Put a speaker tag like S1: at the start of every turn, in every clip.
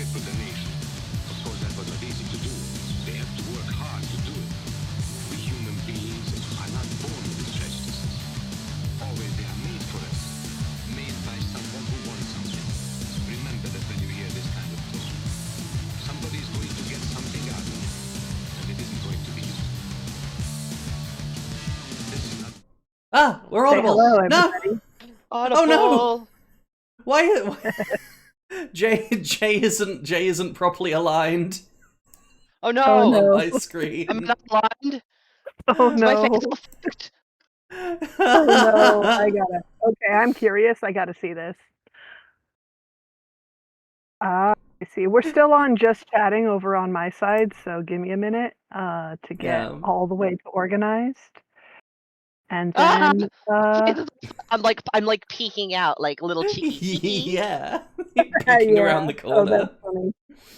S1: cripple the nation. Of course, that was not easy to do. They have to work hard to do it. We human beings are not born with prejudices. Always they are made for us. Made by someone who wants something. Remember that when you hear this kind of talk. Somebody is going to get something out of it. And it isn't going to be you. This is not...
S2: Ah, we're
S3: Say
S2: audible.
S3: hello,
S2: No.
S3: everybody.
S2: Oh no. Why? Jay isn't properly aligned
S4: Oh no!
S3: Oh, no.
S2: on my screen.
S4: I'm not blind.
S3: Oh
S4: Is my
S3: no.
S4: face all fucked?
S3: Oh no. I gotta. Okay, I'm curious. I gotta see this. I see. We're still on just chatting over on my side, so give me a minute to get
S2: Yeah.
S3: all the way to organized. And
S4: Ah!
S3: then
S4: I'm like peeking out, like little cheeky.
S2: Yeah. Peeking around the corner.
S3: Oh,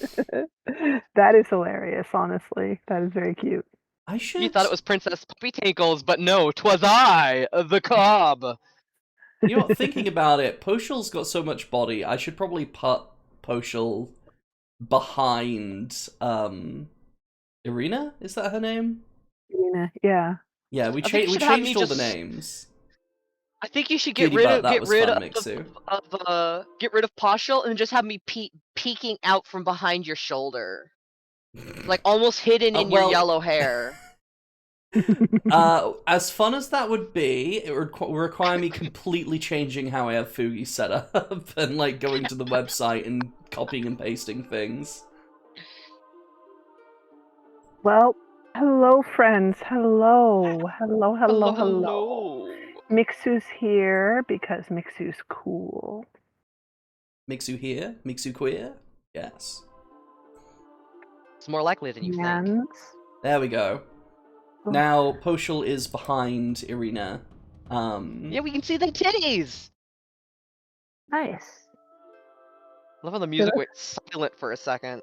S3: that's funny. That is hilarious, honestly. That is very cute.
S2: I should.
S4: You thought it was Princess Puppy Tinkles, but no, 'twas I, the cob.
S2: You know what? Thinking about it, Poshal's got so much body. I should probably put Poshal behind Irina. Is that her name?
S3: Yeah.
S2: Yeah, we
S4: I think you
S2: we
S4: should have
S2: changed
S4: me
S2: all the
S4: just-
S2: names.
S4: I think you should get
S2: Cutie
S4: rid
S2: butt,
S4: of
S2: that
S4: get
S2: was
S4: rid
S2: fun,
S4: of
S2: Mixu.
S4: get rid of Poshel and just have me peeking out from behind your shoulder, like almost hidden in your
S2: well-
S4: yellow hair.
S2: As fun as that would be, it would require me completely changing how I have Fugi set up and like going to the website and copying and pasting things.
S3: Well, hello, friends. Hello. Mixu's here because Mixu's cool.
S2: Mixu here? Mixu queer? Yes.
S4: It's more likely than you think.
S3: And
S2: There we go.
S3: Oh.
S2: Now, Poshal is behind Irina.
S4: Yeah, we can see the titties.
S3: nice.
S4: Love how the music went silent for a second.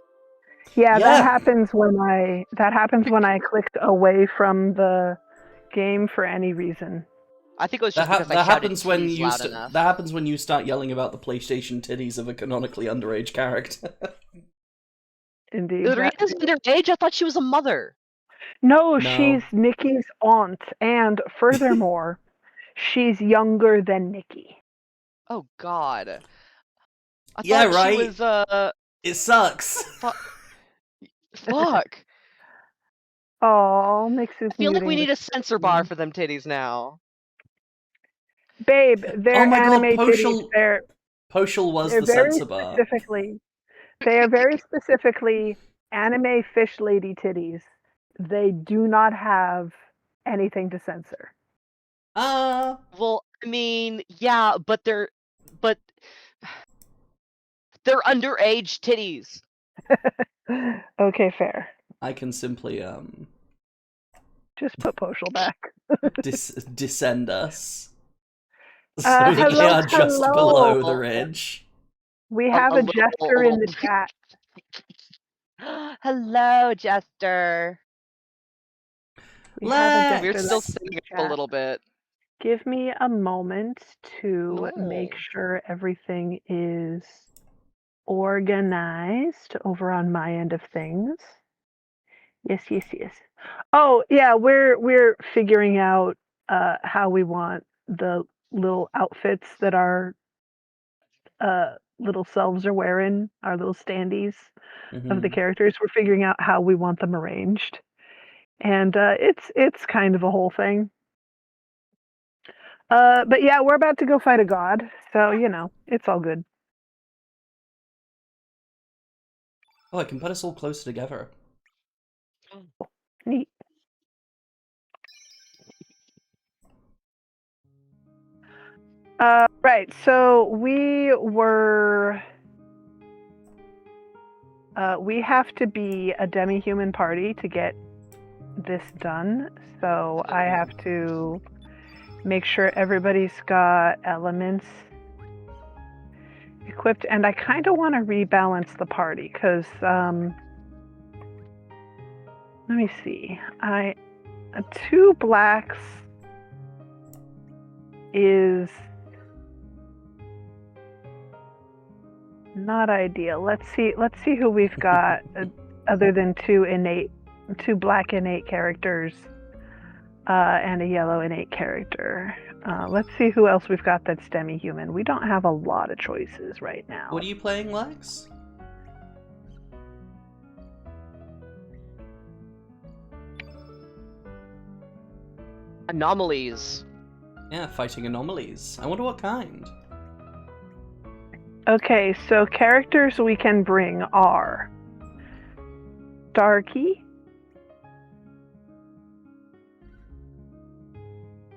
S3: Yeah,
S2: Yeah.
S3: that happens when I click away from the game for any reason.
S4: I think it was just
S2: That
S4: because I shouted
S2: happens when
S4: titties
S2: you
S4: loud enough.
S2: that happens when you start yelling about the PlayStation titties of a canonically underage character.
S3: Indeed.
S4: Irina's underage? I thought she was a mother.
S3: No,
S2: No.
S3: she's Nikki's aunt, and furthermore, she's younger than Nikki.
S4: Oh God. I
S2: Yeah,
S4: thought
S2: right?
S4: She was
S2: It sucks.
S4: Fuck.
S3: Oh, Mixu's
S4: I feel like we
S3: muting
S4: need
S3: the
S4: a censor bar for them titties now.
S3: Babe, they're
S2: Oh my God,
S3: anime
S2: Poshal-
S3: titties.
S2: Poshal was
S3: They're
S2: the
S3: very
S2: censor bar.
S3: specifically. They are very specifically anime fish lady titties. They do not have anything to censor.
S4: Well, I mean, yeah, but they're underage titties.
S3: Okay, fair.
S2: I can simply
S3: Just put Poshal back.
S2: descend us. So
S3: Hello,
S2: they are just
S3: hello.
S2: below the ridge.
S3: We have a
S4: little-
S3: jester in the chat.
S4: Hello, Jester.
S3: We have a
S4: We're
S3: jester
S4: still
S3: that's in
S4: singing
S3: the
S4: up a
S3: chat.
S4: little bit.
S3: Give me a moment to make
S4: No.
S3: sure everything is organized over on my end of things. Yes. Oh, yeah, we're figuring out how we want the little outfits that our little selves are wearing, our little standees of the
S2: Mhm.
S3: characters. We're figuring out how we want them arranged. And it's kind of a whole thing. But yeah, we're about to go fight a god, so it's all good.
S2: Oh, I can put us all closer together.
S3: Neat. Right, so we have to be a demi-human party to get this done, so I have to make sure everybody's got elements equipped, and I kind of want to rebalance the party, because, let me see, 2 blacks is Not ideal. Let's see who we've got other than two black innate characters and a yellow innate character. Let's see who else we've got that's demi-human. We don't have a lot of choices right now.
S2: What are you playing, Lex?
S4: Anomalies.
S2: Yeah, fighting anomalies. I wonder what kind.
S3: Okay, so characters we can bring are Darky.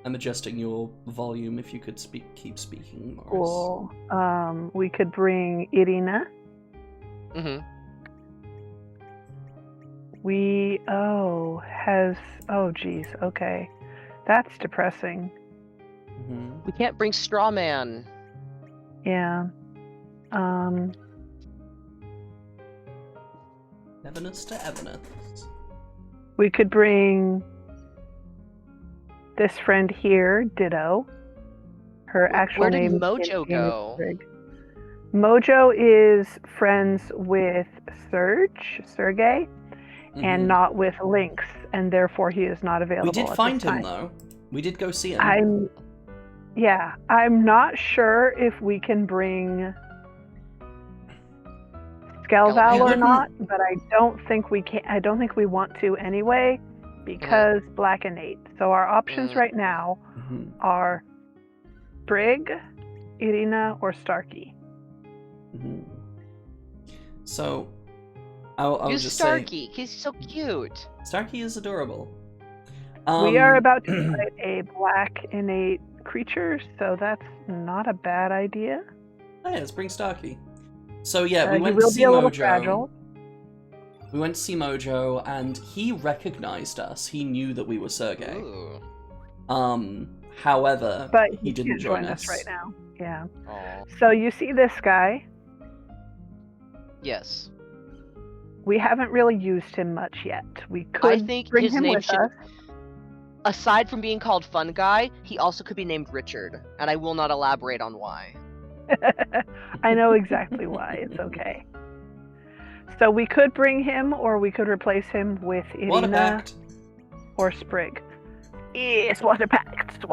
S2: I'm adjusting your volume if you could keep speaking, Morris.
S3: Cool. We could bring Irina.
S4: Mm-hmm.
S3: Geez, okay. That's depressing.
S2: Mm-hmm.
S4: We can't bring Strawman.
S3: Yeah.
S2: Everness to Everness.
S3: We could bring this friend here, Ditto. Her actual
S4: Where did
S3: name
S4: Mojo
S3: is
S4: go?
S3: Rig. Mojo is friends with Sergey, and not with Lynx, and therefore he is not available.
S2: We did
S3: at
S2: find
S3: this time.
S2: him though. We did go see him.
S3: I'm not sure if we can bring Skelval or not, but I don't think we can. I don't think we want to anyway, because Black Innate. So our options right now are Brig, Irina, or Starkey.
S2: So, I'll
S4: Use
S2: just
S4: Starkey.
S2: say
S4: He's so cute.
S2: Starkey is adorable.
S3: We are about to fight a Black Innate creature, so that's not a bad idea.
S2: Oh, yeah, let's bring Starkey. So yeah, we
S3: He
S2: went
S3: will
S2: to see
S3: be a little
S2: Mojo.
S3: fragile.
S2: We went to see Mojo, and he recognized us. He knew that we were Sergey.
S4: Ooh.
S2: However,
S3: But
S2: he didn't
S3: can't join us right now. Yeah.
S4: Aw.
S3: So you see this guy.
S4: Yes.
S3: We haven't really used him much yet. We
S4: I
S3: could
S4: think
S3: bring
S4: his
S3: him
S4: name
S3: with
S4: should.
S3: us.
S4: Aside from being called Fun Guy, he also could be named Richard, and I will not elaborate on why.
S3: I know exactly why. It's okay. So we could bring him, or we could replace him with Irina
S2: Waterpact.
S3: or Sprig. Yes, Waterpact.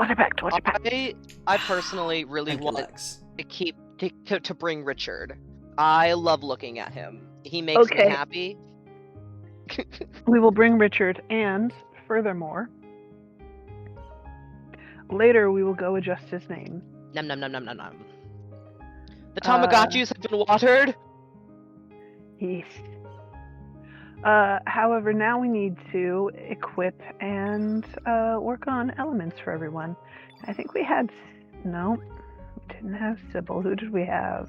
S4: I personally really
S2: Thank you,
S4: want
S2: Lex.
S4: to bring Richard. I love looking at him. He makes me happy.
S3: We will bring Richard, and furthermore, later we will go adjust his name.
S4: Nom nom nom nom nom nom. The Tamagotchis have been watered.
S3: Yes. However, now we need to equip and work on elements for everyone. I think we had... No, we didn't have Sybil. Who did we have?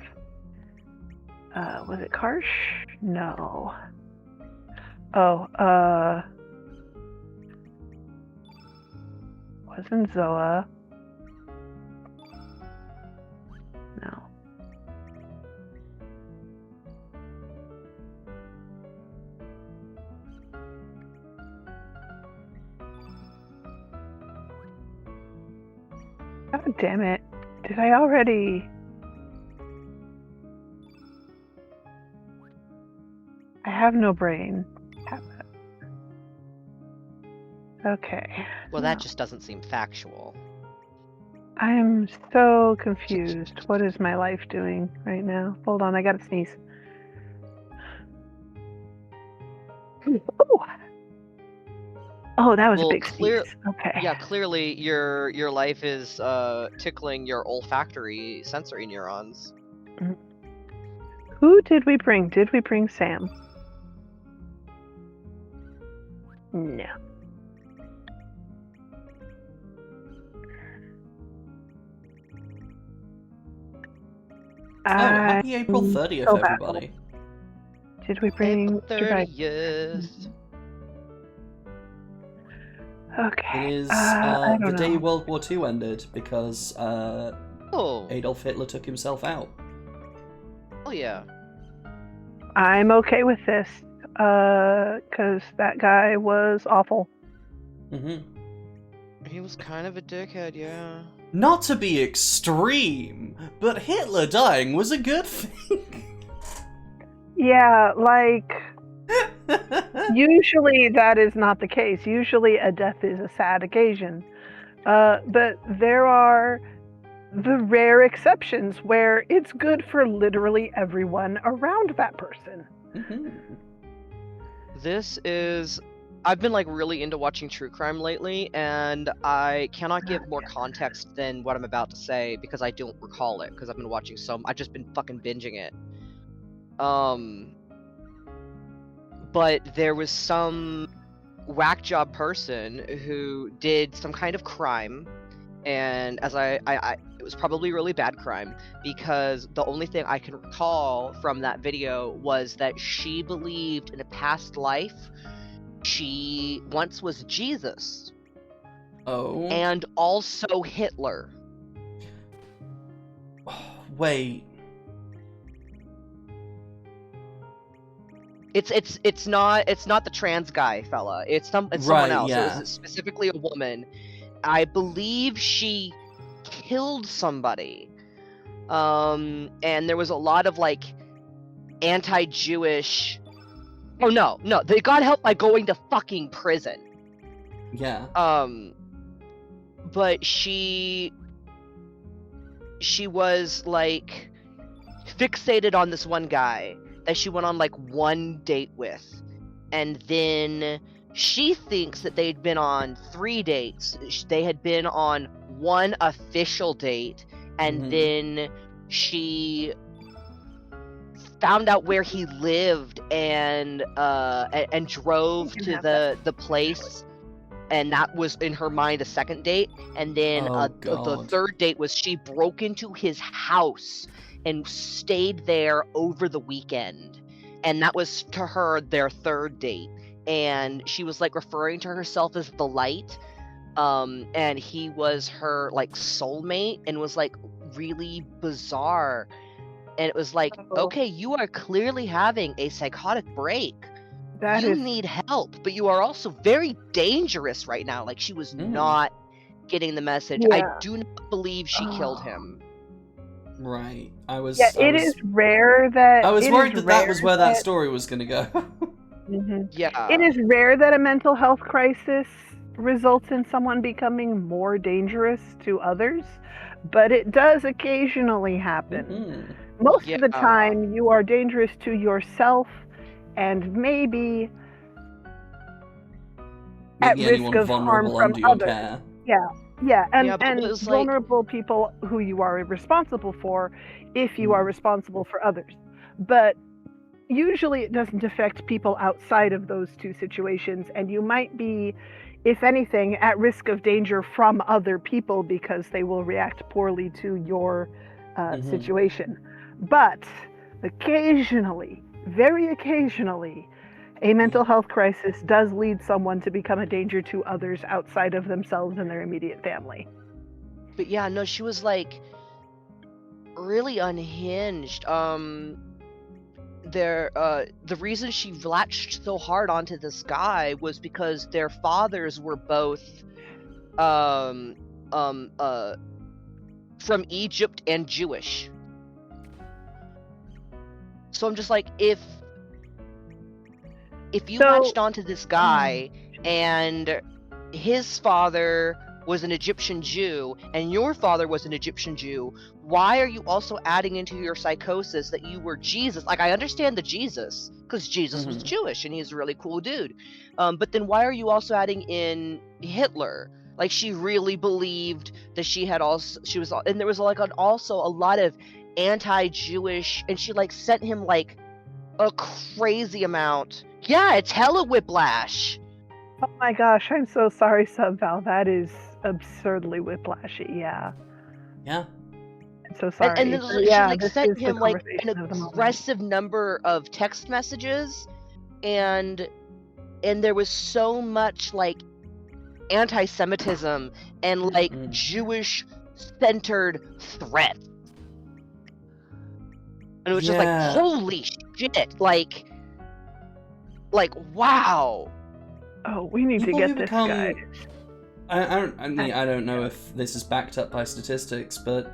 S3: Was it Karsh? No. Oh, wasn't Zoa. No. God damn it. Did I already... I have no brain. Okay.
S4: Well, that just doesn't seem factual.
S3: I'm so confused. What is my life doing right now? Hold on, I gotta sneeze. Oh, that was a big sneeze. Okay.
S4: Yeah, clearly your life is tickling your olfactory sensory neurons.
S3: Who did we bring? Did we bring Sam? No.
S2: Happy April 30th,
S3: so
S2: everybody.
S3: Did we bring...
S4: April 30th.
S3: Okay.
S2: It is
S3: I don't
S2: the day
S3: know.
S2: World War II ended because
S4: Oh.
S2: Adolf Hitler took himself out.
S4: Oh yeah.
S3: I'm okay with this, because that guy was awful.
S4: He was kind of a dickhead, yeah.
S2: Not to be extreme, but Hitler dying was a good thing.
S3: Yeah, like, usually that is not the case. Usually a death is a sad occasion. But there are the rare exceptions where it's good for literally everyone around that person.
S2: Mhm.
S4: I've been like really into watching true crime lately, and I cannot give more context than what I'm about to say because I don't recall it because I've been watching I've just been fucking binging it. But there was some whack job person who did some kind of crime, and as I it was probably really bad crime because the only thing I can recall from that video was that she believed in a past life she once was Jesus
S2: Oh.
S4: and also Hitler.
S2: Wait.
S4: It's not the trans guy fella. It's someone
S2: Right,
S4: else.
S2: yeah.
S4: It was specifically a woman. I believe she killed somebody. And there was a lot of like anti-Jewish. Oh no, they got help by going to fucking prison.
S2: Yeah.
S4: But she was like fixated on this one guy that she went on like one date with, and then she thinks that they'd been on 3 dates. They had been on one official date, and then she found out where he lived and drove to the place, and that was in her mind a second date. And then the third date was she broke into his house and stayed there over the weekend, and that was to her their third date. And she was like referring to herself as the light, and he was her like soulmate, and was like really bizarre. And it was like, okay, you are clearly having a psychotic break. You need help, but you are also very dangerous right now. Like, she was not getting the message.
S3: Yeah.
S4: I do not believe she killed him.
S2: Right. I was
S3: is rare that...
S2: I was worried that was where that story was going to go.
S4: Yeah.
S3: It is rare that a mental health crisis results in someone becoming more dangerous to others, but it does occasionally happen. Most of the time, you are dangerous to yourself and maybe at risk of harm from others. And vulnerable people who you are responsible for if you are responsible for others. But usually it doesn't affect people outside of those two situations, and you might be, if anything, at risk of danger from other people because they will react poorly to your situation. But occasionally, very occasionally, a mental health crisis does lead someone to become a danger to others outside of themselves and their immediate family.
S4: But yeah, no, she was like really unhinged. The reason she latched so hard onto this guy was because their fathers were both from Egypt and Jewish. So I'm just like, if you latched onto this guy and his father was an Egyptian Jew and your father was an Egyptian Jew, why are you also adding into your psychosis that you were Jesus? Like, I understand the Jesus, because Jesus was Jewish and he's a really cool dude. But then why are you also adding in Hitler? Like, she really believed that and there was like also a lot of anti-Jewish, and she like sent him like a crazy amount. Yeah, it's hella whiplash.
S3: Oh my gosh, I'm so sorry, Subval. That is absurdly whiplashy. Yeah. I'm so sorry.
S4: And then she like sent him like an aggressive number of text messages, and there was so much like anti-Semitism and like Jewish-centered threats. And it was just like, holy shit, like wow.
S3: Oh, we need to get this guy.
S2: I don't know if this is backed up by statistics, but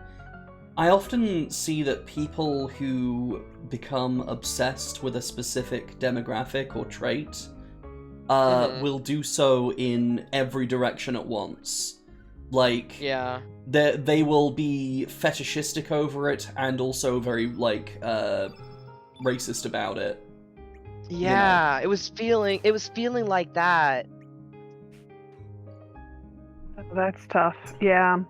S2: I often see that people who become obsessed with a specific demographic or trait will do so in every direction at once. Like,
S4: Yeah.
S2: they will be fetishistic over it and also very, like, racist about it.
S4: Yeah, it was feeling like that.
S3: That's tough. Yeah.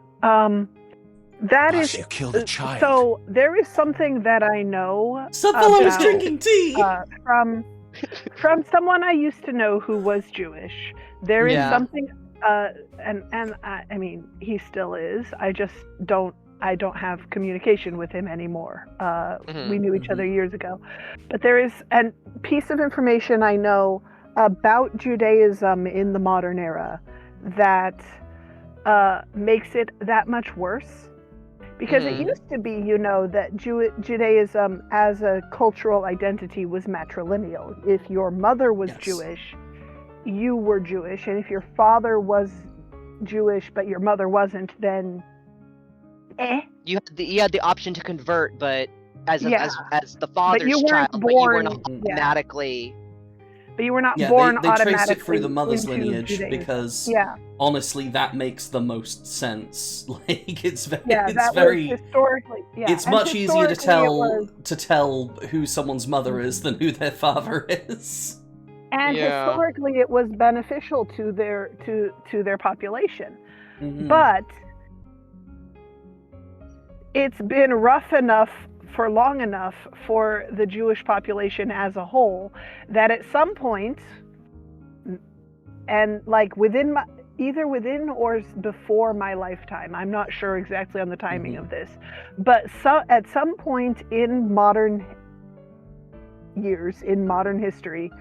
S3: That
S5: Plus,
S3: is.
S5: you killed a child.
S3: So there is something that I know
S2: Some fellow was
S3: about,
S2: drinking tea!
S3: from someone I used to know who was Jewish. There is
S4: Yeah.
S3: something, and I mean, he still is. I just don't have communication with him anymore. We knew each other years ago, but there is a piece of information I know about Judaism in the modern era that makes it that much worse. Because it used to be, you know, that Judaism as a cultural identity was matrilineal. If your mother was Jewish, you were Jewish. And if your father was Jewish but your mother wasn't, then
S4: You had the option to convert, but as the father's
S3: you weren't
S4: child,
S3: born,
S4: but you were not automatically.
S3: But you were not
S2: Yeah,
S3: born
S2: they
S3: automatically
S2: traced it through the mother's
S3: into
S2: lineage
S3: Judaism.
S2: because honestly, that makes the most sense. Like, it's very,
S3: historically. Yeah,
S2: it's much easier to tell who someone's mother is than who their father is.
S3: And historically, it was beneficial to their population, but it's been rough enough for long enough for the Jewish population as a whole that at some point, and like either within or before my lifetime, I'm not sure exactly on the timing of this, but at some point in modern years, in modern history,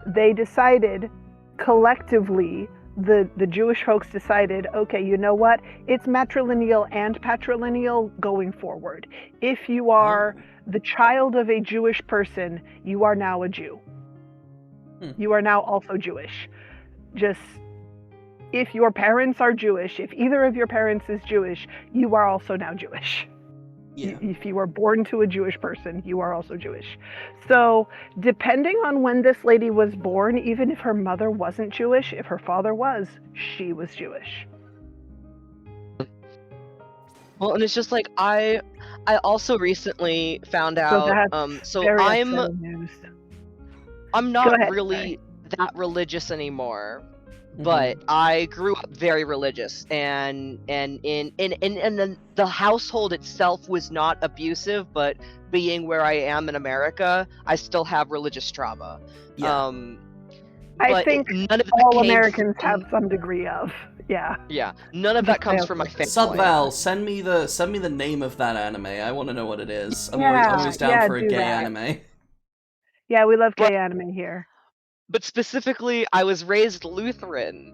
S3: they decided collectively, the Jewish folks decided, okay, you know what? It's matrilineal and patrilineal going forward. If you are the child of a Jewish person, you are now a Jew. You are now also Jewish. Just, if your parents are Jewish, if either of your parents is Jewish, you are also now Jewish. Yeah. If you are born to a Jewish person, you are also Jewish. So, depending on when this lady was born, even if her mother wasn't Jewish, if her father was, she was Jewish.
S4: Well, and it's just like I also recently found out. I'm not really that religious anymore. But I grew up very religious, and the household itself was not abusive, but being where I am in America, I still have religious trauma.
S3: Yeah. I think none of all Americans have some degree of. Yeah.
S4: Yeah. None of that comes from my family.
S2: Subval, send me the name of that anime. I want to know what it is. I'm always down for a gay anime.
S3: Yeah, we love gay anime here.
S4: But specifically, I was raised Lutheran,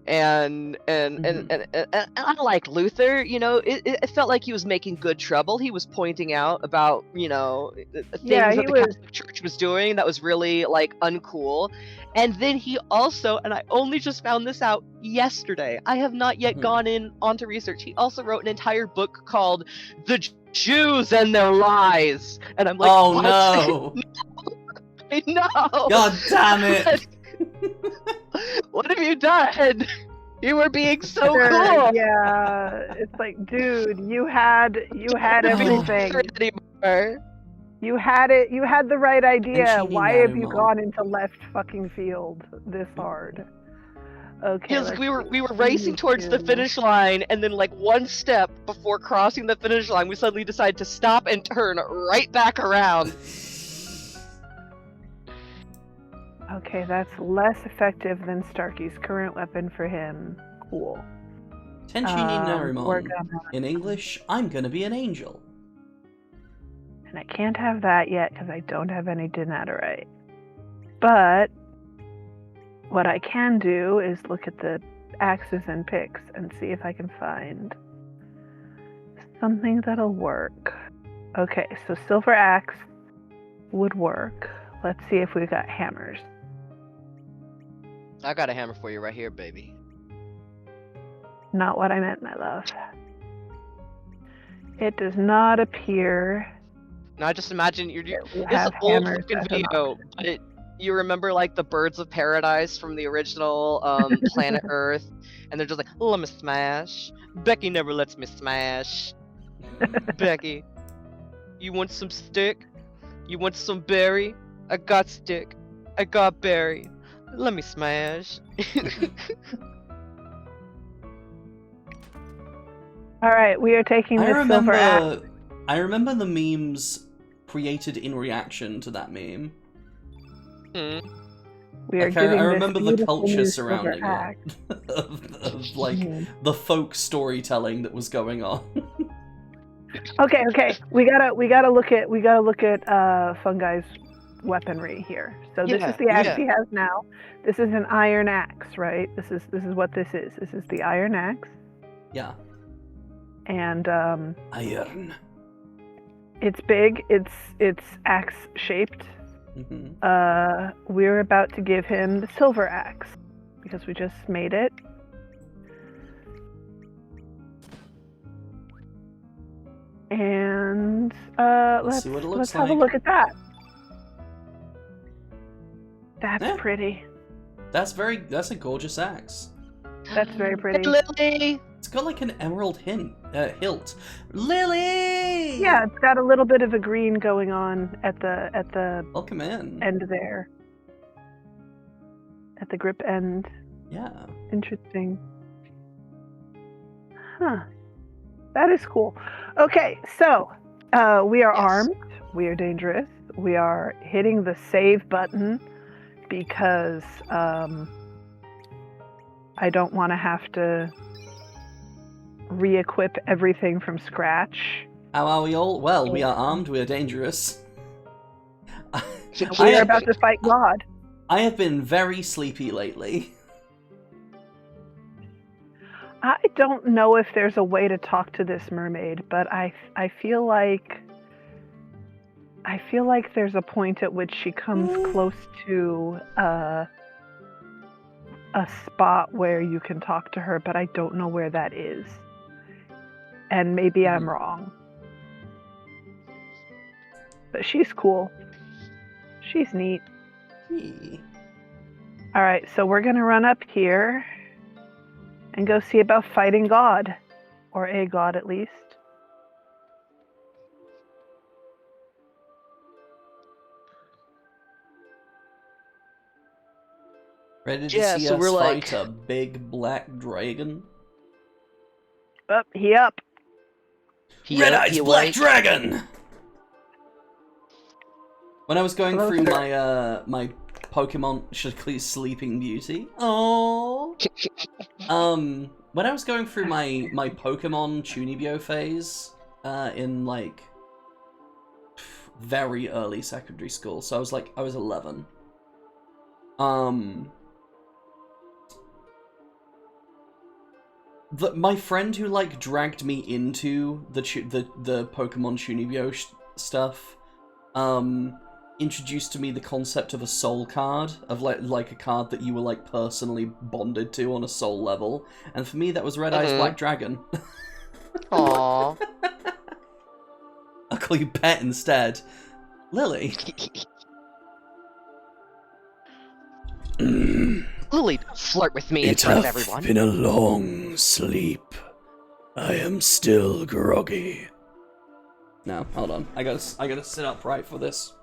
S4: and I liked Luther. You know, it felt like he was making good trouble. He was pointing out about, you know, things that the Catholic Church was doing that was really like uncool. And then he also, and I only just found this out yesterday, I have not yet gone onto research. He also wrote an entire book called "The Jews and Their Lies," and I'm like,
S2: oh
S4: what?
S2: no.
S4: No!
S2: God damn it!
S4: What have you done? You were being so cool.
S3: Yeah, it's like, dude, you had everything. You had it. You had the right idea. Why have you gone into left fucking field this hard? Okay.
S4: Because we were racing towards the finish line, and then like one step before crossing the finish line, we suddenly decided to stop and turn right back around.
S3: Okay, that's less effective than Starkey's current weapon for him. Cool.
S2: Tenshini Narimon. In English, I'm gonna be an angel.
S3: And I can't have that yet because I don't have any Denaturite. But what I can do is look at the axes and picks and see if I can find something that'll work. Okay, so silver axe would work. Let's see if we've got hammers.
S4: I got a hammer for you right here, baby.
S3: Not what I meant, my love. It does not appear.
S4: Now I just imagine
S3: We
S4: this
S3: have
S4: old
S3: hammers
S4: fucking
S3: as an
S4: video,
S3: option.
S4: but you remember like the birds of paradise from the original Planet Earth, and they're just like, let me smash. Becky never lets me smash. Becky, you want some stick? You want some berry? I got stick. I got berry. Let me smash.
S3: All right, we are taking the silver axe.
S2: I remember the memes created in reaction to that meme.
S3: We are
S2: Like,
S3: giving
S2: I
S3: this
S2: remember the
S3: beautiful
S2: culture
S3: new
S2: surrounding
S3: silver axe.
S2: it, of like the folk storytelling that was going on.
S3: Okay. We gotta look at Fungi's weaponry here. So this is the axe he has now. This is an iron axe, right? This is what this is. This is the iron axe.
S2: Yeah.
S3: And
S2: Iron.
S3: it's big. It's axe shaped. We're about to give him the silver axe because we just made it. And let's
S2: see what it looks
S3: have a
S2: like.
S3: look at that. That's pretty.
S2: That's a gorgeous axe.
S3: That's very pretty.
S4: Lily!
S2: It's got like an emerald hilt. Lily!
S3: Yeah, it's got a little bit of a green going on at the
S2: Welcome in.
S3: end there. At the grip end.
S2: Yeah.
S3: Interesting. Huh. That is cool. Okay, so we are armed. We are dangerous. We are hitting the save button because I don't want to have to re-equip everything from scratch.
S2: How are we all? Well, we are armed. We are dangerous.
S3: We are about to fight God.
S2: I have been very sleepy lately.
S3: I don't know if there's a way to talk to this mermaid, but I feel like there's a point at which she comes close to a spot where you can talk to her, but I don't know where that is. And maybe I'm wrong. But she's cool. She's neat. All right, so we're going to run up here and go see about fighting God, or a god at least.
S2: Ready to see us fight a big black dragon?
S3: Up, he up.
S2: Red Eyes Black Dragon! When I was going through my my Pokemon Sleeping Beauty. Oh. When I was going through my Pokemon Chunibyo phase, in like very early secondary school, so I was 11. My friend who like dragged me into the Pokemon Chunibyo stuff, introduced to me the concept of a soul card, of like a card that you were like personally bonded to on a soul level, and for me that was Red Eyes Black Dragon.
S4: Aww.
S2: I'll call you Pet instead. Lily.
S4: Lily, flirt with me in front of everyone.
S2: It's been a long sleep. I am still groggy. No, hold on. I gotta sit upright for this.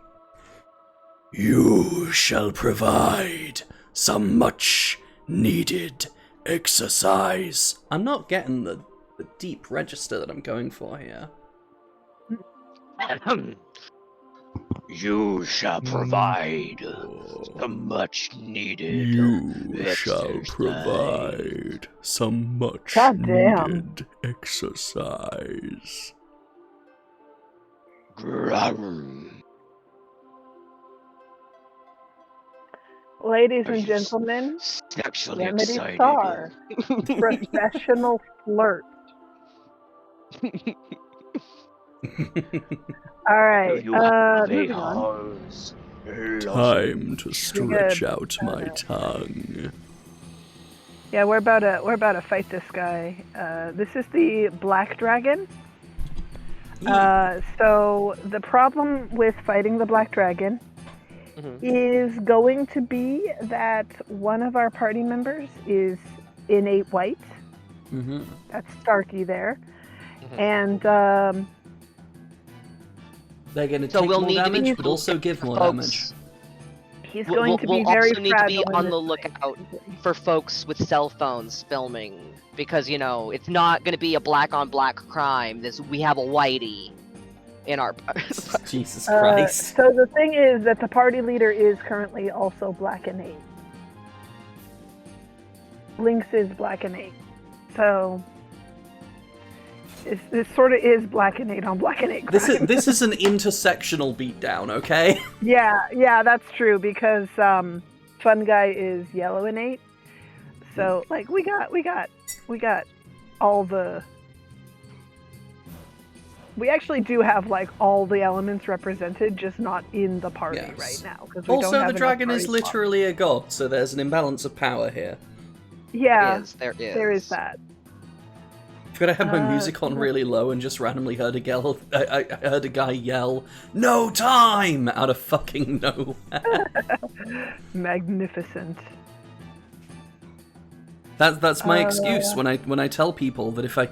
S2: You shall provide some much needed exercise. I'm not getting the deep register that I'm going for here.
S1: You shall provide some much needed
S2: You shall provide some much needed exercise.
S3: Ladies and gentlemen,
S1: Sexually
S3: Remedy
S1: excited.
S3: Star, professional flirt. All right, moving on.
S2: Time to stretch out my tongue.
S3: Yeah, we're about to fight this guy. This is the Black Dragon. So the problem with fighting the Black Dragon is going to be that one of our party members is innate white. That's Starkey there. And
S2: they're going to take
S4: we'll
S2: more
S4: need to
S2: damage,
S4: be
S2: but also give more
S4: folks.
S2: damage.
S3: he's going to be
S4: We'll
S3: very
S4: also need to be
S3: fragile in
S4: on
S3: this
S4: the
S3: fight.
S4: lookout for folks with cell phones filming, because it's not going to be a black on black crime. We have a whitey in our
S2: Jesus Christ.
S3: So the thing is that the party leader is currently also black innate. Lynx is black innate. So this sort of is black innate on black innate crime.
S2: This is an intersectional beatdown, okay?
S3: Yeah, that's true, because Fun Guy is yellow innate. So like we got all the. We actually do have like all the elements represented, just not in the party right now. We
S2: Also,
S3: don't have
S2: the dragon
S3: enough
S2: is
S3: party
S2: literally a god, so there's an imbalance of power here.
S3: slots. Yeah,
S4: there is.
S3: there is that.
S2: Could I have my music on really low and just randomly heard I heard a guy yell, "No time!" out of fucking nowhere.
S3: Magnificent.
S2: That's my excuse when I tell people that if I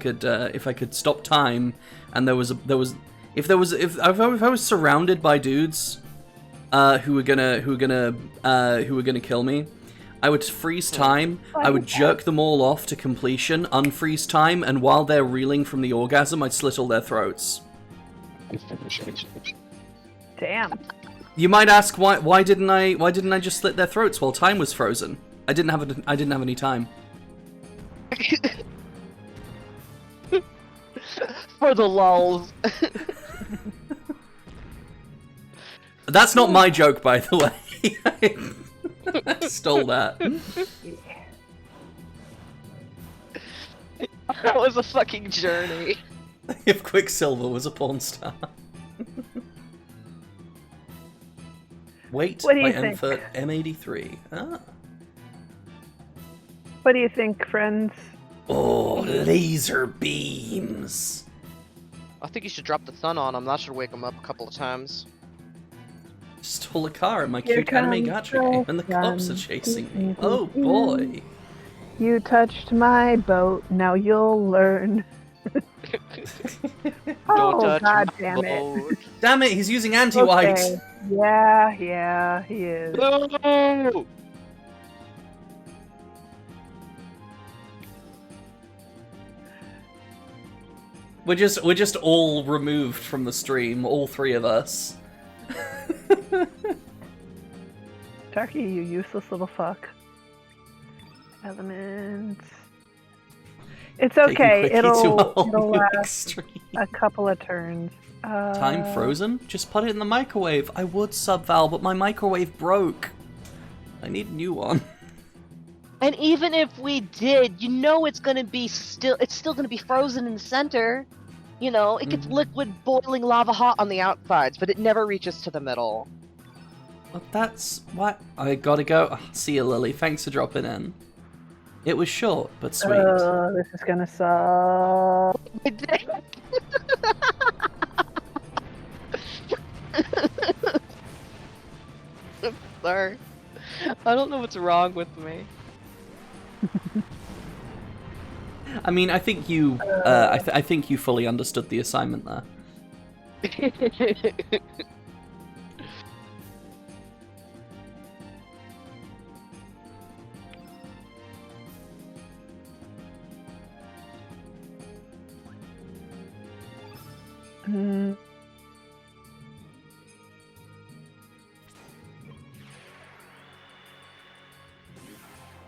S2: could stop time and if I was surrounded by dudes who were gonna kill me, I would freeze time, I would jerk them all off to completion, unfreeze time, and while they're reeling from the orgasm, I'd slit all their throats.
S3: Damn.
S2: You might ask why didn't I just slit their throats while time was frozen? I didn't have any time.
S4: For the lulz.
S2: That's not my joke, by the way. I stole that.
S4: That was a fucking journey.
S2: If Quicksilver was a porn star. Wait
S3: What do
S2: by
S3: you think?
S2: M83. Ah.
S3: What do you think, friends?
S2: Oh, laser beams.
S4: I think you should drop the sun on him. That should wake him up a couple of times.
S2: Stole a car in my
S3: Here
S2: cute anime
S3: comes
S2: gacha
S3: the
S2: game, and the cops are
S3: sun.
S2: chasing me. Oh boy.
S3: You touched my boat, now you'll learn.
S4: Don't touch
S3: God
S4: my
S3: damn it.
S4: boat.
S2: Damn it, he's using anti-white.
S3: Okay. Yeah, he is.
S4: No!
S2: We're just all removed from the stream, all three of us.
S3: Turkey, you useless little fuck. Elements. It's okay. It'll last a couple of turns.
S2: Time frozen? Just put it in the microwave. I would sub Val, but my microwave broke. I need a new one.
S4: And even if we did, it's gonna be it's still gonna be frozen in the center. It gets liquid boiling lava hot on the outsides, but it never reaches to the middle.
S2: Well, that's what I gotta go. See you, Lily. Thanks for dropping in. It was short, but sweet.
S3: This is gonna suck.
S4: Sorry. I don't know what's wrong with me.
S2: I mean, I think you, I think you fully understood the assignment there.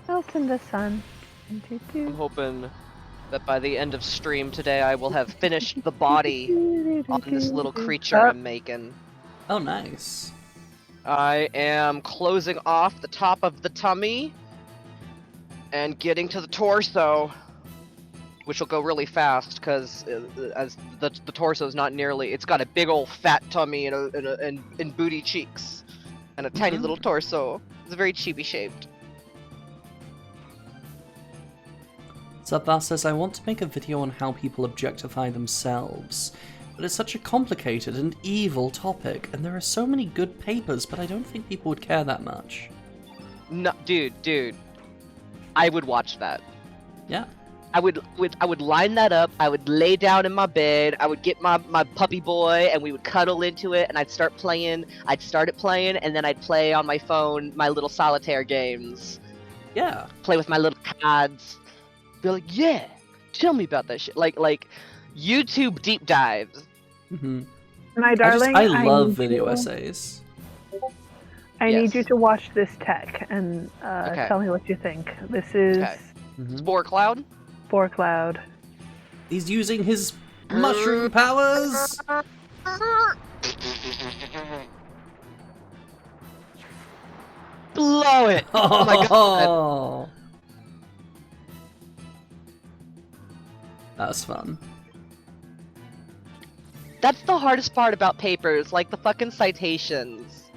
S3: Out in the sun.
S4: I'm hoping that by the end of stream today I will have finished the body on this little creature I'm making.
S2: Oh, nice.
S4: I am closing off the top of the tummy and getting to the torso, which will go really fast because as the torso is not nearly. It's got a big old fat tummy and booty cheeks and a tiny little torso. It's very chibi shaped.
S2: Subval says, I want to make a video on how people objectify themselves. But it's such a complicated and evil topic, and there are so many good papers, but I don't think people would care that much.
S4: No, dude. I would watch that.
S2: Yeah.
S4: I would line that up. I would lay down in my bed. I would get my puppy boy, and we would cuddle into it. And I'd start playing. I'd start it playing, and then I'd play on my phone my little solitaire games.
S2: Yeah.
S4: Play with my little cards. Be like, yeah, tell me about that shit. Like YouTube deep dives.
S2: Mm-hmm.
S3: My darling,
S2: I love
S3: need
S2: video
S3: you-
S2: essays.
S3: I need
S4: Yes.
S3: you to watch this tech and
S4: Okay.
S3: tell me what you think. This is
S4: Okay.
S2: Mhm.
S4: Spore Cloud.
S3: Spore Cloud.
S2: He's using his mushroom powers.
S4: Blow it! Oh my god.
S2: That's fun.
S4: That's the hardest part about papers, like the fucking citations.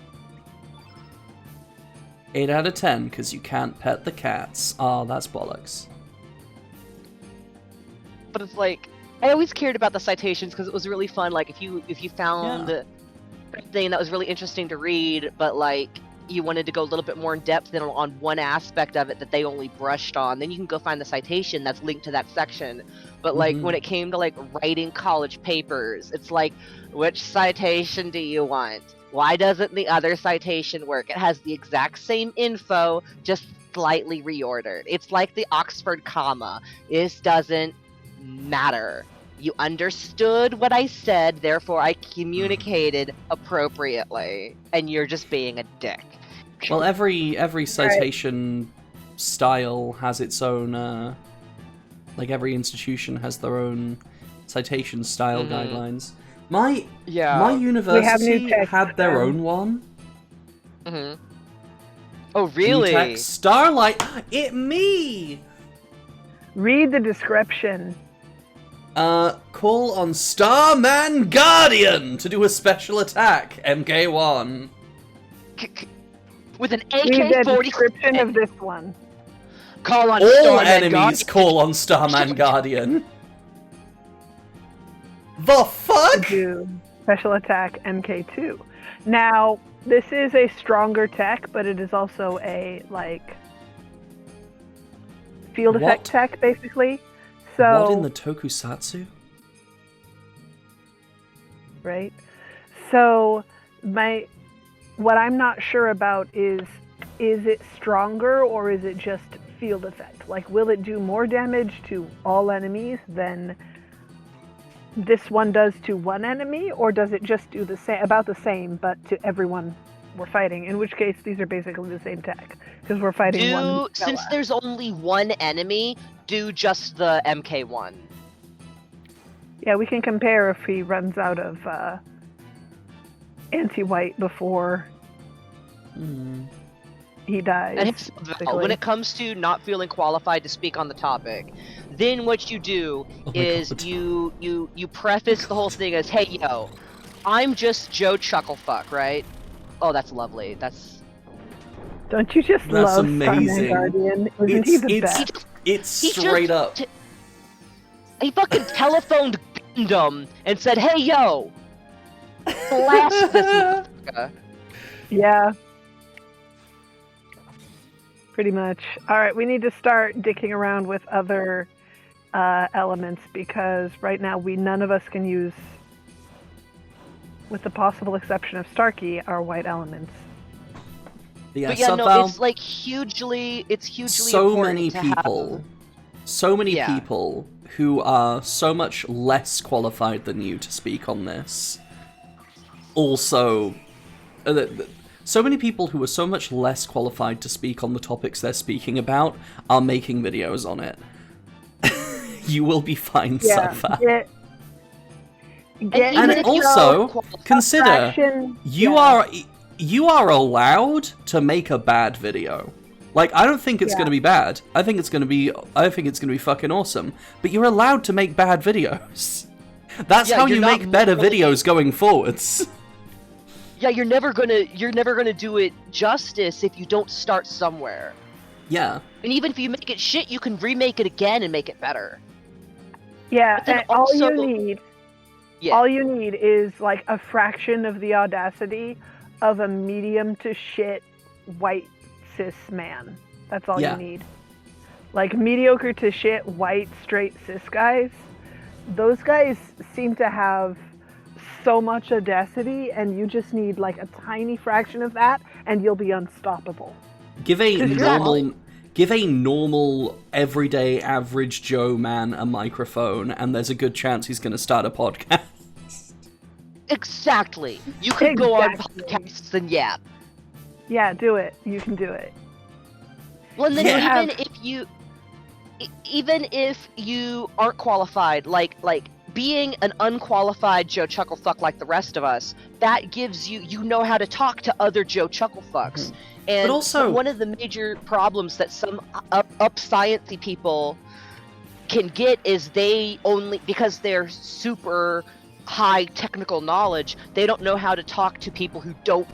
S2: 8 out of 10, because you can't pet the cats. Oh, that's bollocks.
S4: But it's like, I always cared about the citations because it was really fun. Like if you found something that was really interesting to read, but like you wanted to go a little bit more in depth on one aspect of it that they only brushed on, then you can go find the citation that's linked to that section. But like when it came to like writing college papers, it's like, which citation do you want? Why doesn't the other citation work? It has the exact same info, just slightly reordered. It's like the Oxford comma. This doesn't matter. You understood what I said, therefore I communicated appropriately, and you're just being a dick.
S2: Well, every citation style has its own, like every institution has their own citation style guidelines. My university had their own one.
S4: Mm-hmm. Oh, really?
S2: Text Starlight, it me!
S3: Read the description.
S2: Call on Starman Guardian to do a special attack, MK1.
S4: With an
S3: Read the
S4: AK-47.
S3: description of this one.
S4: Call on
S2: All
S4: Starman
S2: enemies
S4: Guardian.
S2: call on Starman Guardian. The fuck?
S3: Do special attack MK2. Now, this is a stronger tech, but it is also a like field effect tech, basically. So
S2: What in the tokusatsu?
S3: right? So what I'm not sure about is it stronger or is it just field effect? Like, will it do more damage to all enemies than this one does to one enemy, or does it just do about the same but to everyone we're fighting? In which case, these are basically the same tech because we're fighting one fella.
S4: Since there's only one enemy, do just the MK1.
S3: Yeah, we can compare if he runs out of anti-white before he dies.
S4: And when it comes to not feeling qualified to speak on the topic, then what you do is you preface the whole thing as, hey, yo, I'm just Joe Chucklefuck, right? Oh, that's lovely.
S3: Don't you just
S2: That's
S3: love
S2: amazing.
S3: Starman Guardian? Isn't he the best?
S2: It's straight up.
S4: He fucking telephoned Gundam and said, hey, yo, blast this motherfucker.
S3: Yeah. Pretty much. All right, we need to start dicking around with other elements because right now none of us can use, with the possible exception of Starkey, our white elements.
S2: Yeah,
S4: But yeah, no,
S2: Subval,
S4: it's like hugely
S2: so
S4: important
S2: many
S4: to
S2: people, people who are so much less qualified than you to speak on this. Also, so many people who are so much less qualified to speak on the topics they're speaking about are making videos on it. You will be fine, Subval. And also, consider, you are allowed to make a bad video. Like, I don't think it's going to be bad. I think it's going to be fucking awesome. But you're allowed to make bad videos. That's how you make better videos going forwards.
S4: Yeah, you're never gonna do it justice if you don't start somewhere.
S2: Yeah.
S4: And even if you make it shit, you can remake it again and make it better.
S3: Yeah,
S4: then
S3: and
S4: also-
S3: all you need
S4: Yeah.
S3: All you need is like a fraction of the audacity of a medium to shit white cis man. That's all
S2: Yeah.
S3: you need. Like mediocre to shit white straight cis guys. Those guys seem to have so much audacity, and you just need like a tiny fraction of that, and you'll be unstoppable.
S2: Give a
S4: Exactly.
S2: normal, everyday, average Joe man a microphone, and there's a good chance he's going to start a podcast.
S4: Exactly. You could go on
S3: Exactly.
S4: podcasts and yap.
S3: Yeah, do it. You can do it.
S4: Well, and then
S2: Yeah.
S4: even if you aren't qualified, like being an unqualified Joe Chucklefuck like the rest of us, that gives you know how to talk to other Joe Chucklefucks.
S2: Mhm.
S4: And
S2: But also-
S4: one of the major problems that some up sciencey people can get is they only, because they're super high technical knowledge, they don't know how to talk to people who don't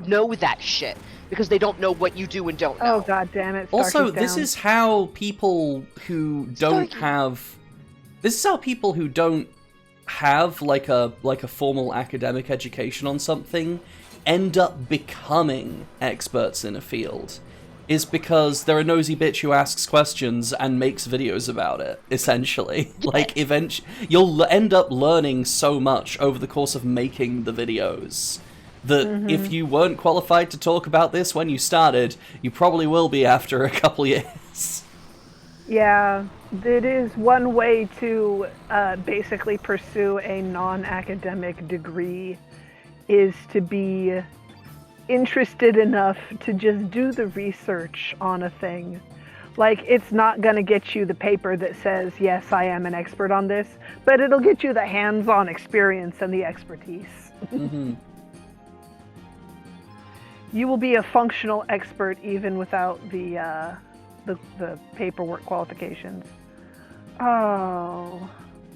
S4: know that shit, because they don't know what you do and don't know.
S3: Oh god damn it.
S2: Also,
S3: Starkey's
S2: this
S3: down.
S2: is how people who don't
S4: Starkey.
S2: have... This is how people who don't have like a formal academic education on something end up becoming experts in a field. Is because they're a nosy bitch who asks questions and makes videos about it, essentially. Like, you'll end up learning so much over the course of making the videos that if you weren't qualified to talk about this when you started, you probably will be after a couple years.
S3: Yeah, it is one way to basically pursue a non-academic degree, is to be interested enough to just do the research on a thing. Like, it's not going to get you the paper that says, yes, I am an expert on this, but it'll get you the hands-on experience and the expertise.
S2: Mm-hmm.
S3: You will be a functional expert even without the paperwork qualifications. Oh,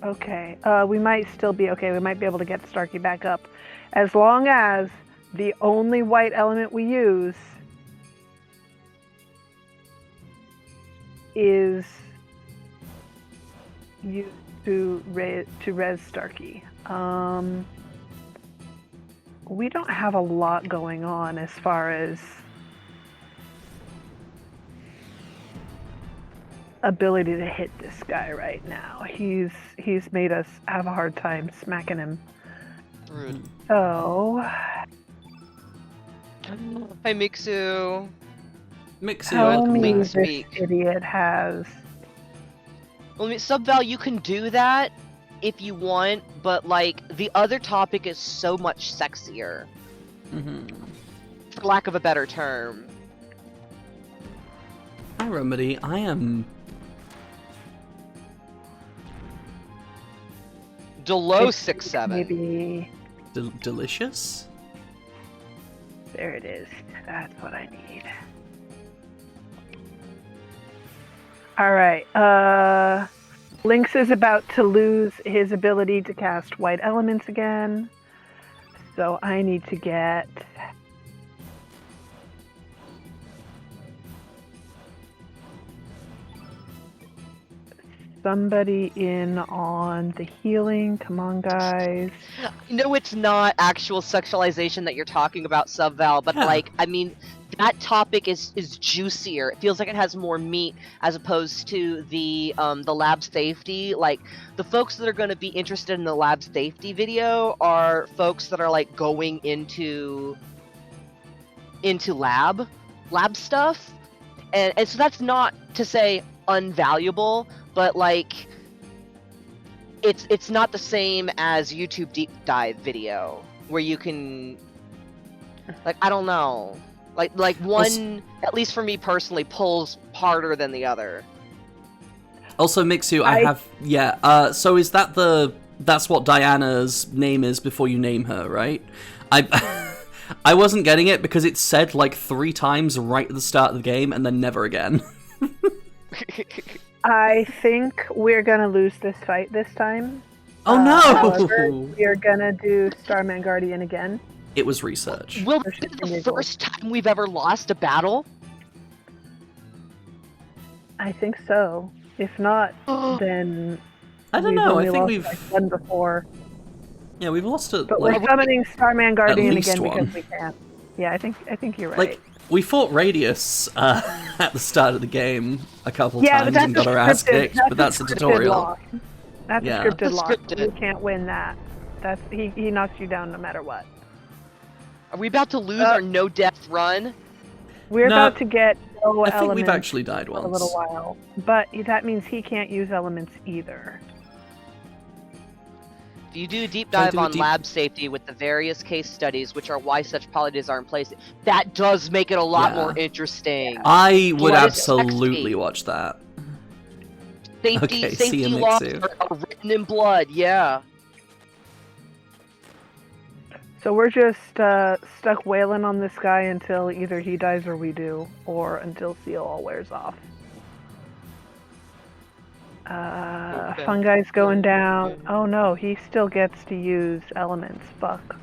S3: okay. We might still be okay. We might be able to get Starkey back up, as long as the only white element we use is used to res Starkey. We don't have a lot going on as far as ability to hit this guy right now. He's made us have a hard time smacking him.
S4: Rude.
S3: So
S4: Hi, Mixu.
S2: Mixu,
S3: tell me
S4: Link
S3: this
S4: speak.
S3: idiot has.
S4: Well, I mean, Subval, you can do that if you want, but like the other topic is so much sexier,
S2: Mm-hmm.
S4: for lack of a better term.
S2: Hi, Remedy. I am...
S4: Delo
S3: I think
S4: 6-7.
S3: Maybe
S2: delicious?
S3: there it is. That's what I need. All right. Lynx is about to lose his ability to cast white elements again. So I need to get somebody in on the healing. Come on, guys.
S4: No, it's not actual sexualization that you're talking about, Subval, but
S2: Yeah.
S4: like, I mean, that topic is juicier. It feels like it has more meat as opposed to the lab safety. Like, the folks that are going to be interested in the lab safety video are folks that are like going into lab stuff, and so that's not to say unvaluable, but like it's not the same as YouTube deep dive video where you can, like, I don't know, like one, at least for me personally, pulls harder than the other.
S2: Also, Mixu, I have... Yeah, so is that that's what Diana's name is before you name her, right? I wasn't getting it because it said like 3 times right at the start of the game and then never again.
S3: I think we're gonna lose this fight this time.
S2: Oh
S3: However,
S2: no!
S3: we're gonna do Starman Guardian again.
S2: It was research.
S4: Will this be the first time we've ever lost a battle?
S3: I think so. If not, then
S2: I don't
S3: we've
S2: know,
S3: only
S2: I think
S3: lost,
S2: we've...
S3: like, one before.
S2: Yeah, we've lost a
S3: But
S2: like
S3: we're summoning Starman Guardian
S2: least
S3: again
S2: one.
S3: because we can't. Yeah, I think you're right.
S2: like we fought Radius at the start of the game a couple
S3: yeah, but
S2: times
S3: that's
S2: and got our ass kicked, but that's a
S3: scripted
S2: tutorial.
S3: loss. That's
S2: Yeah.
S3: a scripted
S4: That's
S3: loss.
S4: scripted.
S3: You can't win that. That's he knocks you down no matter what.
S4: Are we about to lose our no death run?
S3: We're
S2: No,
S3: about to get no
S2: I think
S3: elements
S2: we've actually died
S3: for a little
S2: once.
S3: while, but that means he can't use elements either.
S4: If you do a deep
S2: If I
S4: dive
S2: do a
S4: on
S2: deep-
S4: lab safety with the various case studies, which are why such policies are in place, that does make it a lot
S2: Yeah.
S4: more interesting.
S2: I would
S4: Blood is
S2: absolutely
S4: sexy.
S2: watch that.
S4: Safety,
S2: Okay, see
S4: safety
S2: you,
S4: laws
S2: Mixu.
S4: are written in blood. Yeah.
S3: So we're just stuck wailing on this guy until either he dies or we do, or until Seal all wears off.
S4: Okay.
S3: Fungi's going down. Oh no, he still gets to use elements. Fuck.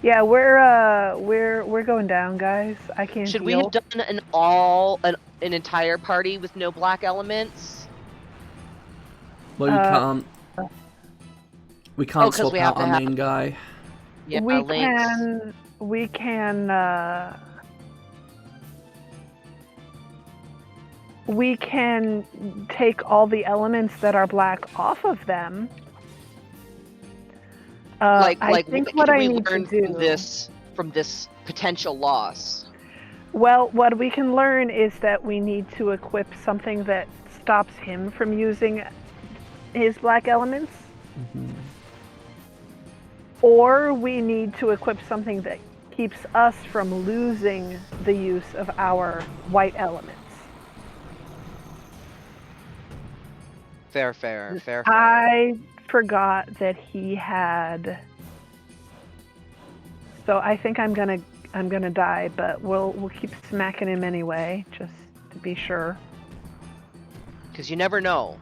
S3: Yeah, we're going down, guys. I can't
S4: Should we
S3: heal.
S4: have done an entire party with no black elements?
S2: Well, we can't. We can't
S4: 'cause
S2: swap
S4: we
S2: out
S4: have to
S2: our
S4: have-
S2: main guy.
S4: Yeah,
S3: we
S4: links.
S3: we can take all the elements that are black off of them. I think what I need to do
S4: from this potential loss?
S3: Well, what we can learn is that we need to equip something that stops him from using his black elements, or we need to equip something that keeps us from losing the use of our white elements.
S4: Fair.
S3: I forgot that he had. So I think I'm gonna die, but we'll keep smacking him anyway, just to be sure.
S4: Because you never know.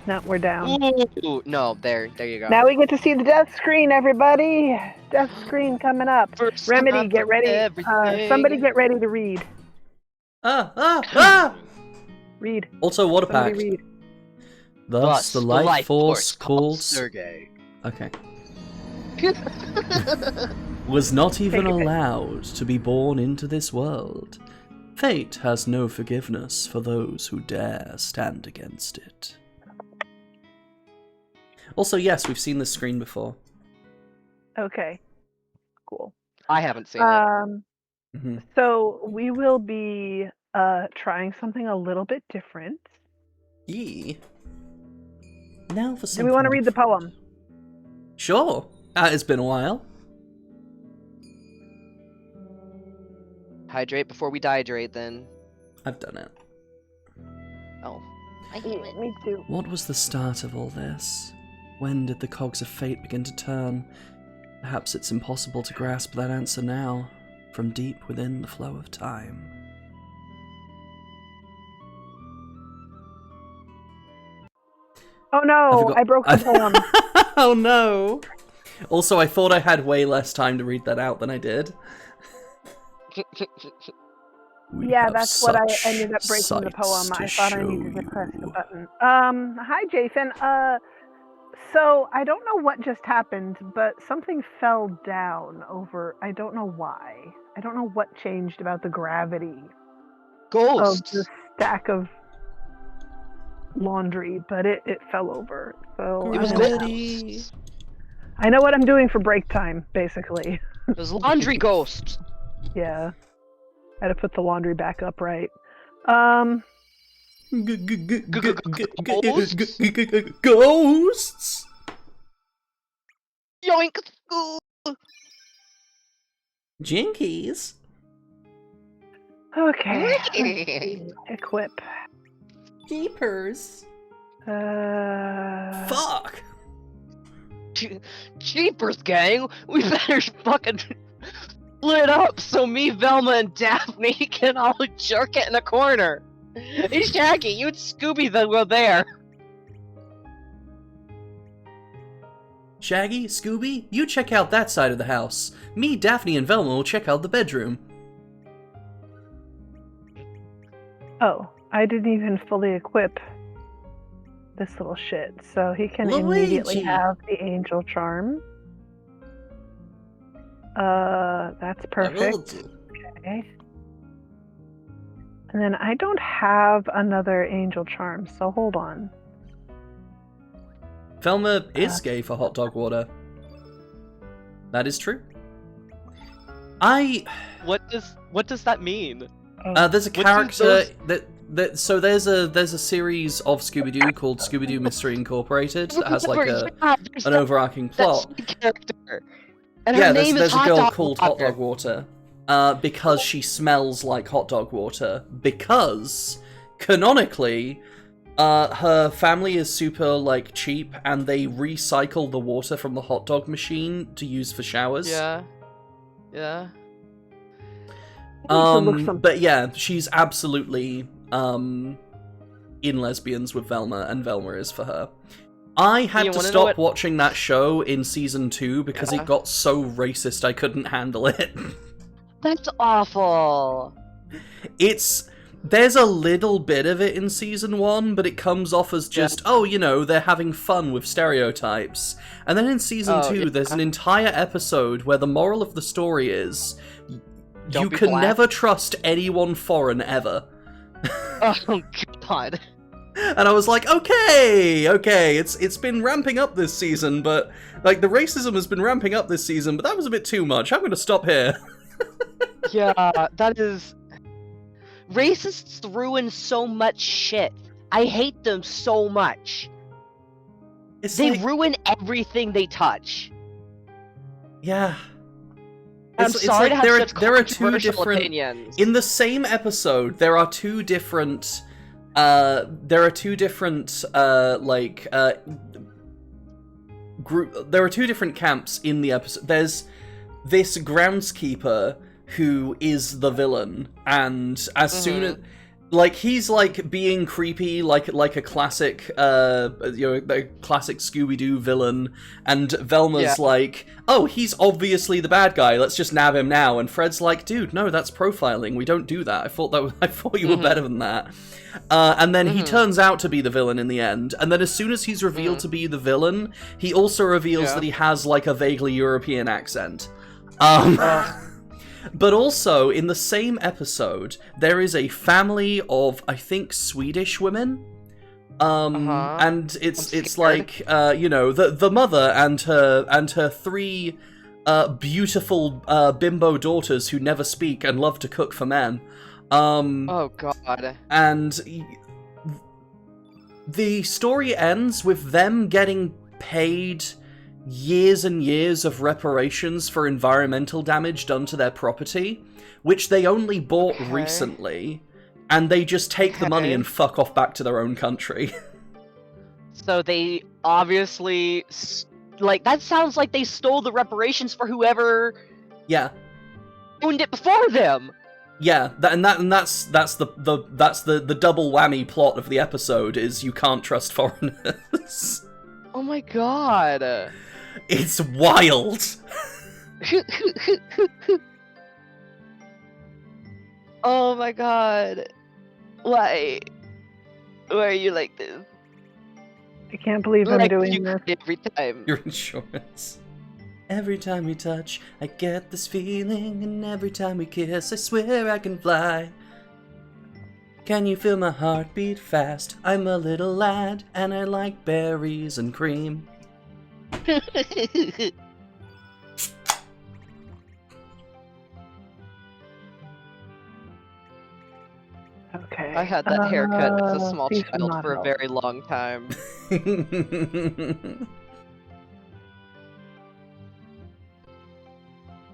S3: No, we're down.
S4: Ooh, no, there you go.
S3: Now we get to see the death screen, everybody. Death screen coming up.
S4: First
S3: Remedy,
S4: time
S3: get
S4: for
S3: ready.
S4: everything.
S3: Somebody get ready to read. Read.
S2: Also, water
S3: Somebody
S2: pact.
S3: read.
S2: Thus, the life force calls.
S4: Sergey.
S2: Okay. Was not even
S3: Take it.
S2: allowed to be born into this world. Fate has no forgiveness for those who dare stand against it. Also, yes, we've seen this screen before.
S3: Okay. Cool.
S4: I haven't seen it.
S2: Mhm.
S3: So we will be trying something a little bit different.
S2: Yee. Now for
S3: Do
S2: something.
S3: we want to read the poem?
S2: Sure. It's been a while.
S4: Hydrate before we dehydrate, then.
S2: I've done it.
S4: Oh.
S3: Me too.
S2: What was the start of all this? When did the cogs of fate begin to turn? Perhaps it's impossible to grasp that answer now, from deep within the flow of time.
S3: Oh no,
S2: forgot-
S3: I broke the poem.
S2: Oh no! Also, I thought I had way less time to read that out than I did. We
S3: Yeah,
S2: have
S3: that's what I
S2: such
S3: ended up breaking the poem.
S2: sights to
S3: I thought I
S2: show
S3: needed to press the
S2: you.
S3: button. Hi Jason. So I don't know what just happened, but something fell down over. I don't know why. I don't know what changed about the gravity of
S4: Ghosts.
S3: the stack of laundry, but it fell over. So
S4: It was
S2: Gravity.
S4: ghosts.
S3: I know what I'm doing for break time, basically.
S4: It was laundry ghosts.
S3: Yeah. I had to put the laundry back up right.
S2: Ghosts?
S4: Yoink.
S2: Jinkies?
S3: Okay. let's see. Equip.
S2: Jeepers. Fuck.
S4: Jeepers, gang. We better fucking split up so me, Velma, and Daphne can all jerk it in a corner. Hey, Shaggy, you and Scooby were there.
S2: Shaggy, Scooby, you check out that side of the house. Me, Daphne, and Velma will check out the bedroom.
S3: Oh, I didn't even fully equip this little shit, so he can immediately
S2: Luigi!
S3: have the angel charm. That's perfect. Okay. And then I don't have another angel charm, so hold on.
S2: Velma is gay for hot dog water. That is true.
S4: What does that mean?
S2: There's a character so there's a series of Scooby-Doo called Scooby-Doo Mystery Incorporated that has like an overarching plot.
S4: Character. And
S2: Yeah,
S4: her name
S2: there's
S4: is
S2: a girl
S4: Hot Dog
S2: called
S4: Water.
S2: Hot Dog Water. Because she smells like hot dog water. Because, canonically, her family is super, like, cheap, and they recycle the water from the hot dog machine to use for showers.
S4: Yeah. Yeah.
S2: But yeah, she's absolutely, in lesbians with Velma, and Velma is for her. I had to stop watching that show in season 2 because it got so racist I couldn't handle it.
S4: That's awful.
S2: There's a little bit of it in season 1, but it comes off as just, oh, you know, they're having fun with stereotypes. And then in season 2, there's an entire episode where the moral of the story is, you can never trust anyone foreign ever.
S4: Oh, God.
S2: And I was like, okay, it's been ramping up this season, but, like, the racism has been ramping up this season, but that was a bit too much. I'm gonna stop here.
S4: Yeah, that is... Racists ruin so much shit. I hate them so much. They ruin everything they touch.
S2: Yeah.
S4: I'm sorry to have such
S2: there are two
S4: controversial
S2: different
S4: opinions.
S2: in the same episode. There are two different There are two different camps in the episode. There's this groundskeeper who is the villain, and as soon as he's like being creepy like a classic the classic Scooby-Doo villain, and Velma's like, oh, he's obviously the bad guy, let's just nab him now, and Fred's like, dude, no, that's profiling, we don't do that. I thought you were better than that. And then he turns out to be the villain in the end, and then as soon as he's revealed to be the villain, he also reveals that he has like a vaguely European accent. But also, in the same episode, there is a family of, I think, Swedish women. And it's like, the mother and her three beautiful bimbo daughters who never speak and love to cook for men.
S4: Oh, God.
S2: And the story ends with them getting paid years and years of reparations for environmental damage done to their property, which they only bought recently, and they just take the money and fuck off back to their own country.
S4: So they obviously, that sounds like they stole the reparations for whoever owned it before them.
S2: Yeah, that's the double whammy plot of the episode, is you can't trust foreigners.
S4: Oh my God.
S2: It's wild.
S4: Oh my God. Why? Why are you like this?
S3: I can't believe I'm doing this.
S4: Every time.
S2: Your insurance. Every time we touch, I get this feeling, and every time we kiss, I swear I can fly. Can you feel my heart beat fast? I'm a little lad, and I like berries and cream.
S3: Okay.
S4: I had that haircut as a small child for a very long time.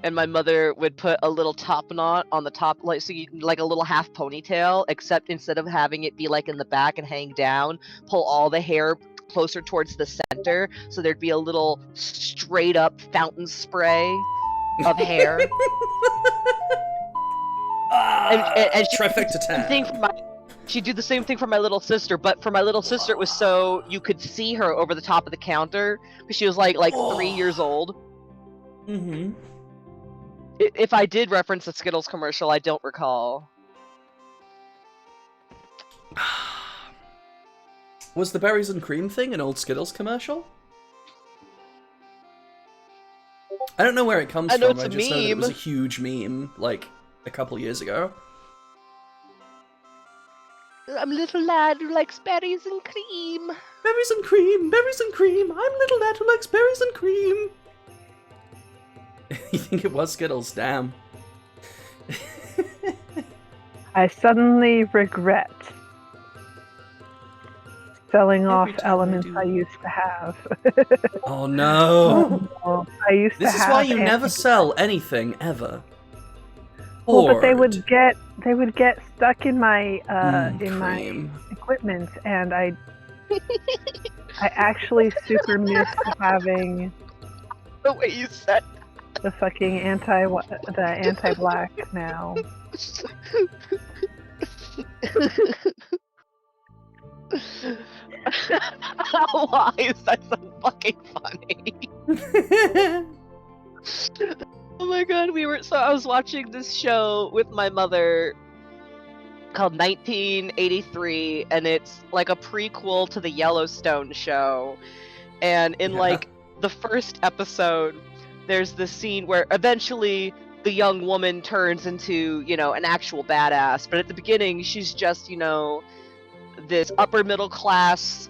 S4: And my mother would put a little top knot on the top, like a little half ponytail, except instead of having it be like in the back and hang down, pull all the hair closer towards the center, so there'd be a little straight up fountain spray of hair. And
S2: trifecta tab.
S4: She'd do the same thing for my little sister, but for my little sister it was so you could see her over the top of the counter, because she was like 3 years old.
S2: Mm-hmm.
S4: If I did reference a Skittles commercial, I don't recall.
S2: Was the berries and cream thing an old Skittles commercial? I don't know where it comes
S4: I know
S2: from.
S4: it's
S2: I
S4: a
S2: just know that it
S4: meme.
S2: was a huge meme, like, a couple years ago.
S4: I'm a little lad who likes berries and cream.
S2: Berries and cream, berries and cream. I'm little lad who likes berries and cream. You think it was Skittles? Damn.
S3: I suddenly regret selling off
S2: time I
S3: elements
S2: do.
S3: I used to have.
S2: Oh no!
S3: Oh, I used to
S2: This is
S3: have.
S2: why you never
S3: anti-
S2: sell anything ever.
S3: Well, but they
S2: Hoard.
S3: would get stuck in my my
S2: Cream.
S3: equipment, and I actually super miss having
S4: The way you said.
S3: the fucking anti-black now.
S4: Why is that so fucking funny? Oh my god, I was watching this show with my mother called 1983, and it's like a prequel to the Yellowstone show. And in like the first episode, there's this scene where eventually the young woman turns into, an actual badass. But at the beginning, she's just, this upper middle class,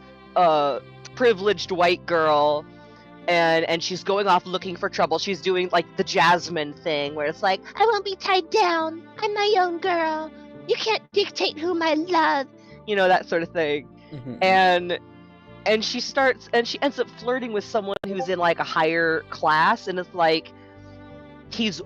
S4: privileged white girl, and she's going off looking for trouble. She's doing like the Jasmine thing, where it's like, I won't be tied down. I'm my own girl. You can't dictate whom I love. That sort of thing.
S2: Mhm.
S4: And she ends up flirting with someone who's in like a higher class, and it's like he's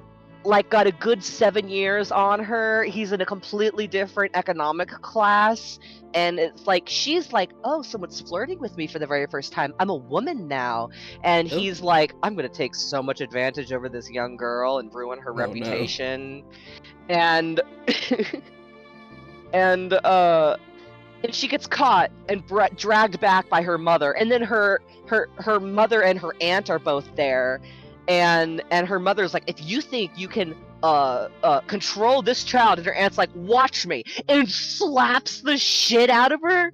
S4: like got a good 7 years on her. He's in a completely different economic class, and it's like she's like, oh, someone's flirting with me for the very first time. I'm a woman now. And he's like, I'm gonna take so much advantage over this young girl and ruin her reputation. And and she gets caught and dragged back by her mother, and then her mother and her aunt are both there, and her mother's like, if you think you can control this child, and her aunt's like, watch me, and slaps the shit out of her.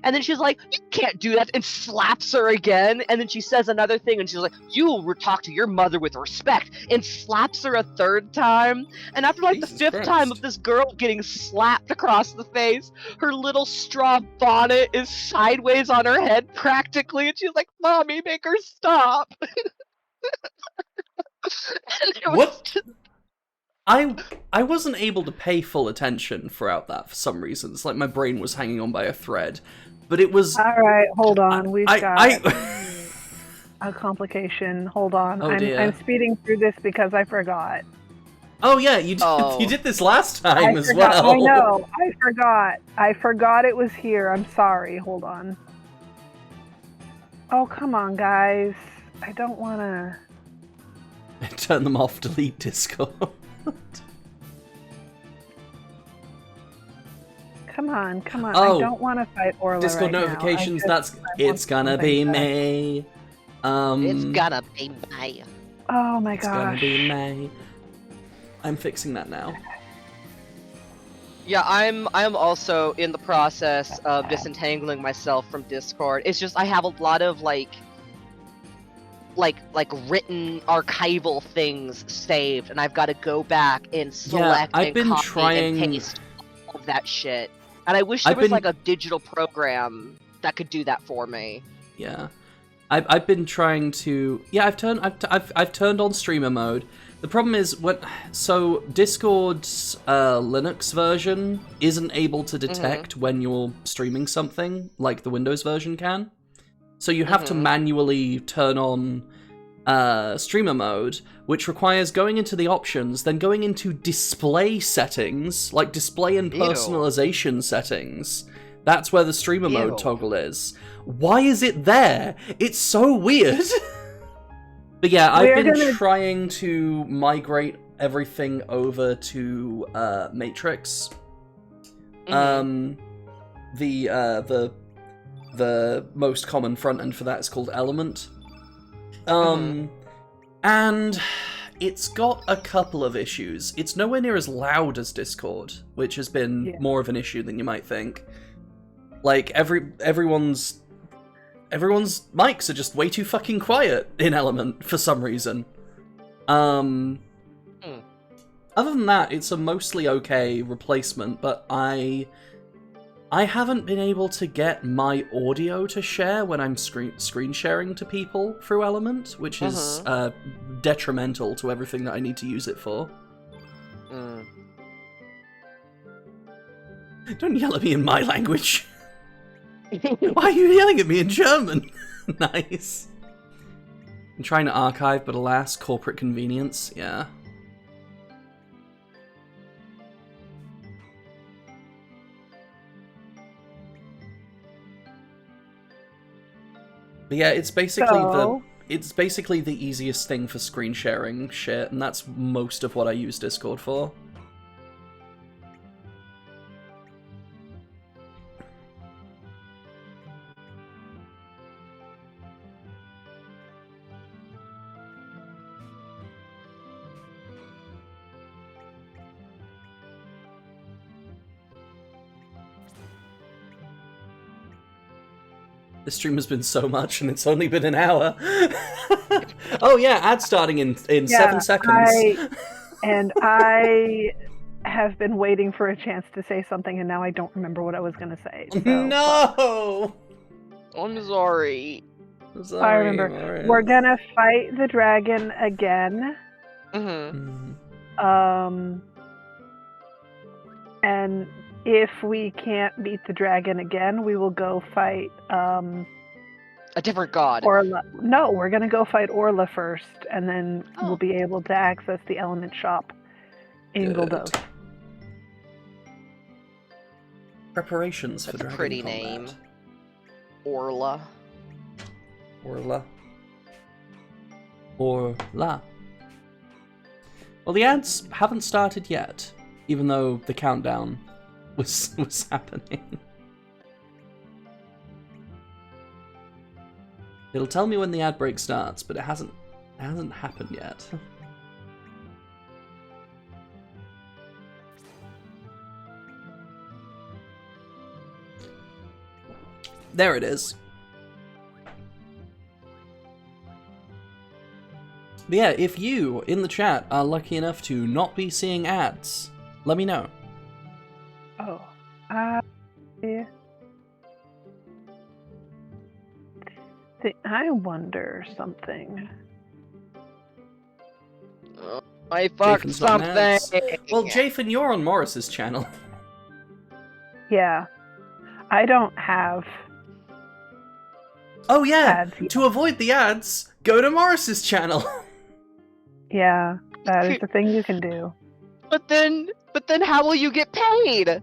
S4: And then she's like, you can't do that, and slaps her again. And then she says another thing, and she's like, you will talk to your mother with respect, and slaps her a third time. And after like
S2: Jesus
S4: the fifth
S2: Christ.
S4: time of this girl getting slapped across the face, her little straw bonnet is sideways on her head practically, and she's like, Mommy, make her stop. And it was
S2: What?
S4: just-
S2: I wasn't able to pay full attention throughout that for some reason. It's like my brain was hanging on by a thread. But it was...
S3: All right, hold on. We've got
S2: I
S3: a complication. Hold on.
S2: Oh, dear.
S3: I'm speeding through this because I forgot.
S2: Oh yeah, you did,
S4: Oh.
S2: you did this last time as
S3: forgot.
S2: well.
S3: I know. I forgot. I forgot it was here. I'm sorry. Hold on. Oh, come on, guys. I don't want to...
S2: Turn them off, delete Discord.
S3: Come on.
S2: Oh.
S3: I don't want to fight Orla
S2: Discord
S3: right
S2: notifications,
S3: now.
S2: that's... It's gonna be me.
S4: it's gonna be my...
S3: Oh my
S2: It's gonna
S3: gosh.
S2: be me. I'm fixing that now.
S4: Yeah, I'm also in the process of disentangling myself from Discord. It's just I have a lot of like written archival things saved, and I've got to go back and select
S2: I've
S4: and
S2: been
S4: copy
S2: trying-
S4: and paste all of that shit. And I wish there was like a digital program that could do that for me.
S2: Yeah, I've been trying to. Yeah, I've turned on streamer mode. The problem is so Discord's Linux version isn't able to detect when you're streaming something like the Windows version can. So you have to manually turn on streamer mode, which requires going into the options, then going into display settings, like display and personalization settings. That's where the streamer mode toggle is. Why is it there? It's so weird. But yeah, I've been trying to migrate everything over to Matrix. The most common front end for that is called Element. And it's got a couple of issues. It's nowhere near as loud as Discord, which has been more of an issue than you might think. Like, everyone's mics are just way too fucking quiet in Element for some reason. Other than that, it's a mostly okay replacement, but I haven't been able to get my audio to share when I'm screen sharing to people through Element, which is detrimental to everything that I need to use it for. Don't yell at me in my language. Why are you yelling at me in German? Nice. I'm trying to archive, but alas, corporate convenience, yeah. But yeah, it's basically the easiest thing for screen sharing shit, and that's most of what I use Discord for. This stream has been so much, and it's only been an hour. Oh yeah, ad starting in 7 seconds.
S3: I have been waiting for a chance to say something, and now I don't remember what I was going to say. So,
S2: no!
S4: I'm sorry.
S3: I remember.
S2: Morris.
S3: We're going to fight the dragon again. And if we can't beat the dragon again, we will go fight
S4: a different god.
S3: Orla. No, we're gonna go fight Orla first, and then we'll be able to access the element shop in Goldos.
S2: Preparations for
S4: That's
S2: dragon
S4: a pretty
S2: combat.
S4: name. Orla.
S2: Orla. Orla. Well, the ads haven't started yet, even though the countdown was happening. It'll tell me when the ad break starts, but it hasn't happened yet. There it is. But yeah, if you, in the chat, are lucky enough to not be seeing ads, let me know.
S3: Oh. I wonder something.
S4: I fucked
S2: Jathan's not in ads.
S4: something!
S2: Well, Jathan, you're on Morris's channel.
S3: Yeah. I don't have
S2: Oh yeah,
S3: ads yet.
S2: to avoid the ads, go to Morris's channel.
S3: Yeah, that is the thing you can do.
S4: But then how will you get paid?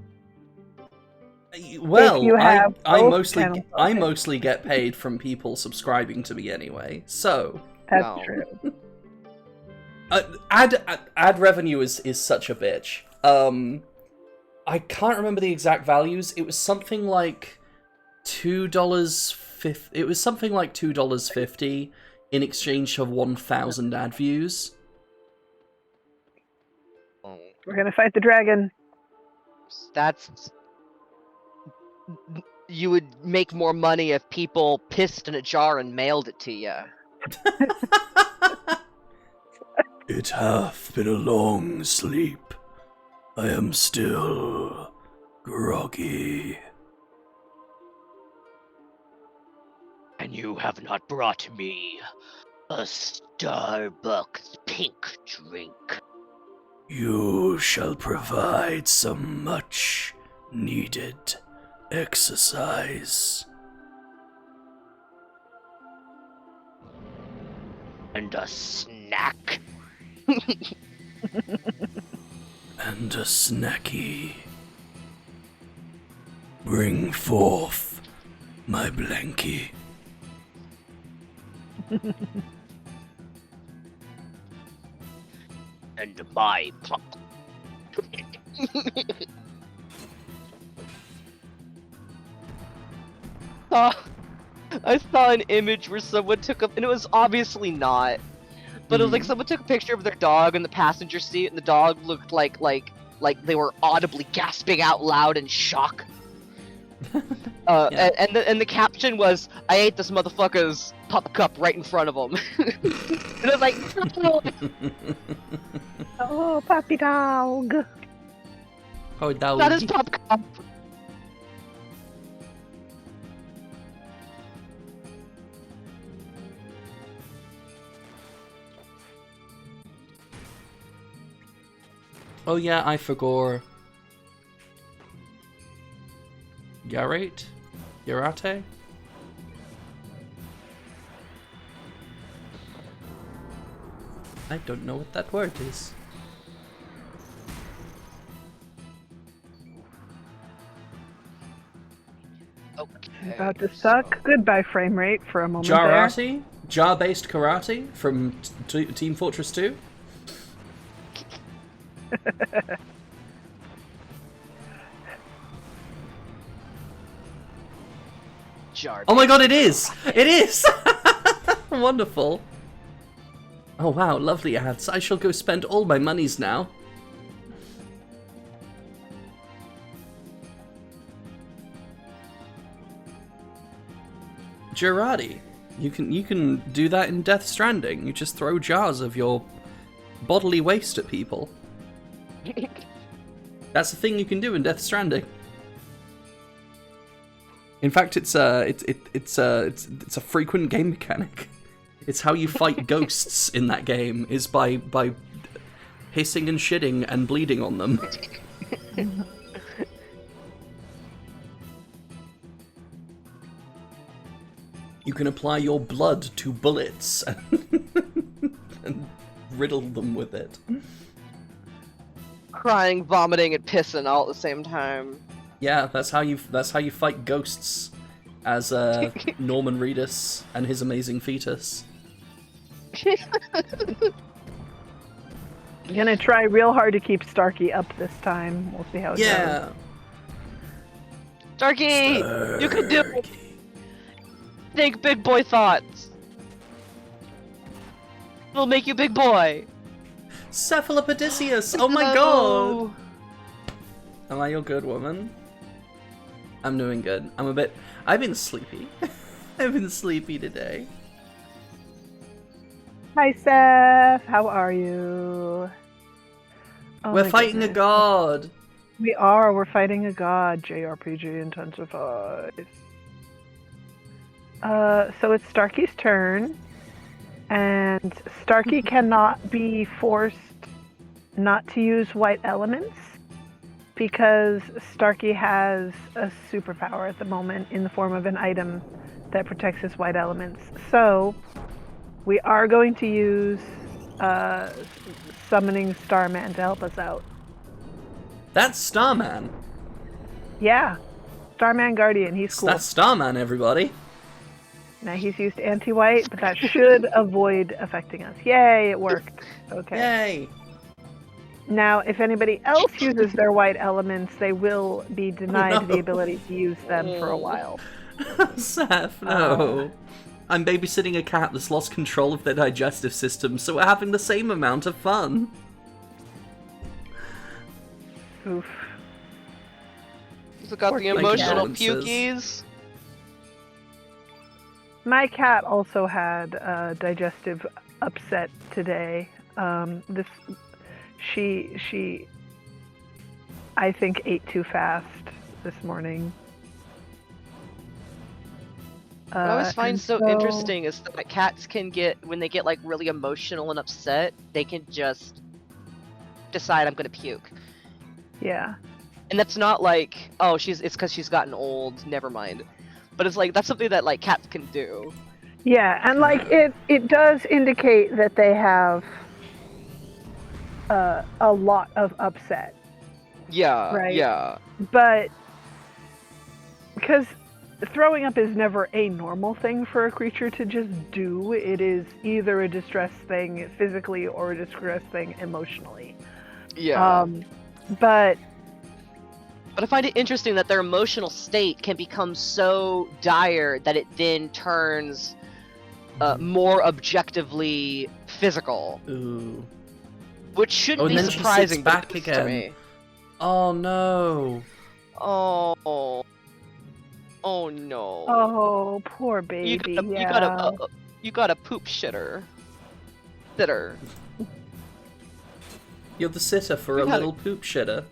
S2: Well,
S3: you have
S2: I
S3: both
S2: mostly
S3: channels
S2: I
S3: open.
S2: mostly get paid from people subscribing to me anyway. So
S3: That's
S4: No.
S3: true.
S2: ad revenue is such a bitch. I can't remember the exact values. It was something like $2.50. It was something like $2.50 in exchange for 1,000 ad views.
S3: We're gonna fight the dragon.
S4: That's... You would make more money if people pissed in a jar and mailed it to you.
S2: It hath been a long sleep. I am still groggy.
S4: And you have not brought me a Starbucks pink drink.
S2: You shall provide some much needed exercise.
S4: And a snack.
S2: And a snacky. Bring forth my blankie.
S4: And my pop. I saw an image where someone took a, and it was obviously not, but it was like someone took a picture of their dog in the passenger seat, and the dog looked like they were audibly gasping out loud in shock.
S2: Yeah.
S4: And the caption was, "I ate this motherfucker's pop cup right in front of him," and I was like, "No."
S3: Oh, puppy dog.
S2: Oh, dog.
S4: "That is pop cup."
S2: Oh yeah, I forgot. Yarate? Yarate? I don't know what that word is.
S4: Okay.
S3: About to suck. Goodbye, frame rate for a moment
S2: Jarate? Jar-based karate from Team Fortress 2?
S3: there.
S4: Jar.
S2: Oh my god, it is! It is! Wonderful. Oh wow, lovely ads. I shall go spend all my monies now. Girardi. You can do that in Death Stranding. You just throw jars of your bodily waste at people. That's a thing you can do in Death Stranding. In fact, it's a frequent game mechanic. It's how you fight ghosts in that game, is by hissing and shitting and bleeding on them. You can apply your blood to bullets and riddle them with it.
S4: Crying, vomiting, and pissing all at the same time.
S2: Yeah, that's how you fight ghosts as Norman Reedus and his amazing fetus.
S3: I'm gonna try real hard to keep Starkey up this time. We'll see how it
S2: Yeah.
S3: goes.
S4: Starkey, you can do it. Think big boy thoughts. It'll make you big boy.
S2: Cephalopodicius! Oh my
S4: Hello.
S2: god! Am I your good woman? I'm doing good. I've been sleepy. I've been sleepy today.
S3: Hi, Seth. How are you? Oh
S2: We're
S3: my
S2: fighting a
S3: goodness.
S2: god!
S3: We are. We're fighting a god. JRPG intensifies. So it's Starkey's turn, and Starkey cannot be forced not to use white elements because Starkey has a superpower at the moment in the form of an item that protects his white elements. So we are going to use summoning Starman to help us out.
S2: That's Starman.
S3: Yeah, Starman Guardian. He's cool.
S2: That's Starman, everybody.
S3: Now he's used anti-white, but that should avoid affecting us. Yay, it worked. Okay.
S2: Yay!
S3: Now, if anybody else uses their white elements, they will be denied the ability to use them for a while.
S2: Seth, no. I'm babysitting a cat that's lost control of their digestive system, so we're having the same amount of fun.
S3: Oof.
S4: He's got the
S3: Thank you,
S4: emotional
S2: condolences.
S4: pukies.
S3: My cat also had a digestive upset today. She I think ate too fast this morning.
S4: What I always find
S3: and
S4: so interesting is that cats can get, when they get like really emotional and upset, they can just decide, I'm gonna puke.
S3: Yeah.
S4: And that's not like, oh, it's because she's gotten old, never mind. But it's like, that's something that like cats can do.
S3: Yeah, and like it does indicate that they have a lot of upset.
S4: Yeah,
S3: Right.
S4: yeah.
S3: But because throwing up is never a normal thing for a creature to just do, it is either a distress thing physically or a distress thing emotionally.
S4: Yeah.
S3: But
S4: I find it interesting that their emotional state can become so dire that it then turns more objectively physical,
S2: Ooh.
S4: which shouldn't
S2: Oh, and
S4: be
S2: then she sits
S4: surprising but
S2: back
S4: it is
S2: again.
S4: to me.
S2: Oh no.
S4: Oh. Oh no.
S3: Oh, poor
S4: you
S3: baby.
S4: got a,
S3: Yeah.
S4: you got a poop shitter. Sitter.
S2: You're the sitter for a little poop shitter.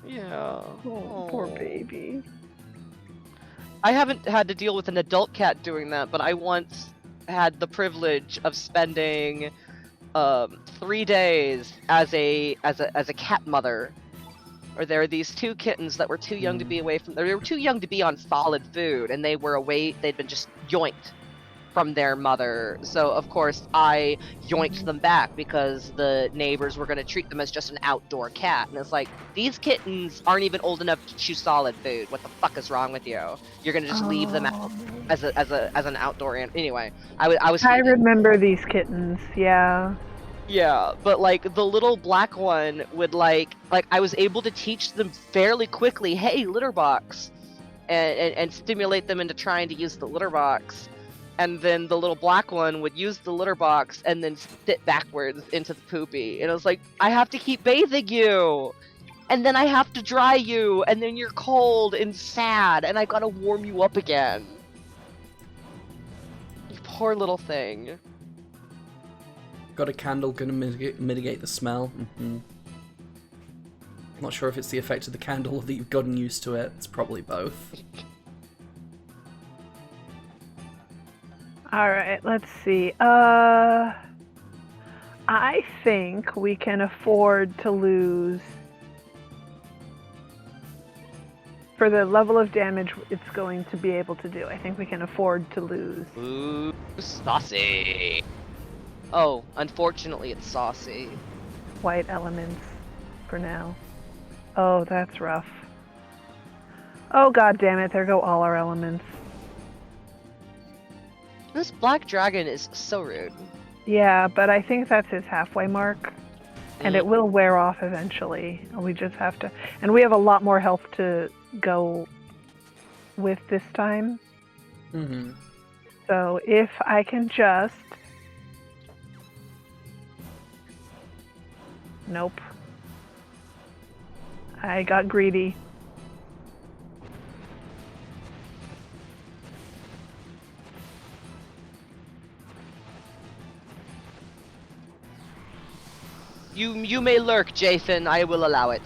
S4: Yeah.
S3: Oh, poor baby.
S4: I haven't had to deal with an adult cat doing that, but I once had the privilege of spending 3 days as a cat mother. Or there are these 2 kittens that were too young to be away from. They were too young to be on solid food, and they were away. They'd been just yoinked from their mother. So of course I yoinked them back because the neighbors were going to treat them as just an outdoor cat. And it's like, these kittens aren't even old enough to chew solid food. What the fuck is wrong with you? You're going to just leave them out as an outdoor anyway. I was.
S3: I remember these kittens. Yeah.
S4: Yeah, but like the little black one would like I was able to teach them fairly quickly, hey, litter box, and stimulate them into trying to use the litter box. And then the little black one would use the litter box and then sit backwards into the poopy. And I was like, I have to keep bathing you! And then I have to dry you, and then you're cold and sad, and I gotta warm you up again. You poor little thing.
S2: Got a candle, gonna mitigate the smell. Not sure if it's the effect of the candle or that you've gotten used to it. It's probably both.
S3: Alright, let's see. I think we can afford to lose. For the level of damage it's going to be able to do, I think we can afford to lose.
S4: Ooh, saucy. Oh, unfortunately it's saucy.
S3: White elements for now. Oh, that's rough. Oh, god damn it, there go all our elements.
S4: This black dragon is so rude.
S3: Yeah, but I think that's his halfway mark. And it will wear off eventually. We just have to... And we have a lot more health to go with this time. So if I can just... Nope. I got greedy.
S4: You may lurk, Jathan. I will allow it.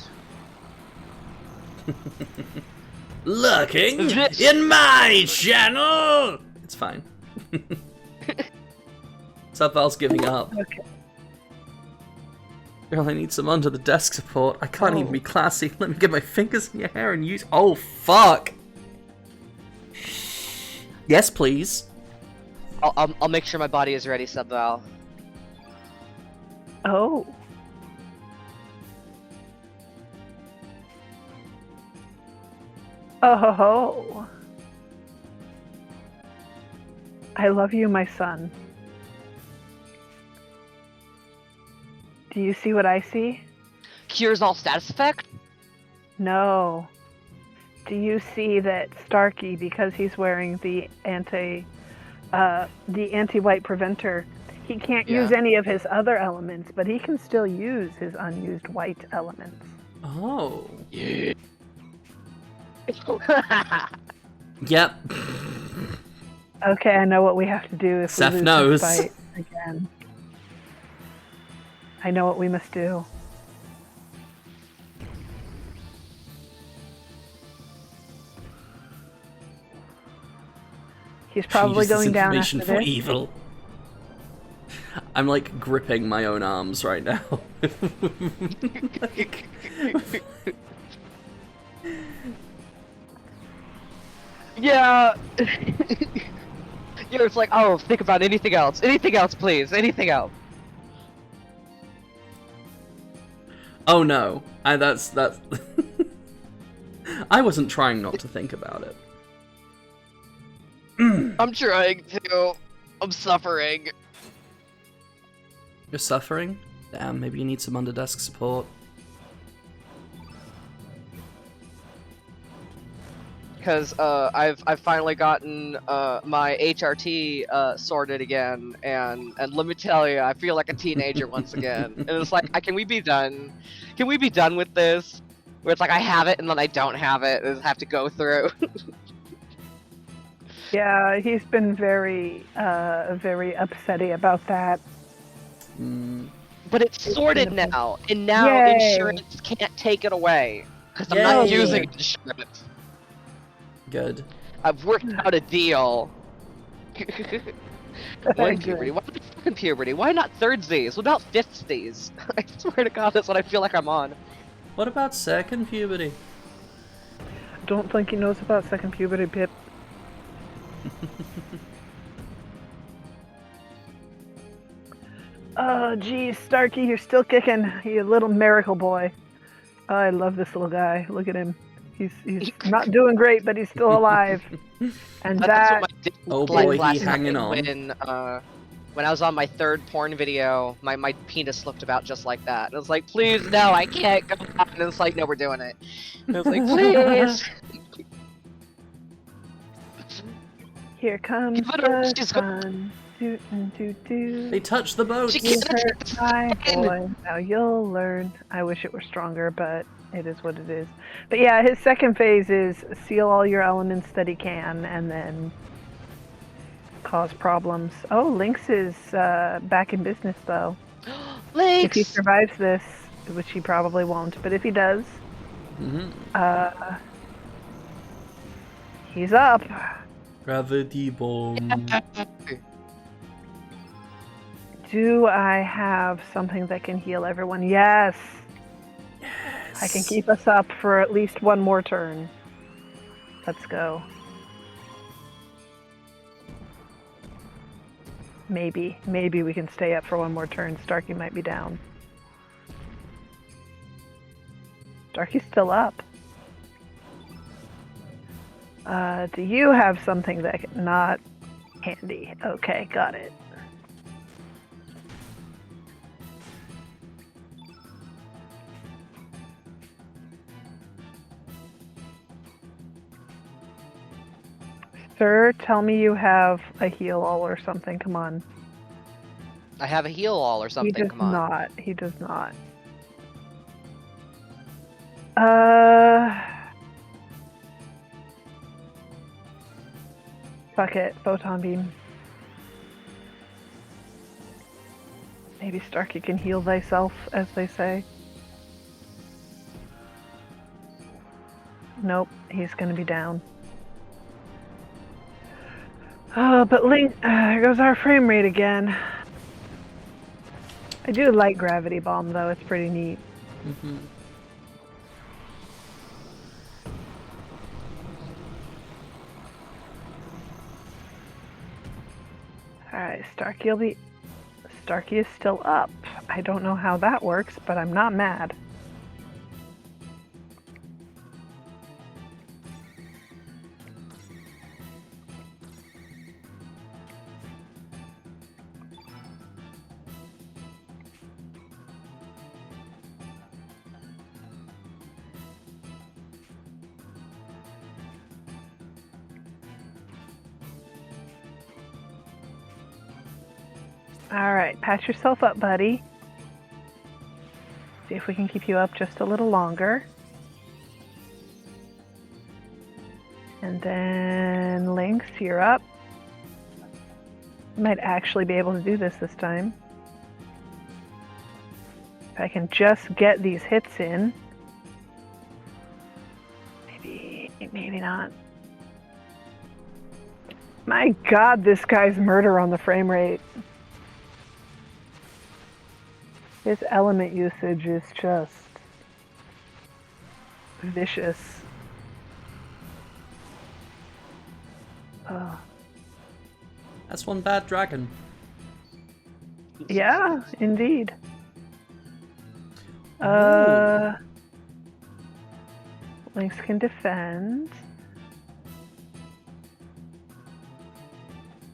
S2: Lurking in my channel! It's fine. Subval's giving up.
S3: Okay.
S2: Girl, I need some under the desk support. I can't even be classy. Let me get my fingers in your hair and use. Oh, fuck! Yes, please.
S4: I'll make sure my body is ready, Subval.
S3: Oh. Oh ho ho. I love you, my son. Do you see what I see?
S4: Cures all status effect?
S3: No. Do you see that Starkey, because he's wearing the anti-white preventer, he can't use any of his other elements, but he can still use his unused white elements.
S2: Oh.
S4: Yeah.
S2: Yep.
S3: Okay, I know what we have to do if
S2: Seth
S3: we lose
S2: knows.
S3: this fight again. I know what we must do. He's probably
S2: Use this
S3: going down
S2: information
S3: after
S2: for
S3: this.
S2: evil. I'm like gripping my own arms right now. Like...
S4: Yeah. Yeah, it's like, oh, think about anything else. Anything else, please. Anything else.
S2: Oh no. That's I wasn't trying not to think about it.
S4: I'm trying to. I'm suffering.
S2: You're suffering? Damn, maybe you need some under-desk support.
S4: Because I've finally gotten my HRT sorted again, and let me tell you, I feel like a teenager once again. And it's like, can we be done? Can we be done with this? Where it's like I have it and then I don't have it, and I have to go through.
S3: Yeah, he's been very upsetty about that.
S4: But it's sorted
S3: been a bit-
S4: now, and now
S3: Yay.
S4: insurance can't take it away because I'm not
S2: Yay.
S4: using insurance.
S2: Good.
S4: I've worked out a deal. One
S3: Good.
S4: puberty. Why not second puberty? Why not thirdsies? What about fifthsies? I swear to God, that's what I feel like I'm on.
S2: What about second puberty?
S3: Don't think he knows about second puberty, Pip. Oh, geez, Starkey, you're still kicking. You little miracle boy. Oh, I love this little guy. Look at him. He's not doing great, but he's still alive. And
S4: That's
S3: that
S4: what my dick
S2: Oh
S4: looked like
S2: boy,
S4: last
S2: he hanging
S4: night
S2: on.
S4: when I was on my third porn video, my penis looked about just like that. It was like, please, no, I can't go back. And it's like, no, we're doing it. And it was like, please.
S3: here comes
S4: Give it a-
S3: the
S4: she's
S3: sun. Do.
S2: They touched the boat.
S4: She
S3: You
S4: can't-
S3: hurt my boy. Now you'll learn. I wish it were stronger, but it is what it is. But yeah, his second phase is seal all your elements that he can, and then cause problems. Oh, Lynx is back in business though.
S4: Lynx!
S3: If he survives this, which he probably won't, but if he does, he's up.
S2: Gravity bomb.
S3: Do I have something that can heal everyone? Yes. I can keep us up for at least one more turn. Let's go. Maybe we can stay up for one more turn. Starkey might be down. Starkey's still up. Do you have something that not handy? Okay, got it. Sir, tell me you have a heal all or something. Come on.
S4: I have a heal all or something,
S3: He does
S4: come on.
S3: not. He does not. Fuck it. Photon beam. Maybe Starkey can heal thyself, as they say. Nope, he's gonna be down. Oh, but Link, there goes our frame rate again. I do like Gravity Bomb, though. It's pretty neat. Alright, Starkey is still up. I don't know how that works, but I'm not mad. Alright, patch yourself up, buddy. See if we can keep you up just a little longer. And then Lynx, you're up. Might actually be able to do this time. If I can just get these hits in. Maybe not. My god, this guy's murder on the frame rate. His element usage is just vicious.
S2: That's one bad dragon.
S3: Yeah, indeed. Lynx can defend.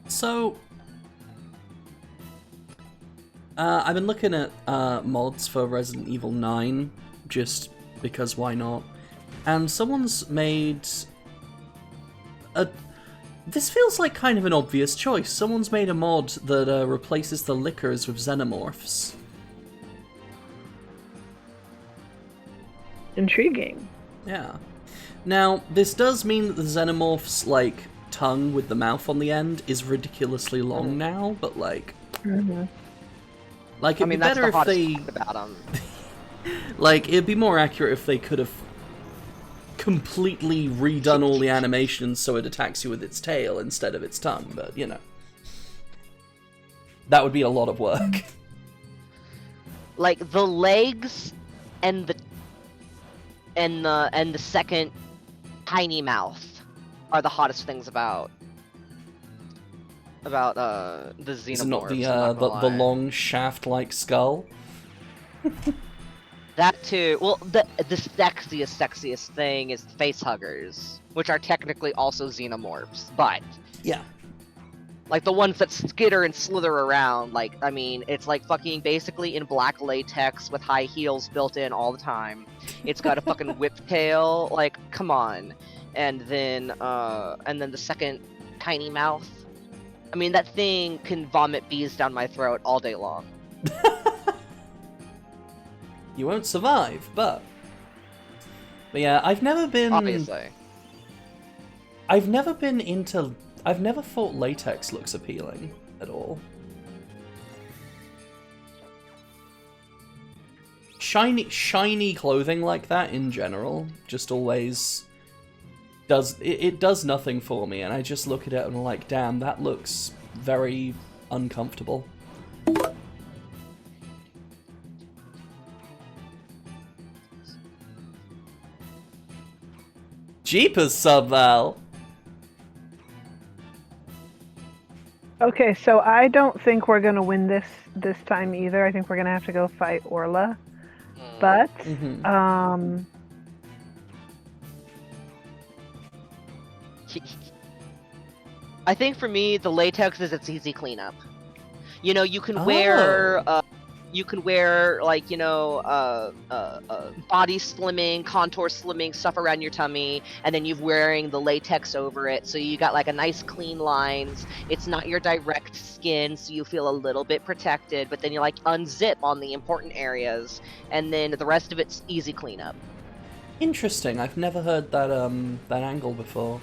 S2: So, I've been looking at mods for Resident Evil 9, just because why not? And someone's made a... This feels like kind of an obvious choice. Someone's made a mod that replaces the lickers with xenomorphs.
S3: Intriguing.
S2: Yeah. Now, this does mean that the xenomorphs, like, tongue with the mouth on the end is ridiculously long now, but like... Like, it'd be better if they...
S4: about them.
S2: Like, it'd be more accurate if they could have completely redone all the animations so it attacks you with its tail instead of its tongue, but, you know. That would be a lot of work.
S4: Like, the legs and the second tiny mouth are the hottest things about the xenomorphs.
S2: Is it not the long shaft-like skull?
S4: That too. Well, the sexiest thing is face huggers, which are technically also xenomorphs, but
S2: yeah,
S4: like the ones that skitter and slither around. Like, I mean, it's like fucking basically in black latex with high heels built in all the time. It's got a fucking whip tail. Like, come on. And then the second tiny mouth. I mean, that thing can vomit bees down my throat all day long.
S2: You won't survive, but yeah, I've never been...
S4: Obviously.
S2: I've never thought latex looks appealing at all. Shiny clothing like that in general just always does... It does nothing for me, and I just look at it and I'm like, damn, that looks very uncomfortable. Jeepers, Subval!
S3: Okay, so I don't think we're gonna win this time either. I think we're gonna have to go fight Orla. But,
S4: I think for me, the latex is its easy cleanup. You know, you can wear like, you know, body slimming, contour slimming stuff around your tummy, and then you're wearing the latex over it, so you got like a nice clean lines. It's not your direct skin, so you feel a little bit protected, but then you like unzip on the important areas, and then the rest of it's easy cleanup.
S2: Interesting. I've never heard that that angle before.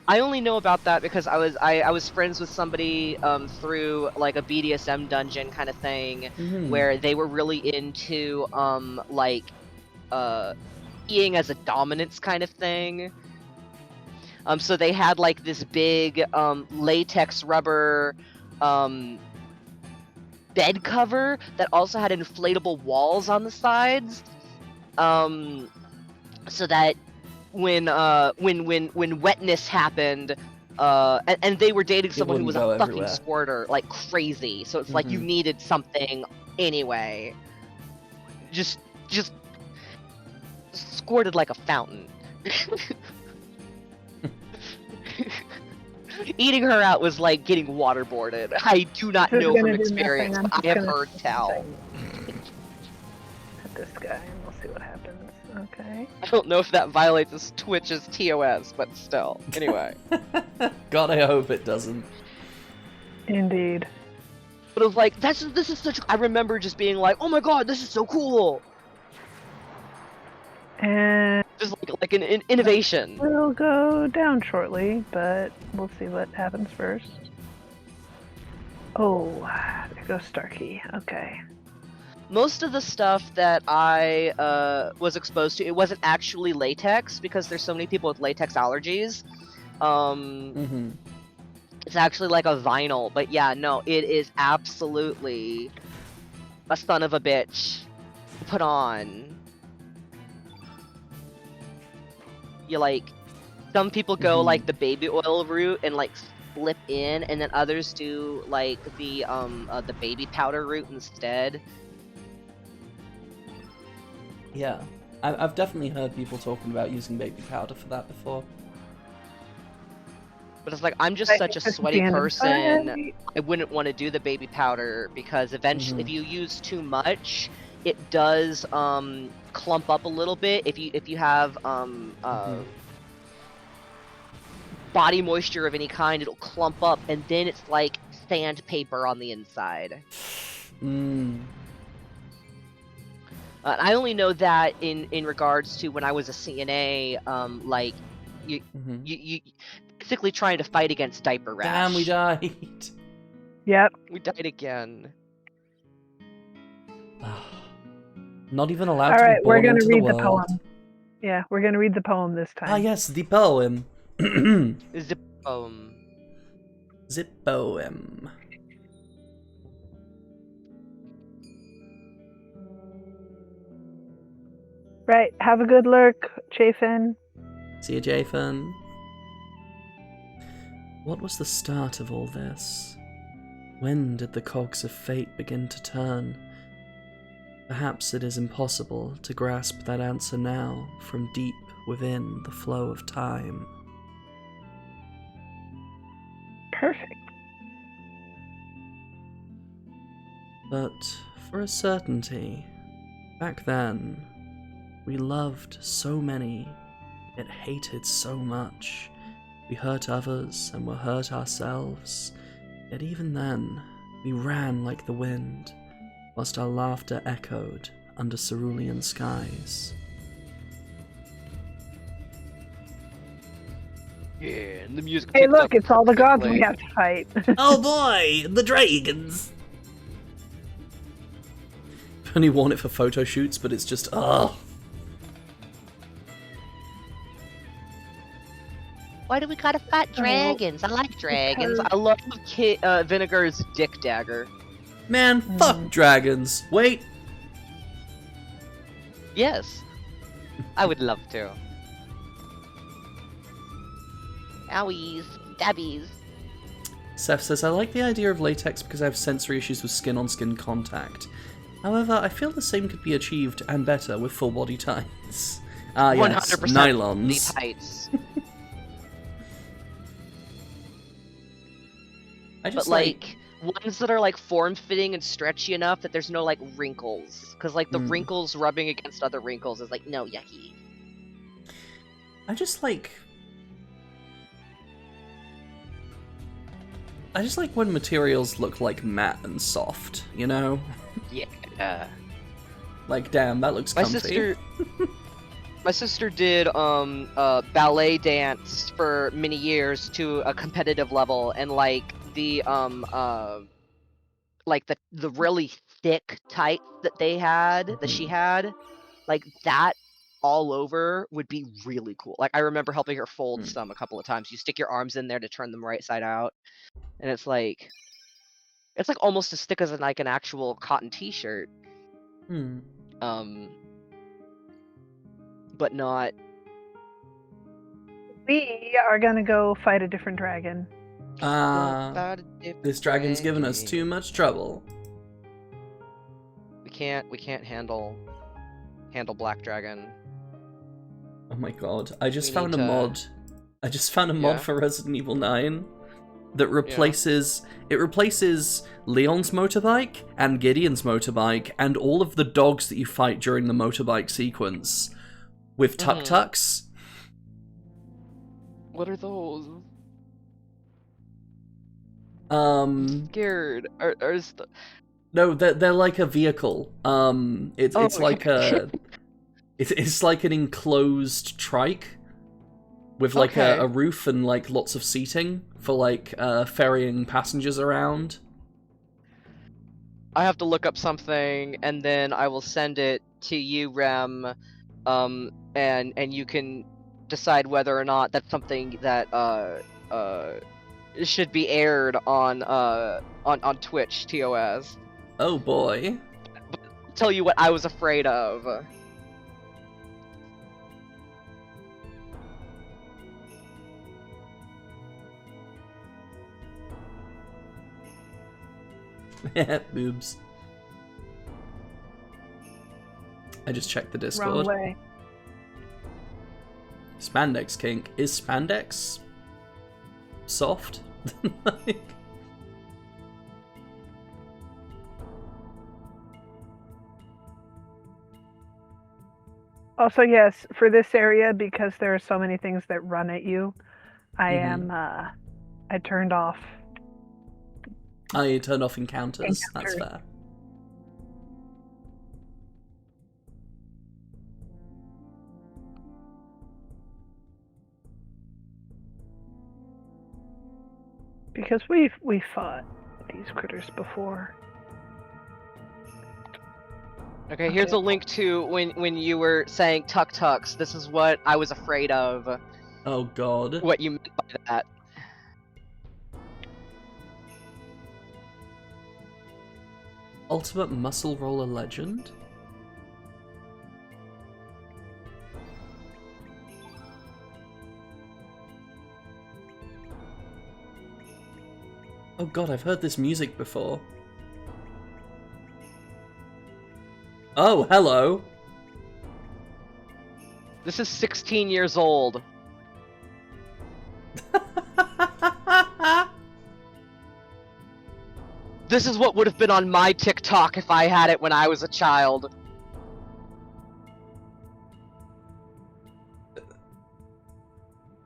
S4: I only know about that because I was friends with somebody through like a BDSM dungeon kind of thing, where they were really into being as a dominance kind of thing. So they had like this big latex rubber bed cover that also had inflatable walls on the sides, so that when wetness happened, and they were dating someone who was a fucking squirter like crazy, so it's like you needed something anyway. Just squirted like a fountain. Eating her out was like getting waterboarded. I do not know from experience, but I have heard tell.
S3: At this guy, and we'll see what happens. Okay.
S4: I don't know if that violates Twitch's TOS, but still. Anyway.
S2: God, I hope it doesn't.
S3: Indeed.
S4: But it was like, this is such... I remember just being like, oh my god, this is so cool!
S3: And...
S4: just like an innovation.
S3: We'll go down shortly, but we'll see what happens first. Oh, there goes Starkey. Okay.
S4: Most of the stuff that I was exposed to, it wasn't actually latex, because there's so many people with latex allergies. It's actually like a vinyl, but yeah, no, it is absolutely a son of a bitch to put on. You like, some people go like the baby oil route and like slip in, and then others do like the baby powder route instead.
S2: Yeah, I've definitely heard people talking about using baby powder for that before.
S4: But it's like, I'm just such a sweaty person, I wouldn't want to do the baby powder, because eventually if you use too much, it does clump up a little bit. If you have body moisture of any kind, it'll clump up, and then it's like sandpaper on the inside. I only know that in regards to when I was a CNA, like you basically trying to fight against diaper rash.
S2: Damn, we died.
S3: Yep.
S4: We died again.
S2: Not even allowed
S3: All
S2: to
S3: right,
S2: be
S3: we're
S2: born
S3: gonna
S2: into
S3: read
S2: the
S3: the
S2: world.
S3: poem. Yeah, we're gonna read the poem this time.
S2: Ah, yes, the poem.
S4: Is the poem.
S2: The poem.
S3: Right. Have a good lurk, Chafin.
S2: See you, Jathan. What was the start of all this? When did the cogs of fate begin to turn? Perhaps it is impossible to grasp that answer now from deep within the flow of time.
S3: Perfect.
S2: But for a certainty, back then, we loved so many, yet hated so much. We hurt others and were hurt ourselves, yet even then, we ran like the wind, whilst our laughter echoed under cerulean skies.
S4: Yeah, and the music.
S3: Hey,
S4: picks
S3: look,
S4: up
S3: it's all the gods we
S4: quickly.
S3: have to fight.
S2: Oh boy, the dragons! I've only worn it for photo shoots, but it's just, ugh.
S4: Why do we gotta fight dragons? I like dragons.
S3: because-
S4: I love Vinegar's dick dagger.
S2: Man, fuck dragons. Wait,
S4: Yes, I would love to. Owies, dabbies.
S2: Seth says, I like the idea of latex because I have sensory issues with skin-on-skin contact. However, I feel the same could be achieved, and better, with full-body tights. Ah, yes,
S4: 100%
S2: nylons.
S4: tights.
S2: I
S4: But
S2: just
S4: like ones that are like form-fitting and stretchy enough that there's no like wrinkles, because like the wrinkles rubbing against other wrinkles is like no yucky.
S2: I just like when materials look like matte and soft, you know?
S4: Yeah.
S2: Like, damn, that looks
S4: My
S2: comfy.
S4: sister did ballet dance for many years to a competitive level, and like the really thick tights that they had that she had, like that all over would be really cool. Like I remember helping her fold some a couple of times. You stick your arms in there to turn them right side out, and it's like almost as thick as like an actual cotton t-shirt. But not.
S3: We are gonna go fight a different dragon.
S2: This dragon's given us too much trouble.
S4: We can't handle Black Dragon.
S2: Oh my god, I just
S4: We
S2: found a
S4: need to-
S2: mod. I just found a mod
S4: Yeah?
S2: for Resident Evil 9 that replaces Leon's motorbike and Gideon's motorbike and all of the dogs that you fight during the motorbike sequence with tuk-tuks.
S4: What are those? Scared.
S2: No, they're like a vehicle. It's like
S4: okay.
S2: it's like an enclosed trike with like
S4: Okay.
S2: a roof and like lots of seating for like ferrying passengers around.
S4: I have to look up something and then I will send it to you, Rem, and you can decide whether or not that's something that should be aired on Twitch TOS.
S2: Oh boy.
S4: Tell you what I was afraid of.
S2: Boobs. I just checked the
S3: Wrong
S2: Discord.
S3: way.
S2: Spandex kink. Is spandex soft? Like...
S3: Also, yes, for this area, because there are so many things that run at you, I turned off.
S2: Oh, you turned off encounters. That's
S3: Encounters.
S2: fair.
S3: because we fought these critters before.
S4: Okay, here's a link to when you were saying tuk-tuks. This is what I was afraid of.
S2: Oh god.
S4: What you meant by that.
S2: Ultimate Muscle Roller Legend? Oh god, I've heard this music before. Oh, hello.
S4: This is 16 years old. This is what would have been on my TikTok if I had it when I was a child.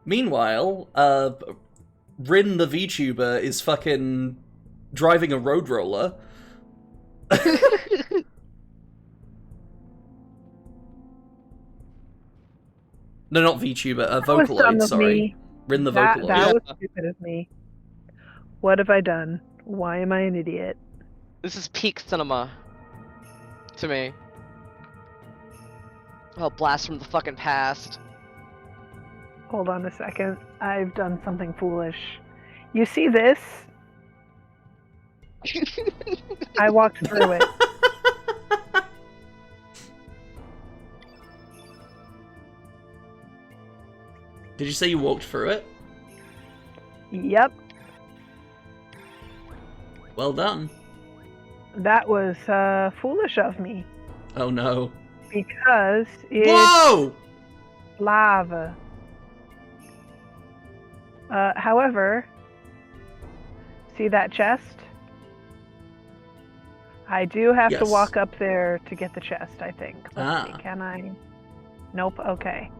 S2: Meanwhile, Rin the VTuber is fucking driving a road roller. No, not VTuber, Vocaloid, sorry. Rin the Vocaloid.
S3: That was stupid of me. What have I done? Why am I an idiot?
S4: This is peak cinema. To me. Oh, blast from the fucking past.
S3: Hold on a second. I've done something foolish. You see this? I walked through it.
S2: Did you say you walked through it?
S3: Yep.
S2: Well done.
S3: That was foolish of me.
S2: Oh no.
S3: Because it's
S2: Whoa!
S3: lava. However, see that chest? I do have to
S2: Yes.
S3: walk up there to get the chest, I think. Let's see,
S2: Ah.
S3: can I? Nope, okay.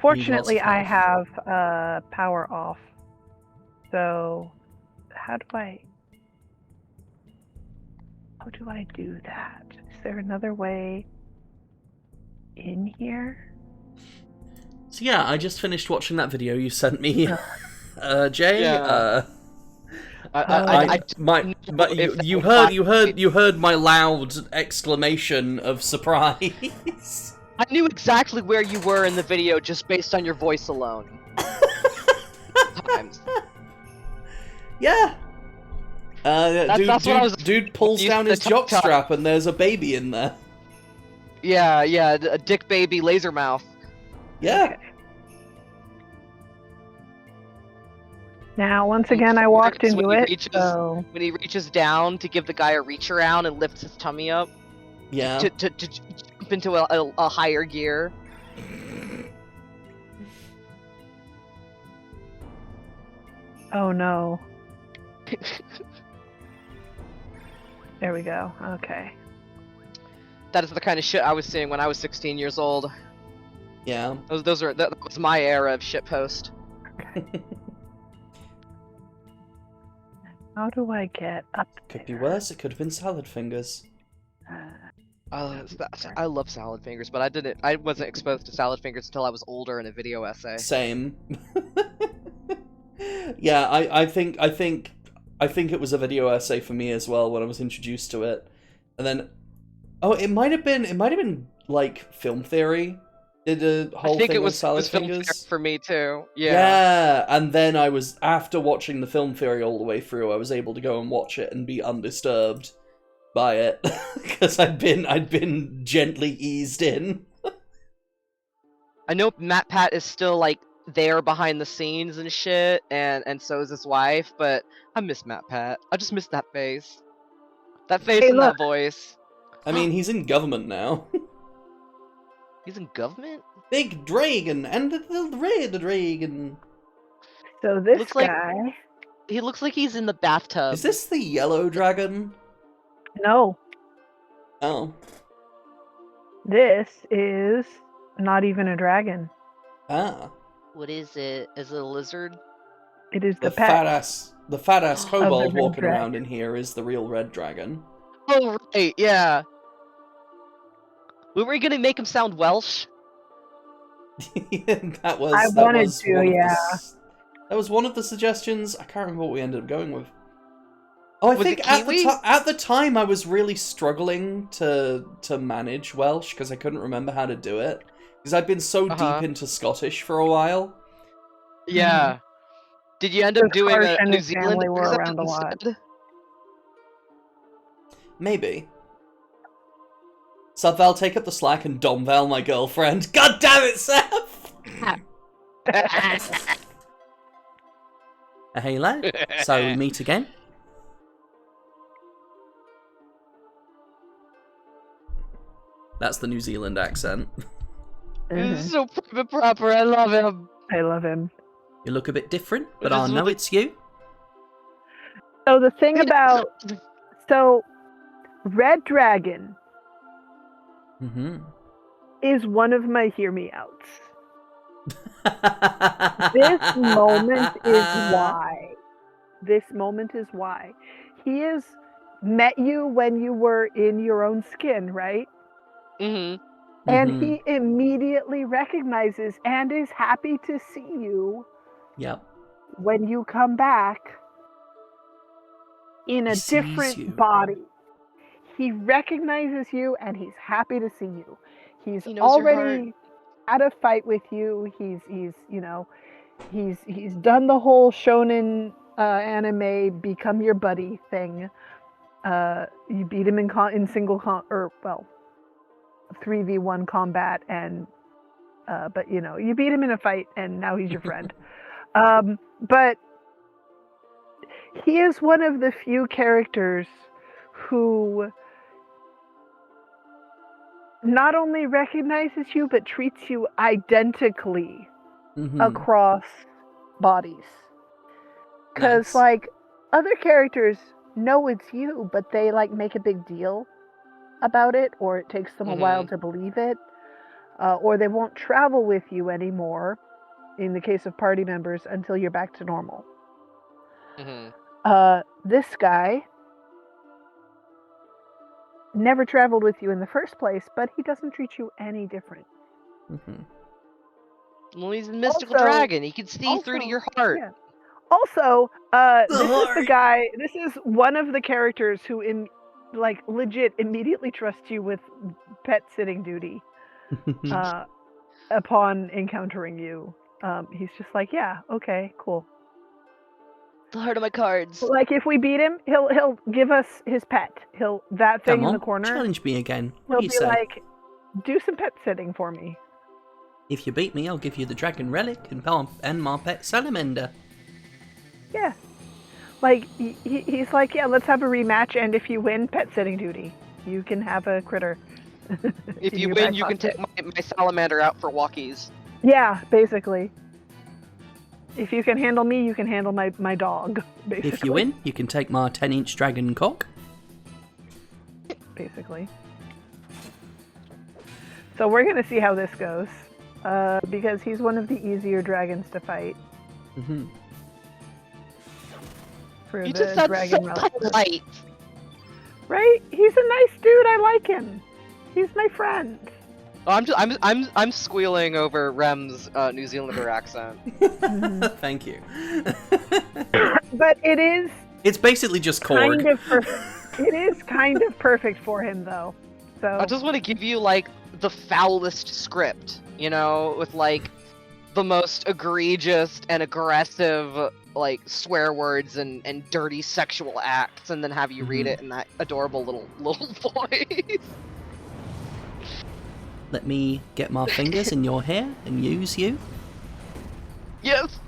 S3: Fortunately, I have power off. So, how do I do that? Is there another way in here?
S2: So yeah, I just finished watching that video you sent me, Jay.
S4: Yeah.
S2: But you heard my loud exclamation of surprise.
S4: I knew exactly where you were in the video just based on your voice alone. Times.
S2: Yeah.
S4: That's what I was-
S2: Dude pulls
S4: used
S2: down
S4: the
S2: his
S4: tuk-tuk.
S2: jockstrap and there's a baby in there.
S4: Yeah, a dick baby laser mouth.
S2: Yeah.
S3: Okay. Now, once again, I walked
S4: When he
S3: into it,
S4: reaches-
S3: so...
S4: When he reaches down to give the guy a reach around and lifts his tummy up
S2: Yeah.
S4: to jump into a higher gear.
S3: Oh no. There we go. Okay.
S4: That is the kind of shit I was seeing when I was 16 years old.
S2: Yeah.
S4: That was my era of shitpost.
S3: How do I get up
S2: Could
S3: there?
S2: be worse, it could have been salad fingers.
S4: I love salad fingers, but I wasn't exposed to salad fingers until I was older in a video essay.
S2: Same. Yeah, I think it was a video essay for me as well when I was introduced to it. And then it might have been like Film Theory did a whole
S4: I think
S2: thing
S4: it
S2: on
S4: was
S2: salad
S4: film
S2: fingers.
S4: theory for me too. Yeah.
S2: Yeah, and then I was, after watching the Film Theory all the way through, I was able to go and watch it and be undisturbed by it because I'd been gently eased in.
S4: I know Matt Pat is still like there behind the scenes and shit, and so is his wife, but I miss Matt Pat. I just miss that face. That face
S3: Hey,
S4: and
S3: look.
S4: that voice.
S2: I mean, he's in government now.
S4: He's in government?
S2: Big dragon and the red dragon.
S3: So this
S4: Looks like-
S3: guy...
S4: He looks like he's in the bathtub.
S2: Is this the yellow dragon?
S3: No.
S2: Oh.
S3: This is not even a dragon.
S2: Ah.
S4: What is it? Is it a lizard?
S3: It is the
S2: The
S3: pet.
S2: fat ass kobold
S3: red
S2: walking around
S3: dragon.
S2: in here is the real red dragon.
S4: Oh, right, yeah. Were we gonna make him sound Welsh?
S2: that was
S3: I
S2: that
S3: wanted
S2: was
S3: to,
S2: one of the
S3: yeah.
S2: That was one of the suggestions. I can't remember what we ended up going with. Oh, I
S4: Was
S2: think
S4: it
S2: at
S4: Kiwi?
S2: the time I was really struggling to manage Welsh because I couldn't remember how to do it. Because I'd been so deep into Scottish for a while.
S4: Yeah. Did you end up
S3: Because
S4: doing
S3: Harsh
S4: a
S3: and
S4: New
S3: his
S4: Zealand
S3: family were
S4: accent
S3: around a lot.
S4: instead?
S2: Maybe. Subval, take up the slack and Domval, my girlfriend. God damn it, Seth! Hello. So we meet again. That's the New Zealand accent.
S4: This is so prim and proper. I love him.
S3: I love him.
S2: You look a bit different, but
S4: This
S2: I
S4: is
S2: know
S4: what
S2: it's you.
S3: So the thing about Red Dragon
S2: Mm-hmm.
S3: is one of my hear me outs. This moment is why. This moment is why. He has met you when you were in your own skin, right?
S4: Mm-hmm.
S3: And
S2: Mhm.
S3: he immediately recognizes and is happy to see you
S2: Yep.
S3: when you come back in a
S2: He sees you.
S3: different body. He recognizes you and he's happy to see you. He's
S4: He knows your heart.
S3: already had a fight with you. He's done the whole shonen anime become your buddy thing. You beat him in single 3v1 combat, and but you beat him in a fight and now he's your friend. But he is one of the few characters who not only recognizes you but treats you identically
S2: Mhm.
S3: across bodies. Because
S2: Nice.
S3: other characters know it's you, but they make a big deal about it, or it takes them a while to believe it, or they won't travel with you anymore in the case of party members until you're back to normal.
S4: Mm-hmm.
S3: This guy never traveled with you in the first place, but he doesn't treat you any different.
S2: Mhm.
S4: Well, he's a mystical
S3: Also-
S4: dragon. He can see through to your heart.
S3: Yeah. Also, this is the
S2: heart.
S3: guy. This is one of the characters who, legit immediately trusts you with pet sitting duty. Upon encountering you, he's just like, yeah, okay, cool.
S4: The heart of my cards.
S3: If we beat him, he'll give us his pet. That thing
S2: Come
S3: in
S2: on,
S3: the corner.
S2: challenge me again. What
S3: He'll
S2: do you
S3: be
S2: say?
S3: like, do some pet sitting for me.
S2: If you beat me, I'll give you the dragon relic and my pet salamander.
S3: Yeah. He's like, yeah, let's have a rematch, and if you win, pet sitting duty. You can have a critter.
S4: If
S3: in
S4: you
S3: your
S4: win,
S3: back
S4: you can
S3: pocket.
S4: take my salamander out for walkies.
S3: Yeah, basically. If you can handle me, you can handle my dog, basically.
S2: If you win, you can take my 10-inch dragon cock.
S3: Basically. So we're going to see how this goes, because he's one of the easier dragons to fight.
S2: Mm-hmm.
S3: For
S4: You
S3: the
S4: just sound
S3: dragon
S4: so
S3: route.
S4: polite.
S3: Right? He's a nice dude. I like him. He's my friend.
S4: Oh, I'm squealing over Rem's New Zealander accent.
S2: Thank you.
S3: But it is
S2: It's basically just Korg.
S3: kind of perfect. It is kind of perfect for him, though. So
S4: I just want to give you the foulest script, with the most egregious and aggressive swear words and dirty sexual acts, and then have you read it in that adorable little voice.
S2: Let me get my fingers in your hair and use you.
S4: Yes.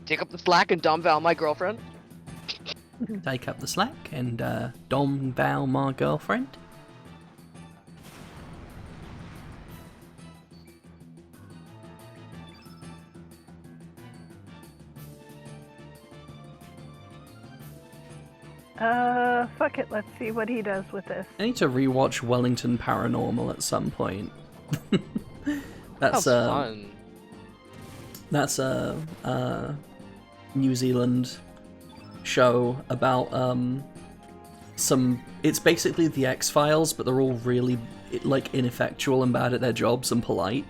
S4: Take up the slack and dumb Val, my girlfriend.
S2: Take up the slack and Dom Val, my girlfriend.
S3: fuck it. Let's see what he does with this.
S2: I need to rewatch Wellington Paranormal at some point. That's
S4: fun.
S2: That's a New Zealand show about it's basically the X-Files, but they're all really ineffectual and bad at their jobs and polite.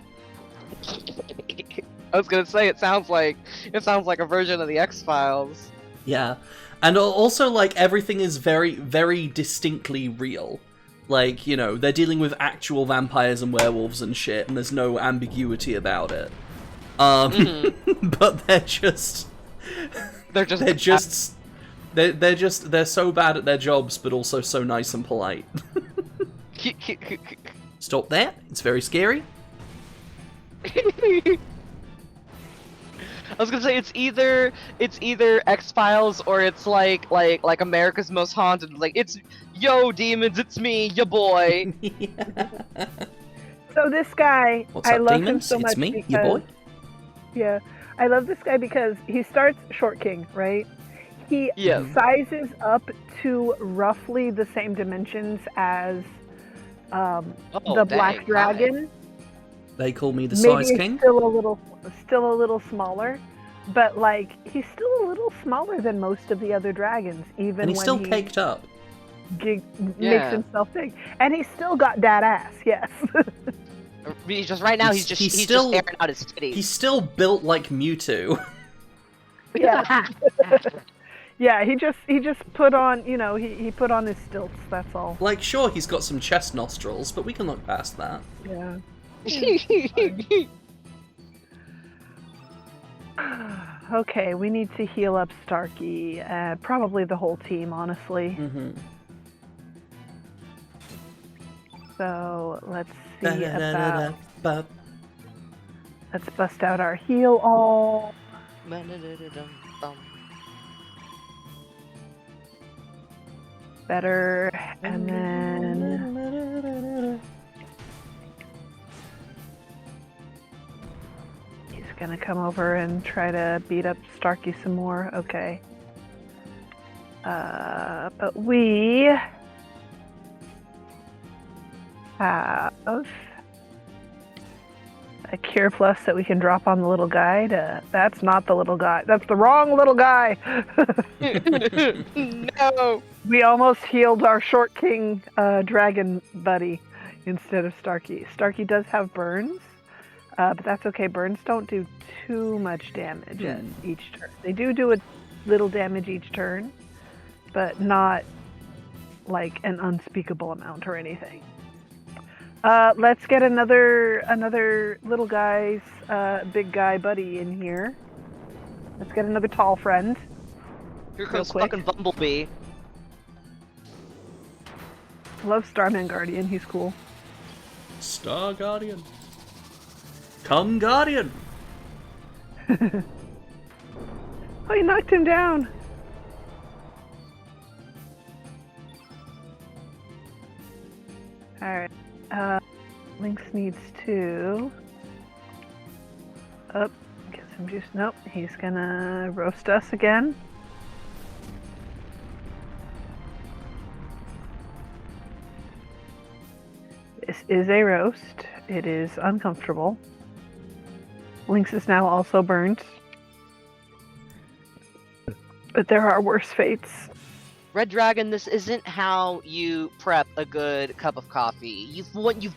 S4: I was gonna say it sounds like a version of the X-Files.
S2: Yeah. And also, like, everything is very, very distinctly real. Like, you know, they're dealing with actual vampires and werewolves and shit, and there's no ambiguity about it. But they're so bad at their jobs, but also so nice and polite. Stop that. It's very scary.
S4: I was gonna say it's either X-Files or it's like America's Most Haunted. Like, it's yo demons, it's me, your boy.
S3: So this guy,
S2: What's
S3: I
S2: up,
S3: love
S2: demons?
S3: him so
S2: It's
S3: much
S2: me,
S3: because,
S2: your boy.
S3: Yeah, I love this guy because he starts Short King, right? He sizes up to roughly the same dimensions as the Black Dragon.
S2: They call me the
S3: Maybe
S2: Size
S3: it's
S2: King.
S3: still a little smaller, but like he's still a little smaller than most of the other dragons, even
S2: And he's
S3: when
S2: still
S3: he
S2: caked up.
S3: makes himself big, and he's still got that ass. Yes.
S4: He's just right now. He's just airing out his titties.
S2: He's still built like Mewtwo.
S3: Yeah. Yeah, he just put on, you know, he put on his stilts, that's all.
S2: Like, sure, he's got some chest nostrils, but we can look past that.
S3: Yeah. Okay, we need to heal up Starkey. Probably the whole team, honestly.
S2: Mm-hmm.
S3: So, let's see about... Let's bust out our heal all. Better, and then he's gonna come over and try to beat up Starkey some more. Okay. But we have a Cure Plus that we can drop on the little guy that's not the little guy. That's the wrong little guy!
S4: No!
S3: We almost healed our Short King dragon buddy instead of Starkey. Starkey does have burns, but that's okay. Burns don't do too much damage at each turn. They do a little damage each turn, but not like an unspeakable amount or anything. Let's get another little guy's big guy buddy in here. Let's get another tall friend.
S4: Here comes fucking Bumblebee.
S3: Love Starman Guardian, he's cool.
S2: Star Guardian. Come Guardian.
S3: Oh, you knocked him down. Alright. Lynx needs to... Up. Get some juice. Nope. He's gonna roast us again. This is a roast. It is uncomfortable. Lynx is now also burnt. But there are worse fates.
S4: Red Dragon, this isn't how you prep a good cup of coffee. You've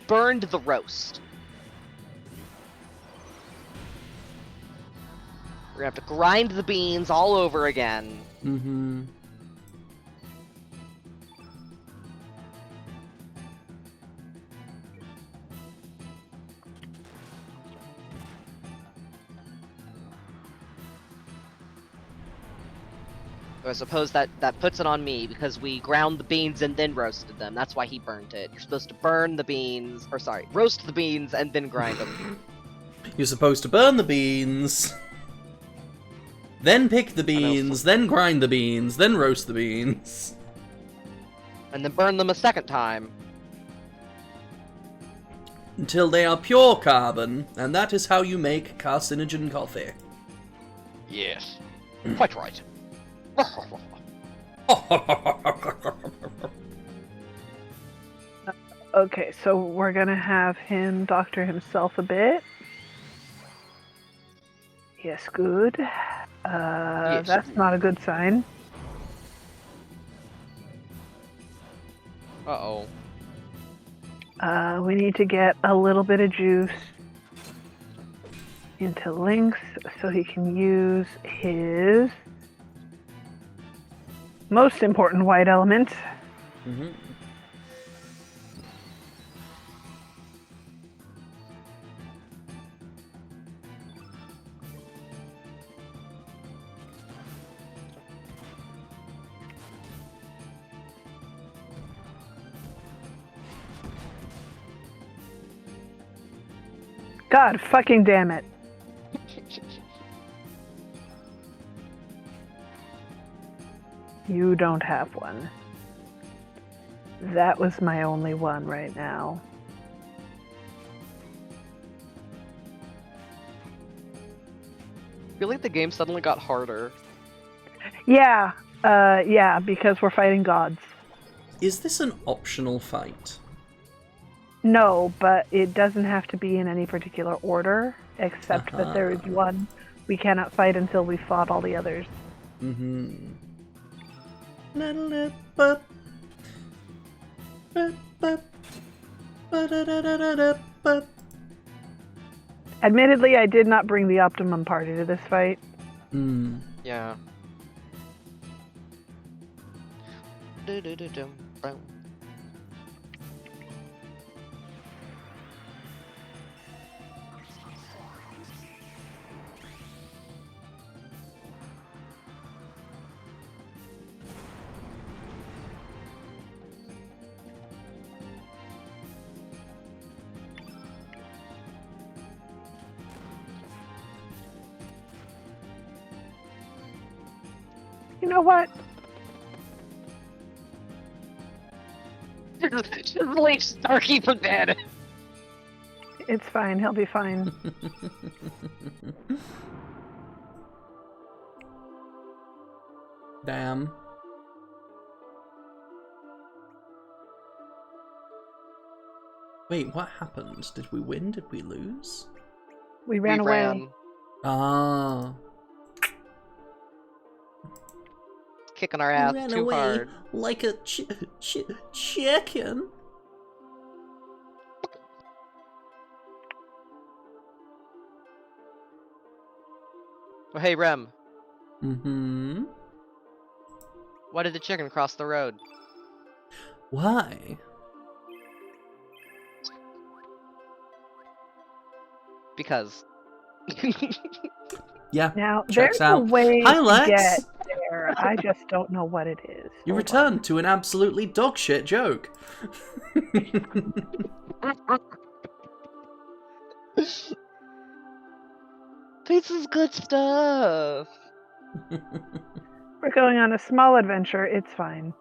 S4: burned the roast. We're gonna have to grind the beans all over again.
S2: Mm-hmm.
S4: I suppose that puts it on me because we ground the beans and then roasted them. That's why he burnt it. You're supposed to burn the beans, roast the beans and then grind them.
S2: You're supposed to burn the beans, then pick the beans, then grind the beans, then roast the beans.
S4: And then burn them a second time.
S2: Until they are pure carbon, and that is how you make carcinogen coffee.
S4: Yes. Quite right.
S3: Okay, so we're gonna have him doctor himself a bit. Yes, good.
S4: Yes.
S3: That's not a good sign.
S4: Uh-oh.
S3: We need to get a little bit of juice. into links so he can use his most important white element.
S2: Mm-hmm.
S3: God fucking damn it. You don't have one. That was my only one right now.
S4: I feel like the game suddenly got harder.
S3: Yeah, because we're fighting gods.
S2: Is this an optional fight?
S3: No, but it doesn't have to be in any particular order, except that there is one we cannot fight until we've fought all the others.
S2: Mm-hmm.
S3: Admittedly, I did not bring the Optimum Party to this fight.
S4: Yeah.
S3: You know what?
S4: Just leave Starkey for dead.
S3: It's fine. He'll be fine.
S2: Damn. Wait, what happened? Did we win? Did we lose?
S3: We ran away.
S2: Ah.
S4: Kicking our ass
S2: Ran
S4: too
S2: away
S4: hard.
S2: like a chicken.
S4: Oh, hey, Rem.
S2: Mm-hmm.
S4: Why did the chicken cross the road?
S2: Why?
S4: Because.
S2: Yeah,
S3: Now,
S2: checks
S3: there's
S2: out.
S3: a way
S2: Hi,
S3: to
S2: Lex.
S3: get there. I just don't know what it is.
S2: You
S3: Hold
S2: returned to an absolutely dogshit joke.
S4: This is good stuff.
S3: We're going on a small adventure. It's fine.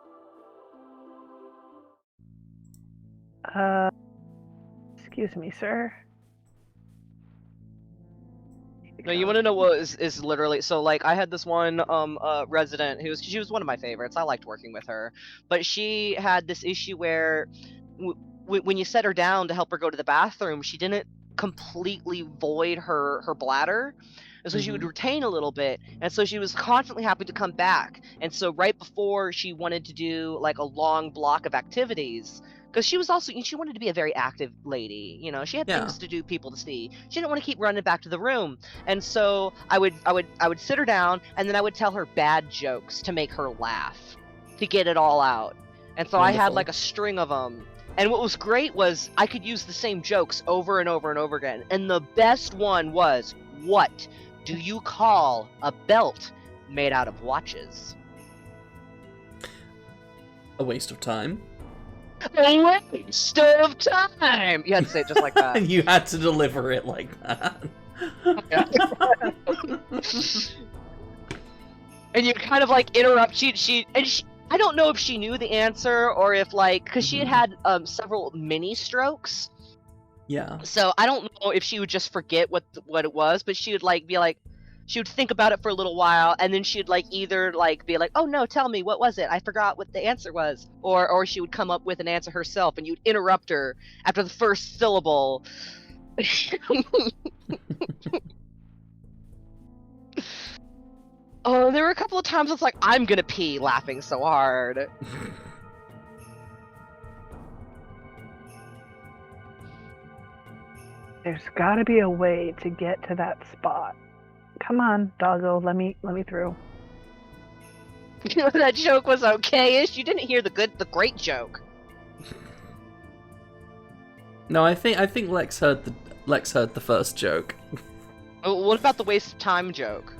S3: Excuse me, sir.
S4: No, you want to know what is literally so like I had this one resident she was one of my favorites. I liked working with her, but she had this issue where when you set her down to help her go to the bathroom, she didn't completely void her bladder, and so she would retain a little bit, and so she was constantly having to come back. And so right before she wanted to do like a long block of activities, because she wanted to be a very active lady, you know, she had things to do, people to see. She didn't want to keep running back to the room, and so I would sit her down, and then I would tell her bad jokes to make her laugh, to get it all out. And so I had like a string of them. And what was great was I could use the same jokes over and over and over again. And the best one was, what do you call a belt made out of watches?
S2: A waste of time.
S4: A waste of time! You had to say it just like that.
S2: You had to deliver it like that.
S4: And you kind of like interrupt. I don't know if she knew the answer or if like, because she had several mini strokes.
S2: Yeah.
S4: So I don't know if she would just forget what it was, but she would like be like, she would think about it for a little while, and then she'd like either like be like, oh no, tell me, what was it? I forgot what the answer was. Or she would come up with an answer herself, and you'd interrupt her after the first syllable. Oh, there were a couple of times it's like, I'm gonna pee laughing so hard.
S3: There's got to be a way to get to that spot. Come on, doggo, let me through.
S4: That joke was okay-ish. You didn't hear the great joke.
S2: No, I think Lex heard the first joke.
S4: What about the waste of time joke?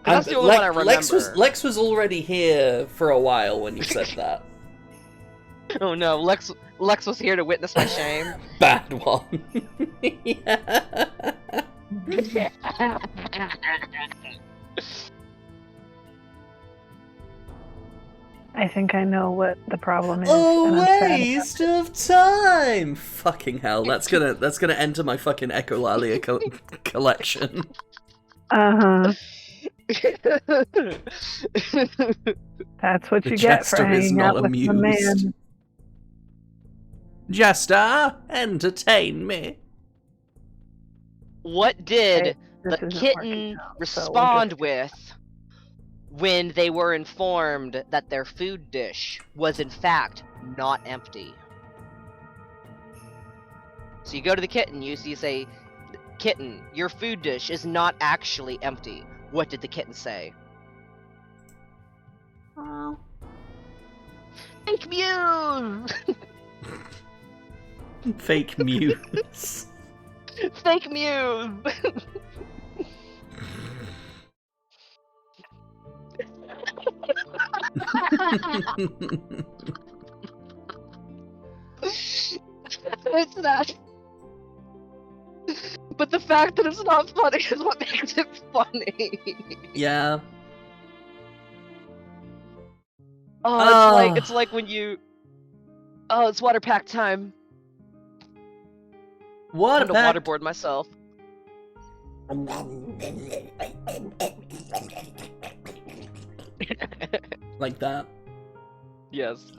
S4: 'Cause that's the only one I remember.
S2: Lex was already here for a while when you said that.
S4: Oh no, Lex was here to witness my shame.
S2: Bad one. Yeah.
S3: I think I know what the problem is.
S2: A
S3: and I'm sad
S2: waste of time. Fucking hell, that's gonna enter my fucking echolalia collection.
S3: Uh-huh. That's what
S2: The
S3: you get for
S2: jester is
S3: hanging
S2: not
S3: out with the
S2: amused.
S3: man.
S2: Jester, entertain me.
S4: What did
S3: This
S4: the
S3: isn't
S4: kitten
S3: working out, so we'll
S4: respond
S3: just-
S4: with when they were informed that their food dish was in fact not empty? So you go to the kitten, you say, "Kitten, your food dish is not actually empty." What did the kitten say?
S2: Oh.
S4: Fake news!
S2: Fake muse.
S4: Fake news! It's not. But the fact that it's not funny is what makes it funny.
S2: Yeah.
S4: Oh, it's like when you. Oh, it's water pack time.
S2: What
S4: I'm to waterboard myself.
S2: Like that.
S4: Yes.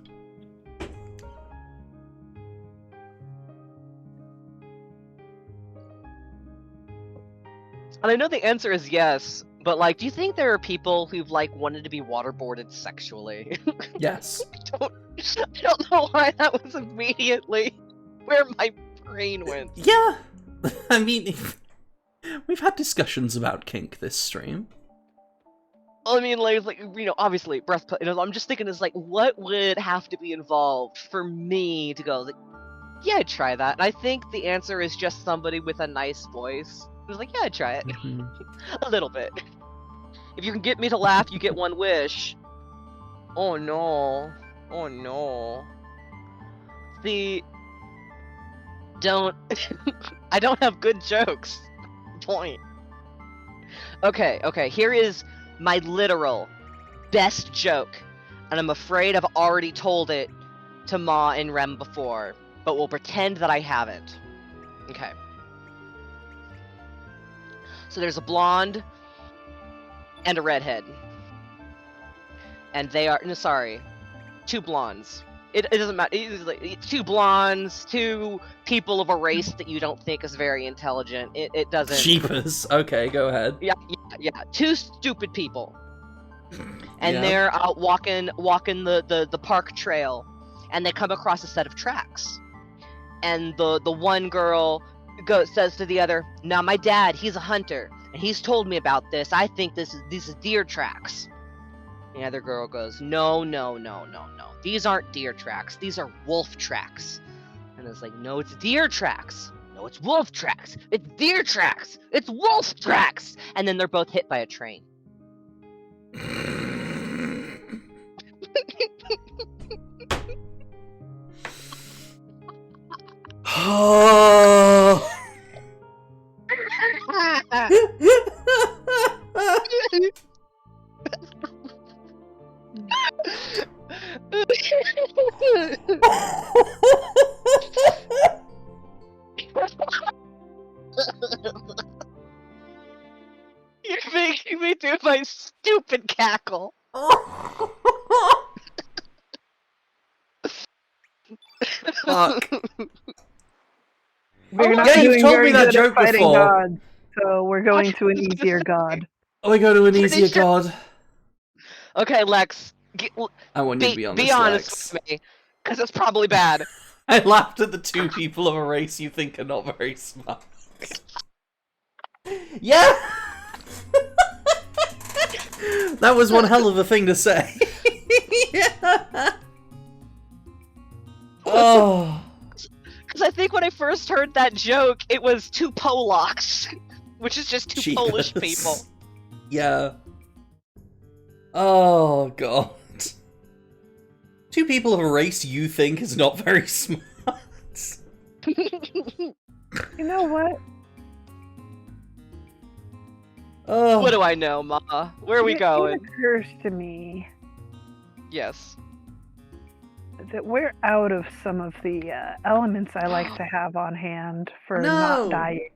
S4: And I know the answer is yes, but like, do you think there are people who've like wanted to be waterboarded sexually?
S2: Yes.
S4: I don't know why that was immediately where my brain went.
S2: Yeah. I mean, we've had discussions about kink this stream.
S4: I mean, like you know, obviously breastplate. I'm just thinking, is like, what would have to be involved for me to go like, yeah, I'd try that. And I think the answer is just somebody with a nice voice who's like, yeah, I'd try it.
S2: Mhm.
S4: A little bit. If you can get me to laugh, you get one wish. Oh no. Oh no. See, don't. I don't have good jokes. Point. Okay, here is my literal best joke. And I'm afraid I've already told it to Ma and Rem before, but we'll pretend that I haven't. Okay. So there's a blonde and a redhead. And they are, no, sorry, two blondes. It doesn't matter. It's like, two blondes, two people of a race that you don't think is very intelligent. It doesn't.
S2: Jeepers. Okay, go ahead.
S4: Yeah. Two stupid people. And
S2: Yeah.
S4: they're out walking the park trail, and they come across a set of tracks. And the one girl says to the other, "Now my dad, he's a hunter, and he's told me about this. I think these are deer tracks." The other girl goes, No. These aren't deer tracks. These are wolf tracks. And it's like, no, it's deer tracks. No, it's wolf tracks. It's deer tracks. It's wolf tracks. And then they're both hit by a train.
S2: Oh.
S4: You're making me do my stupid cackle.
S2: Fuck.
S3: We're not
S2: Yeah, you've
S3: doing
S2: told
S3: very
S2: me that
S3: good
S2: joke
S3: at fighting
S2: before.
S3: gods, so we're going to an easier god.
S2: Oh, we go to an
S4: Pretty
S2: easier
S4: sure-
S2: god.
S4: Okay, Lex,
S2: I want you to be honest,
S4: be honest
S2: Lex.
S4: with me, because it's probably bad.
S2: I laughed at the two people of a race you think are not very smart. Yeah! That was one hell of a thing to say. Yeah. Oh.
S4: Because I think when I first heard that joke, it was two Polacks, which is just two Polish
S2: Jesus.
S4: people.
S2: Yeah. Oh, God. Two people of a race you think is not very smart.
S3: You know what?
S2: Oh.
S4: What do I know, Ma? Where are we going?
S3: It occurs to me
S4: Yes.
S3: that we're out of some of the elements I like to have on hand for
S2: No.
S3: not dying.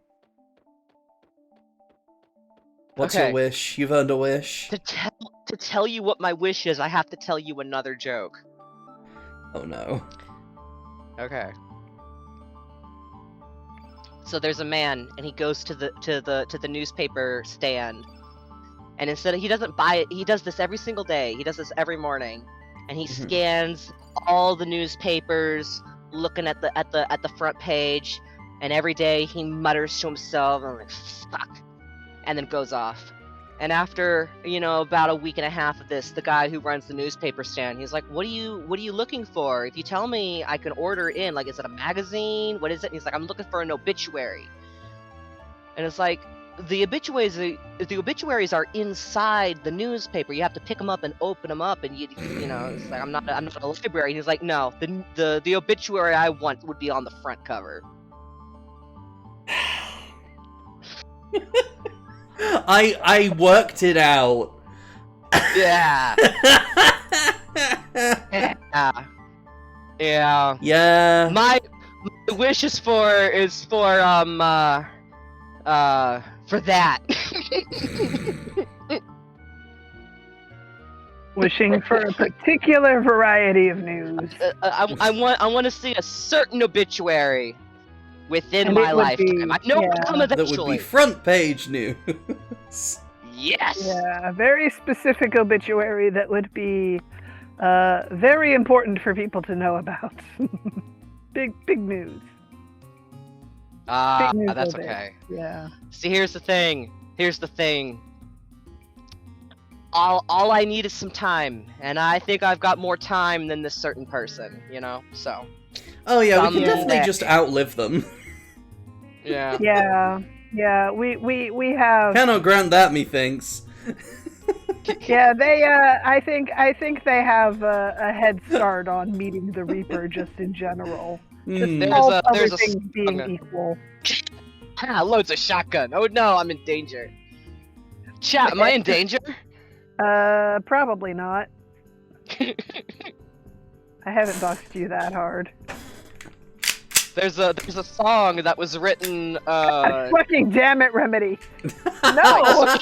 S2: What's
S4: Okay.
S2: your wish? You've earned a wish.
S4: To tell you what my wish is, I have to tell you another joke.
S2: Oh no.
S4: Okay. So there's a man, and he goes to the newspaper stand, and instead of, he doesn't buy it. He does this every single day. He does this every morning, and he scans all the newspapers, looking at the front page, and every day he mutters to himself, "I'm like, fuck," and then goes off. And after, about a week and a half of this, the guy who runs the newspaper stand, he's like, what are you looking for? If you tell me, I can order in. Like, is it a magazine? What is it? And he's like, I'm looking for an obituary. And it's like, the obituaries are inside the newspaper. You have to pick them up and open them up, and it's like, I'm not a library. And he's like, no, the obituary I want would be on the front cover.
S2: I worked it out.
S4: Yeah. Yeah. Yeah.
S2: Yeah.
S4: My wish is for that.
S3: Wishing for a particular variety of news.
S4: I want to see a certain obituary within
S3: And
S4: my
S3: it would
S4: lifetime.
S3: be-
S4: I know it'll
S3: yeah.
S4: come
S2: That would
S4: eventually.
S2: be front page news.
S4: Yes.
S3: Yeah, a very specific obituary that would be very important for people to know about. big news. Big news
S4: That's
S3: of it.
S4: okay.
S3: Yeah.
S4: See, here's the thing. All I need is some time, and I think I've got more time than this certain person, so.
S2: Oh yeah, we can
S4: Someday.
S2: definitely just outlive them.
S4: Yeah.
S3: Yeah, we have.
S2: Cannot grant that, methinks.
S3: Yeah, they. I think they have a head start on meeting the Reaper just in general.
S2: Hmm.
S3: All
S4: There's
S3: other
S4: a
S3: things being
S4: okay.
S3: equal.
S4: Loads of shotgun. Oh no, I'm in danger. Chat, am I in danger?
S3: Probably not. I haven't doxed you that hard.
S4: There's a song that was written.
S3: Fucking damn it, Remedy! No,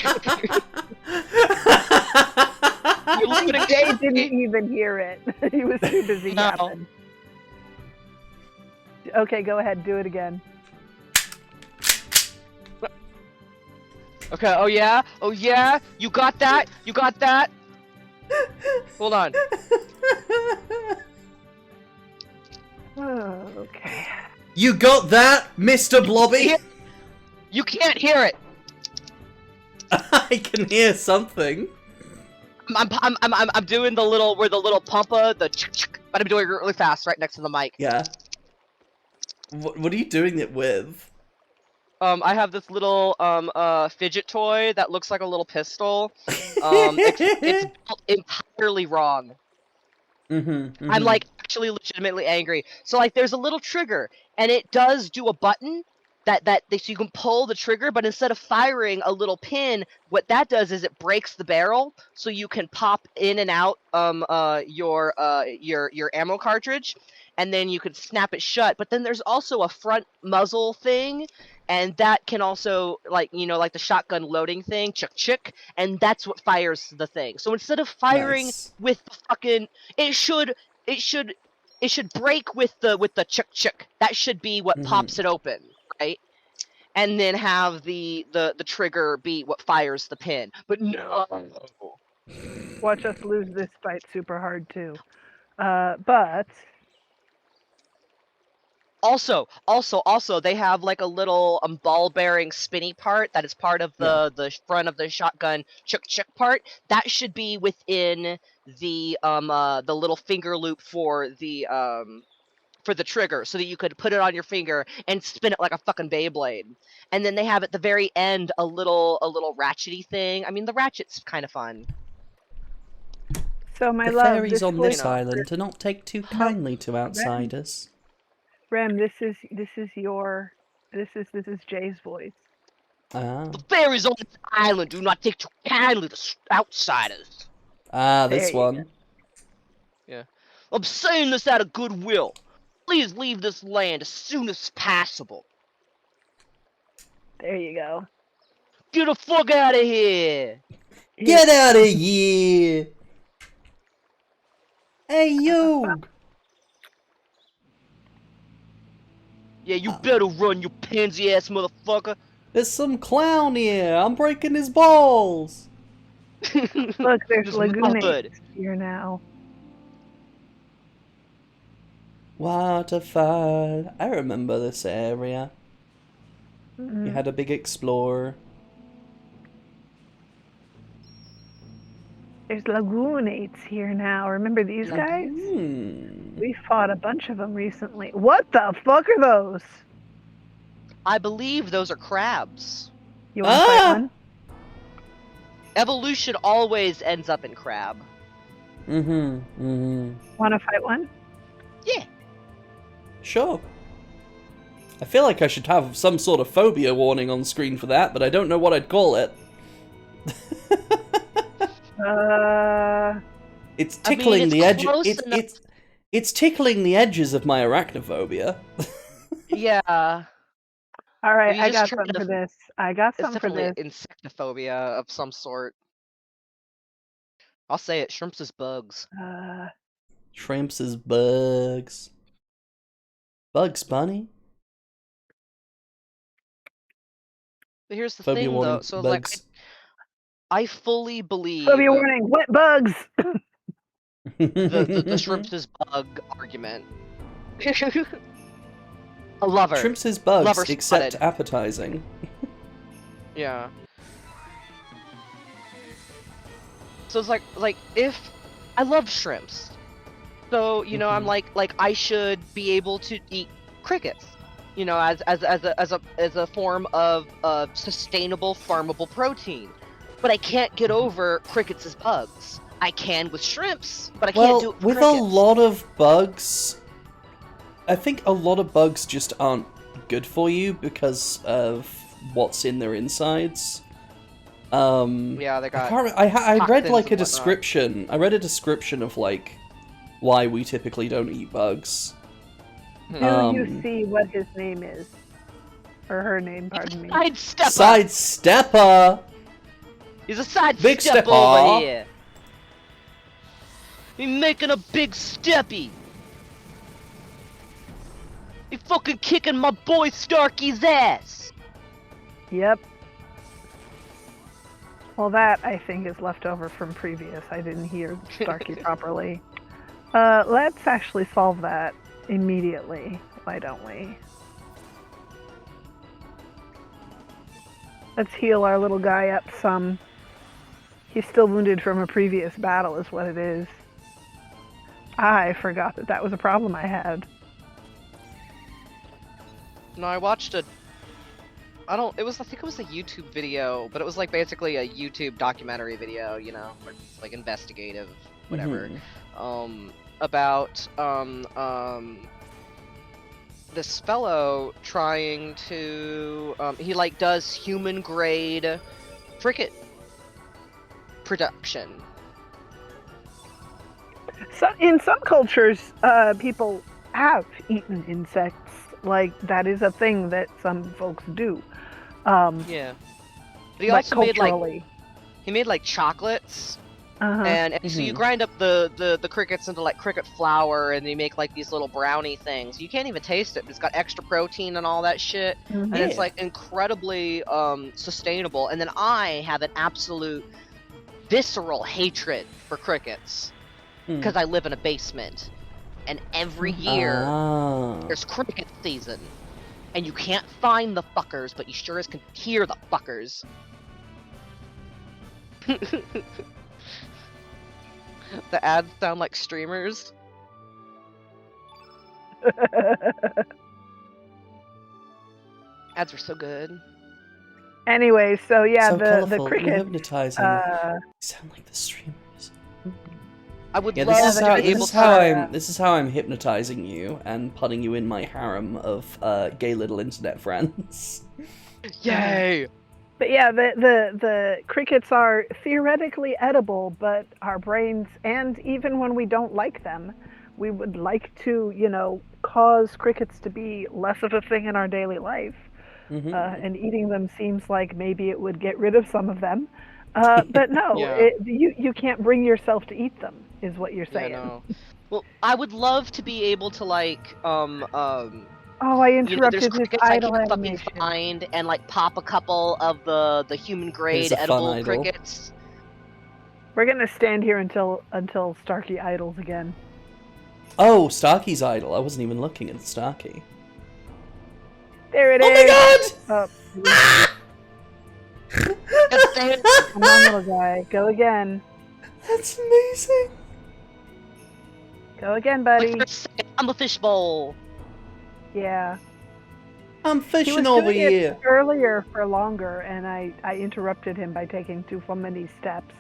S3: Jay didn't even hear it. He was too busy
S4: No.
S3: yapping. Okay, go ahead, do it again.
S4: Okay. Oh yeah. You got that. Hold on.
S3: Oh, okay.
S2: You got that, Mr. Blobby?
S4: You can't hear it.
S2: I can hear something.
S4: I'm doing the little pumpa, the but I'm doing it really fast right next to the mic.
S2: Yeah. What are you doing it with?
S4: I have this little fidget toy that looks like a little pistol. It's built entirely wrong. I'm like actually legitimately angry. So like there's a little trigger and it does do a button so you can pull the trigger, but instead of firing a little pin, what that does is it breaks the barrel so you can pop in and out your ammo cartridge, and then you can snap it shut. But then there's also a front muzzle thing, and that can also like the shotgun loading thing, chick, and that's what fires the thing. So instead of firing
S2: Nice.
S4: with the fucking, it should break with the chick. That should be what pops it open, right? And then have the trigger be what fires the pin. But no.
S3: Watch us lose this fight super hard too. But
S4: Also, they have like a little ball-bearing spinny part that is part of the front of the shotgun chuk part. That should be within the little finger loop for the trigger, so that you could put it on your finger and spin it like a fucking Beyblade. And then they have at the very end a little ratchety thing. I mean, the ratchet's kind of fun.
S3: So my
S2: The
S3: love,
S2: fairies
S3: this
S2: on
S3: voice,
S2: this island do not take too kindly to outsiders.
S3: Rem, this is Jay's voice.
S2: Ah.
S4: The fairies on this island do not take too kindly to outsiders.
S2: Ah,
S3: There
S2: this
S3: you
S2: one.
S4: Yeah. I'm saying this out of goodwill. Please leave this land as soon as possible.
S3: There you go.
S4: Get the fuck out of here!
S2: Get out of here! Hey, you!
S4: Yeah, you better run, you pansy-ass motherfucker.
S2: There's some clown here. I'm breaking his balls.
S3: Look, there's
S4: Just
S3: Lagoon
S4: mud.
S3: here now.
S2: Waterfall. I remember this area. You had a big explorer.
S3: There's Lagoon here now. Remember these guys? We fought a bunch of them recently. What the fuck are those?
S4: I believe those are crabs.
S3: You want to fight one?
S4: Evolution always ends up in crab.
S3: Want to fight one?
S4: Yeah.
S2: Sure. I feel like I should have some sort of phobia warning on screen for that, but I don't know what I'd call it. It's tickling the edge. It's tickling the edges of my arachnophobia.
S4: Yeah.
S3: All right,
S4: You
S3: I
S4: just
S3: got
S4: tried
S3: something
S4: to-
S3: for this. I got
S4: It's
S3: something for
S4: definitely
S3: this.
S4: insectophobia of some sort. I'll say it, shrimps is bugs.
S2: Shrimps is bugs. Bugs Bunny?
S4: But here's the
S2: Phobia
S4: thing
S2: warning.
S4: though, so like
S2: Bugs.
S4: I fully believe
S3: Phobia warning, wet bugs!
S4: the shrimps is bug argument. A lover.
S2: Shrimps is bugs,
S4: Lover
S2: except
S4: spotted.
S2: appetizing.
S4: Yeah. So it's like if I love shrimps, so you know I'm like I should be able to eat crickets, you know, as a form of sustainable farmable protein. But I can't get over crickets as bugs. I can with shrimps, but I can't do it with
S2: with
S4: crickets.
S2: a lot of bugs, I think a lot of bugs just aren't good for you because of what's in their insides.
S4: Yeah, they got.
S2: I read
S4: toxins
S2: like a
S4: and whatnot.
S2: description. I read a description of like why we typically don't eat bugs.
S3: Do you see what his name is? Or her name, pardon me.
S4: Sidestepper.
S2: Sidestepper.
S4: He's a side
S2: Big
S4: step
S2: stepper.
S4: over here. He making a big steppy. He fucking kicking my boy Starky's ass.
S3: Yep. Well, that, I think, is left over from previous. I didn't hear Starkey properly. Let's actually solve that immediately. Why don't we? Let's heal our little guy up some. He's still wounded from a previous battle is what it is. I forgot that was a problem I had.
S4: No, I watched a. I think it was a YouTube video, but it was like basically a YouTube documentary video, you know, where it's like investigative, whatever. About this fellow trying to he like does human grade cricket production.
S3: So, in some cultures, people have eaten insects. Like, that is a thing that some folks do.
S4: Yeah. But he
S3: like
S4: also made
S3: culturally.
S4: like chocolates.
S3: Uh-huh.
S4: And so you grind up the crickets into like cricket flour, and you make like these little brownie things. You can't even taste it. It's got extra protein and all that shit, and it's like incredibly sustainable. And then I have an absolute visceral hatred for crickets because I live in a basement. and every year there's cricket season, and you can't find the fuckers, but you sure as can hear the fuckers. The ads sound like streamers. Ads were so good.
S3: Anyway, so yeah,
S2: so
S3: the
S2: colourful,
S3: cricket.
S2: you're hypnotizing. You sound like the streamers.
S4: I would
S2: Yeah,
S4: love to be able to.
S2: This is how I'm hypnotizing you and putting you in my harem of gay little internet friends.
S4: Yay!
S3: But yeah, the crickets are theoretically edible, but our brains, and even when we don't like them, we would like to, cause crickets to be less of a thing in our daily life.
S2: Mm-hmm.
S3: And eating them seems like maybe it would get rid of some of them. But no,
S4: Yeah.
S3: you can't bring yourself to eat them, is what you're saying.
S4: Yeah, no. Well, I would love to be able to
S3: Oh, I interrupted
S4: there's
S3: his
S4: crickets I
S3: idle
S4: can fucking
S3: animation.
S4: find and pop a couple of the human grade
S2: Here's a fun
S4: edible
S2: idol.
S4: crickets.
S3: We're gonna stand here until Starkey idles again.
S2: Oh, Starkey's idol. I wasn't even looking at Starkey.
S3: There it is.
S2: Oh my god!
S3: Oh,
S4: Just saying.
S3: come on, little guy. Go again.
S2: That's amazing.
S3: Go again, buddy.
S4: Like, for a second, I'm a fishbowl.
S3: Yeah.
S2: I'm
S3: He was
S2: fishing over
S3: doing
S2: here.
S3: it earlier for longer, and I interrupted him by taking too many steps.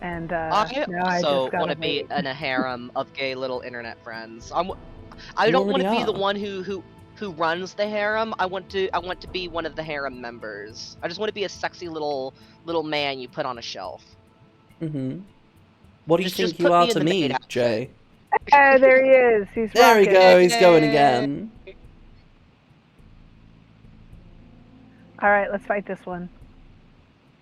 S3: And
S4: I
S3: now I
S4: also
S3: just
S4: want
S3: gotta
S4: to be
S3: wait.
S4: in a harem of gay little internet friends. I
S2: You
S4: don't want to
S2: already
S4: be the
S2: are.
S4: one who runs the harem. I want to be one of the harem members. I just want to be a sexy little man you put on a shelf.
S2: Mm-hmm. What do you
S4: Just
S2: think
S4: put
S2: you
S4: me
S2: are
S4: in
S2: to
S4: the
S2: me,
S4: maid outfit.
S2: Jay?
S3: Oh, there he is. He's
S2: There we
S3: rocking.
S2: go. He's going again.
S3: All right, let's fight this one.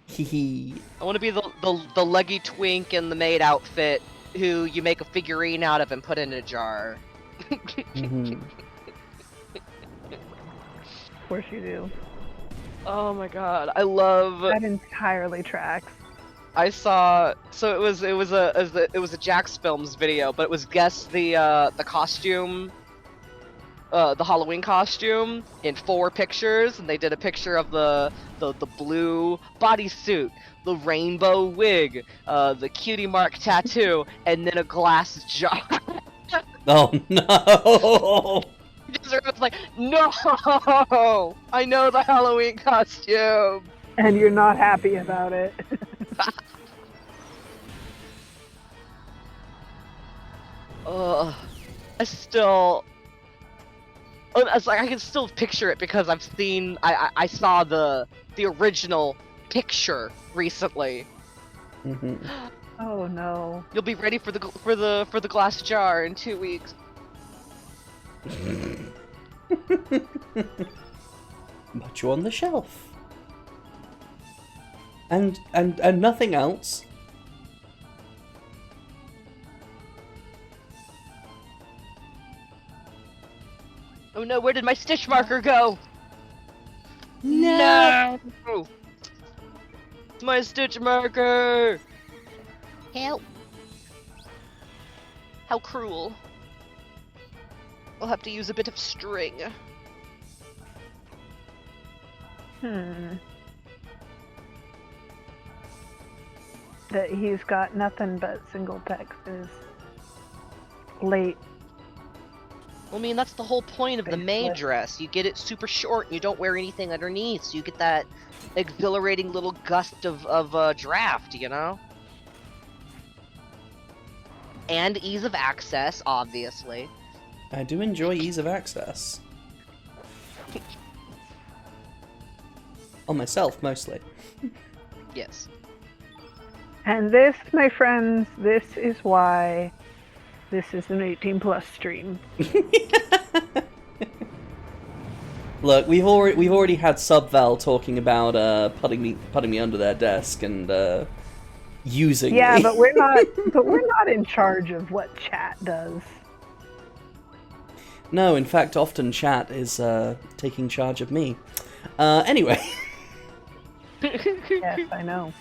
S2: Hee
S4: I want to be the leggy twink in the maid outfit who you make a figurine out of and put in a jar.
S2: mm-hmm.
S3: Of course you do.
S4: Oh my god, I love.
S3: That entirely tracks.
S4: I saw. So it was a Jax Films video, but it was guess the costume, the Halloween costume in 4 pictures, and they did a picture of the blue bodysuit, the rainbow wig, the cutie mark tattoo, and then a glass jar.
S2: Oh no!
S4: It's like, no, I know the Halloween costume.
S3: And you're not happy about it.
S4: I still. It's like I can still picture it because I've seen. I saw the original picture recently.
S2: Mm-hmm.
S3: Oh no.
S4: You'll be ready for the glass jar in 2 weeks.
S2: Put you on the shelf. And nothing else.
S4: Oh no! Where did my stitch marker go?
S2: No.
S4: No! It's my stitch marker. Help! How cruel. I'll have to use a bit of string.
S3: That he's got nothing but single text is late.
S4: Well, I mean, that's the whole point of the maid dress. You get it super short and you don't wear anything underneath, so you get that exhilarating little gust of draft, you know? And ease of access, obviously.
S2: I do enjoy ease of access. On myself, mostly.
S4: Yes.
S3: And this, my friends, this is why this is an 18+ stream.
S2: Look, we've already had Subval talking about putting me under their desk and using
S3: Yeah,
S2: me.
S3: but we're not in charge of what chat does.
S2: No, in fact, often chat is taking charge of me. Anyway.
S3: Yes, I know.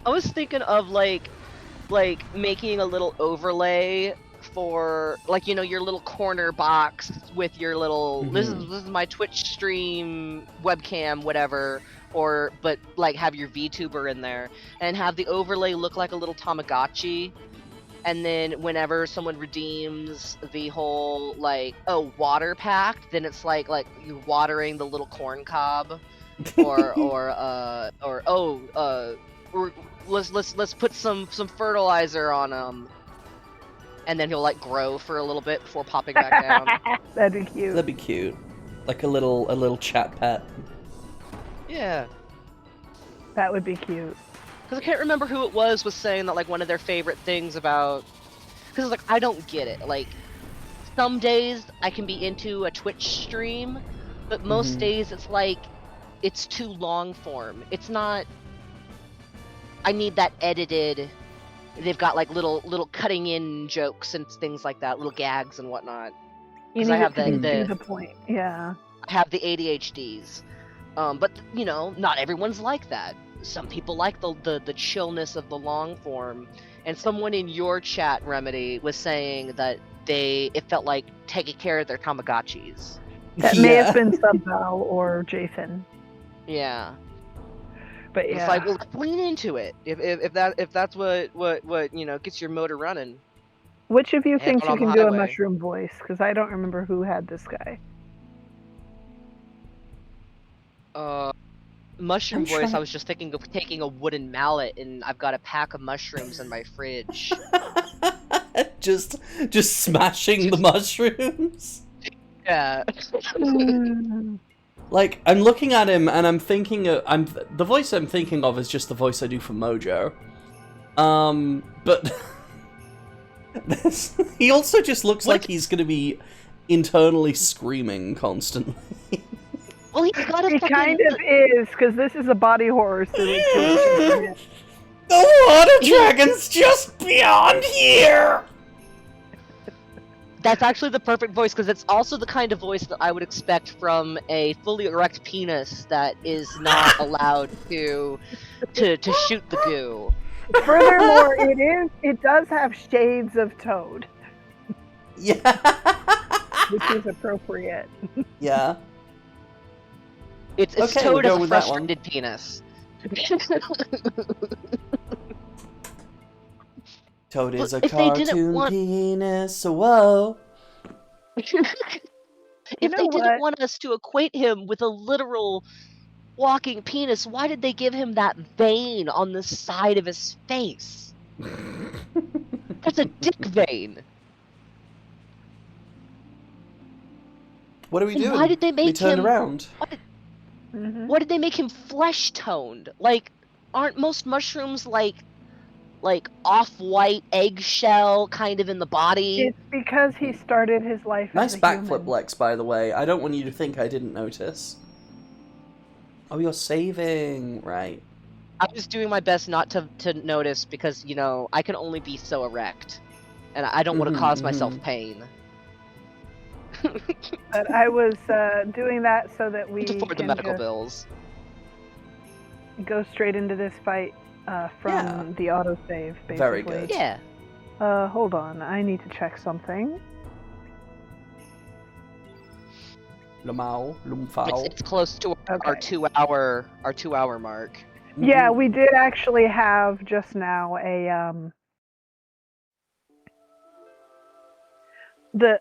S4: I was thinking of like making a little overlay for like your little corner box with your little this is my Twitch stream webcam whatever, but like have your VTuber in there and have the overlay look like a little Tamagotchi, and then whenever someone redeems the whole like water pack, then it's like you're watering the little corn cob, or let's put some fertilizer on him. And then he'll like grow for a little bit before popping back down.
S3: That'd be cute.
S2: That'd be cute. Like a little chat pet.
S4: Yeah.
S3: That would be cute.
S4: Because I can't remember who it was saying that like one of their favorite things about. Because like I don't get it. Like some days I can be into a Twitch stream, but most days it's like it's too long form. It's not. I need that edited. They've got like little cutting in jokes and things like that, little gags and whatnot.
S3: You need to do the point. Yeah.
S4: I have the ADHDs, but not everyone's like that. Some people like the chillness of the long form. And someone in your chat, Remedy, was saying that it felt like taking care of their Tamagotchis.
S3: That may have been Subbell or Jason.
S4: Yeah.
S3: But yeah,
S4: it's like, well, lean into it. If that's what gets your motor running.
S3: Which of you thinks you can do a mushroom voice? Because I don't remember who had this guy.
S4: Mushroom voice. I was just thinking of taking a wooden mallet, and I've got a pack of mushrooms in my fridge.
S2: just smashing the mushrooms.
S4: Yeah.
S2: Like, I'm looking at him and I'm thinking the voice I'm thinking of is just the voice I do for Mojo. But he also just looks like he's gonna be internally screaming constantly.
S4: Well, he's got a
S3: He kind of is, because this is a body horror situation.
S2: The water dragon's just beyond here!
S4: That's actually the perfect voice, because it's also the kind of voice that I would expect from a fully erect penis that is not allowed to shoot the goo.
S3: Furthermore, it does have shades of Toad.
S2: Yeah.
S3: Which is appropriate.
S2: Yeah.
S4: It's
S2: okay,
S4: Toad
S2: we'll
S4: as a frustrated penis.
S2: Toad is a cartoon penis, whoa.
S4: If they didn't want us to equate him with a literal walking penis, why did they give him that vein on the side of his face? That's a dick vein.
S2: What are we doing?
S4: Why did they make
S2: we turned around.
S4: Why did they make him flesh toned? Like, aren't most mushrooms like off-white eggshell kind of in the body?
S3: It's because he started his life
S2: nice
S3: as a
S2: backflip,
S3: human.
S2: Lex, by the way. I don't want you to think I didn't notice. Oh, you're saving, right.
S4: I was doing my best not to notice because, I can only be so erect. And I don't want to cause myself pain.
S3: But I was doing that so that we
S4: to afford the medical bills.
S3: Go straight into this fight from the autosave, basically.
S2: Very good.
S4: Yeah.
S3: Hold on, I need to check something.
S4: It's close to our 2 hour mark.
S3: Yeah, we did actually have just now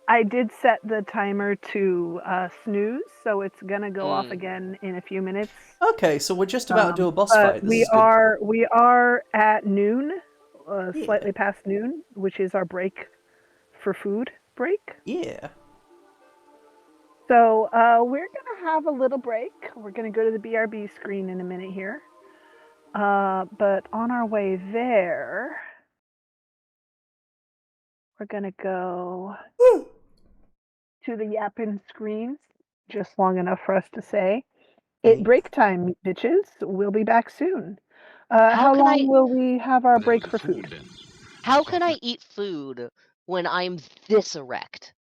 S3: I did set the timer to snooze, so it's gonna go off again in a few minutes.
S2: Okay, so we're just about to do a boss fight.
S3: We are at noon, slightly past noon, which is our break for food break.
S2: Yeah.
S3: So we're gonna have a little break. We're gonna go to the BRB screen in a minute here. But on our way there, we're gonna go to the yapping screens just long enough for us to say, break time, bitches. We'll be back soon. How long will we have our break for food?
S4: How can I eat food when I'm this erect?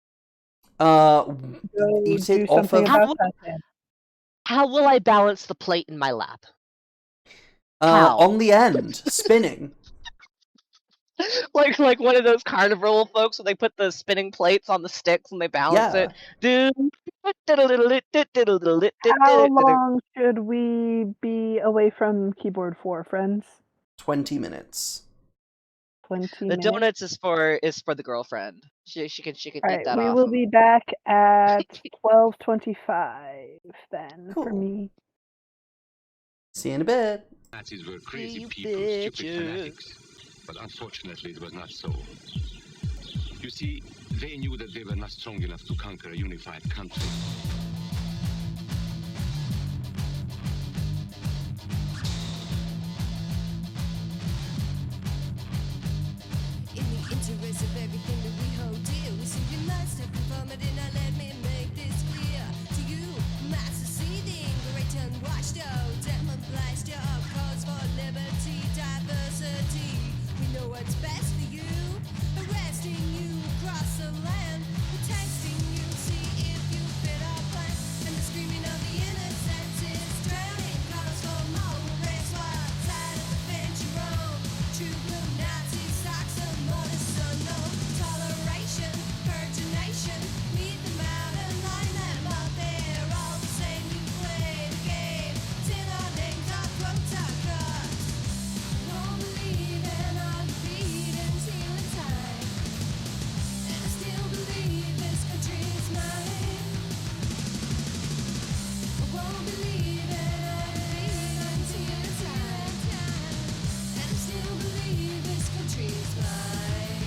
S2: Eat it off of...
S4: How will I balance the plate in my lap?
S2: On the end, spinning.
S4: like one of those carnival folks where they put the spinning plates on the sticks and they balance
S2: Yeah.
S4: it.
S3: How long should we be away from keyboard for, friends?
S2: 20 minutes.
S3: 20
S4: The
S3: minutes.
S4: donuts is for the girlfriend. She can
S3: All
S4: eat
S3: right,
S4: that
S3: we
S4: off
S3: will
S4: him.
S3: be back at 12:25 then for
S2: Cool.
S3: me.
S2: See you in a bit.
S1: Nazis were crazy
S4: you
S1: people, stupid
S4: bitches.
S1: fanatics. But unfortunately, it was not so. You see, they knew that they were not strong enough to conquer a unified country.
S5: In the interest of everything that we hold dear, we simply must have conformity. Now let me make this clear to you, master seething, great unwashed out, demon blast your cause for liberty, diversity. We know what's best for you, arresting you across the land, we're testing you, see if you fit our plan, and the screaming of the innocent is drowning calls for more race war outside of the fence you roam. True blue Nazi socks and motorcycle, no toleration, purge a nation, meet them out and line them up, they're all the same, you play the game, tin our names, our throats, our cuts. Won't believe in all the beatings, healing time, and I still believe this country is mine. I won't believe in all the beatings, healing time, and I still believe this country is mine.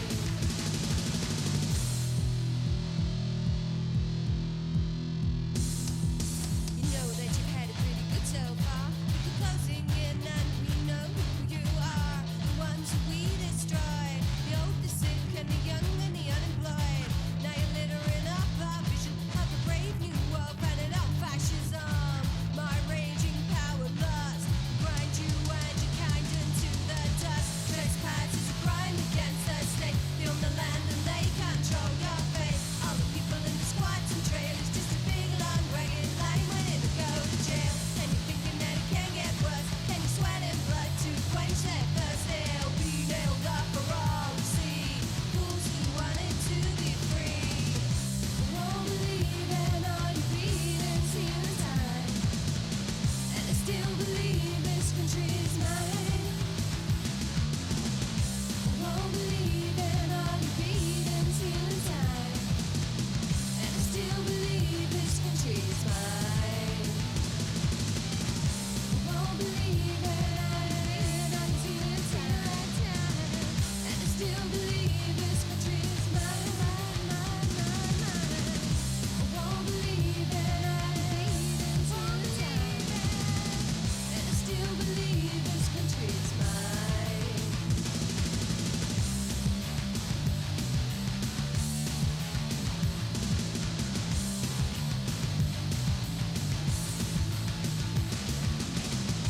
S5: You know that you've had it pretty good so far. We're closing in and we know who you are. The ones who we destroy. The old, the sick, and the young, and the unemployed. Now you're littering up our vision of a brave new world. Planning out fascism. My raging power lust. Grind you and your kind into the dust. Trespass is a crime against the state. They own the land and they control your fate. All the people in the squats and trailers. Just a big long ragged line waiting to go to jail. And you're thinking that it can get worse. And you're sweating blood to quench that thirst. They'll be nailed up for all to see. Fools who wanted to be free. I won't believe in all your beatings here in time. And I still believe this country is mine. I won't believe in all your beatings here in time. And I still believe this country is mine. I won't believe in all your beatings here in time. And I still believe this country is mine, mine. I won't believe in all your beatings here in time. And I still believe this country is mine.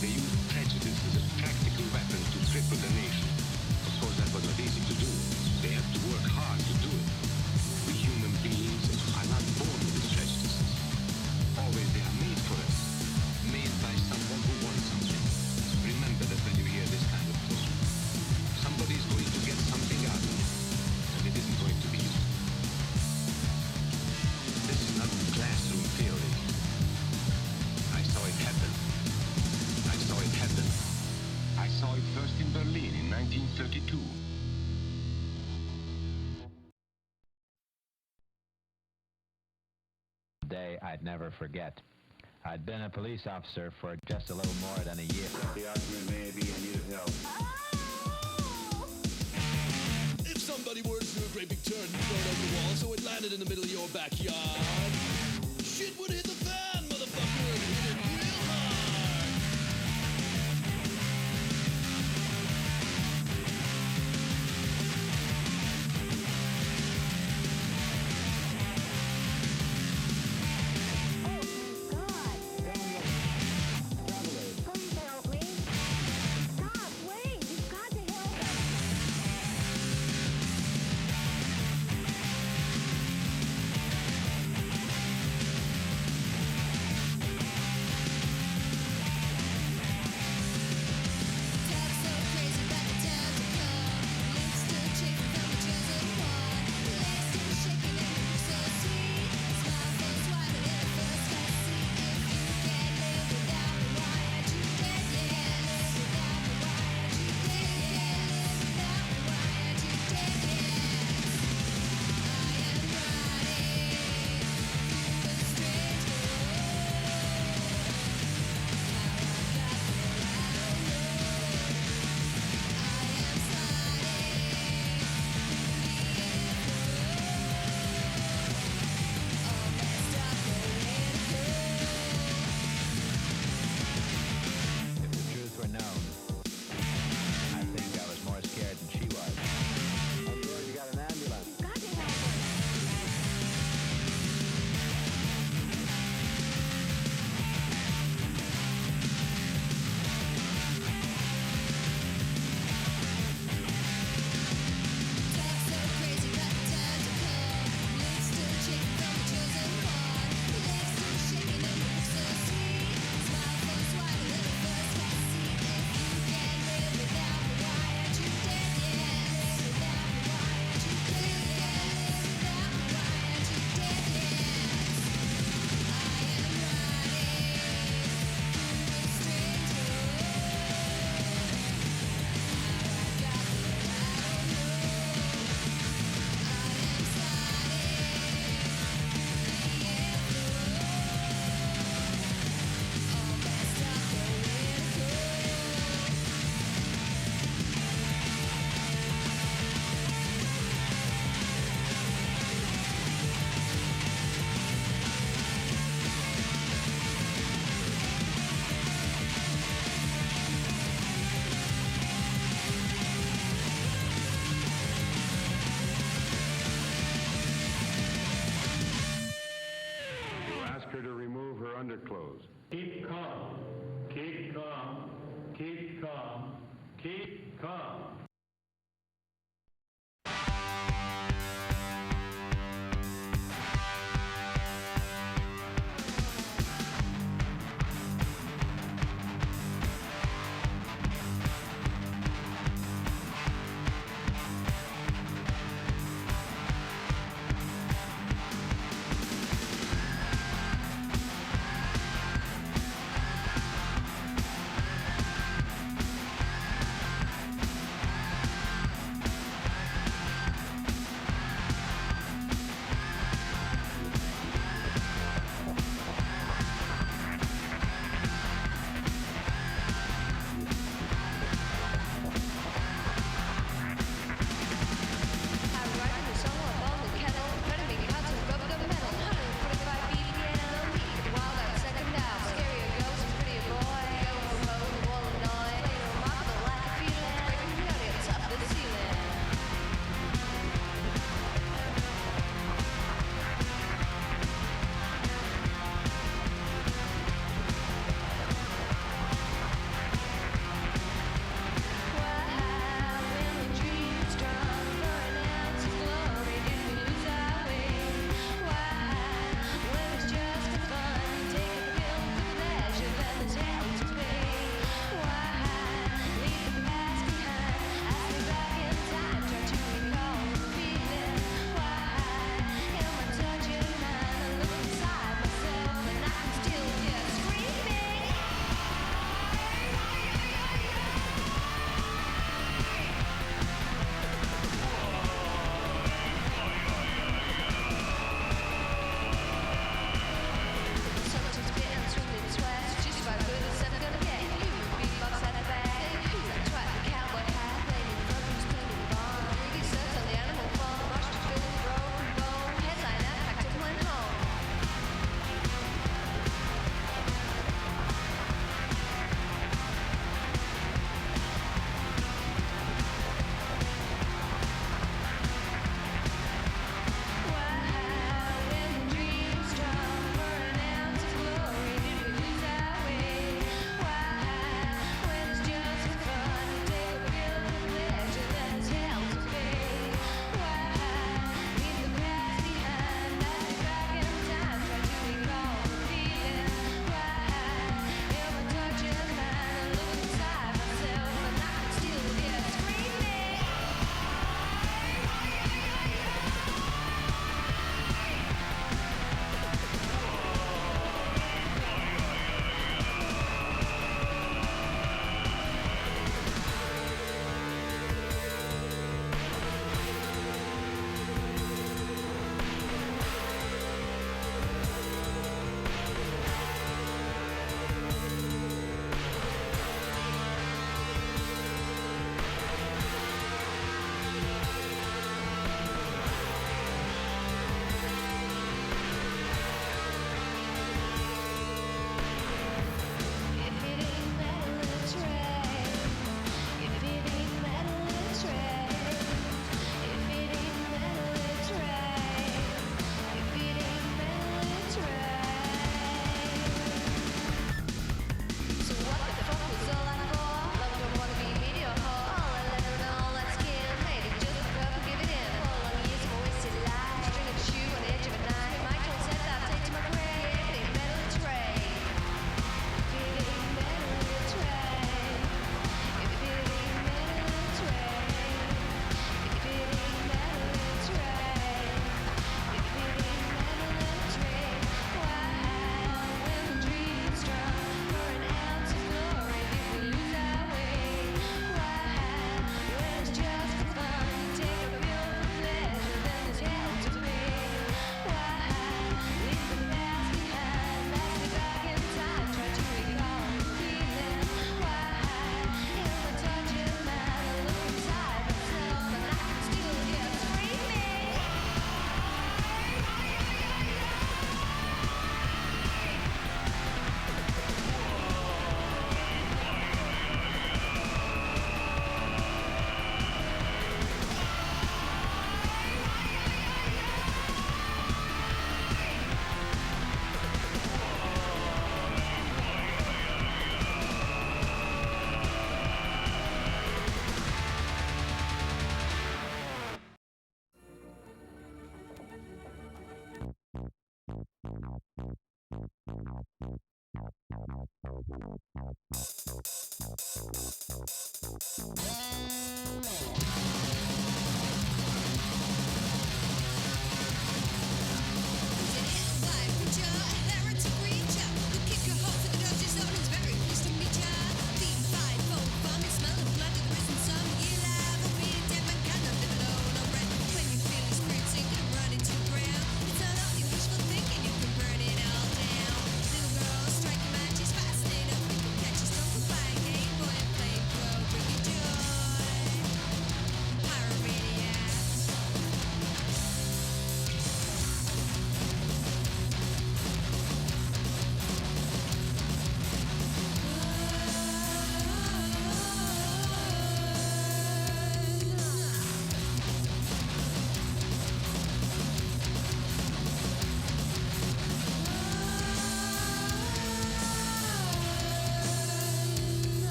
S1: They used prejudice as a practical weapon to cripple the nation. Of course, that was not easy to do. They had to work hard to do it. We human beings are not born with prejudices. Always they are made for us. Made by someone who wants something. Remember that when you hear this kind of talk. Somebody's going to get something out of it. And it isn't going to be you. This is not classroom theory. I saw it happen. I saw it happen. I saw it first in Berlin in 1932.
S6: Day I'd never forget. I'd been a police officer for just a little more than a year.
S7: The argument may be in need of help.
S8: If somebody were to do a great big turn, you throw it over the wall so it landed in the middle of your backyard. Shit would hit the fan, motherfucker, and hit it real hard.
S6: clothes.
S7: Keep calm. Keep calm. Keep calm. Keep calm.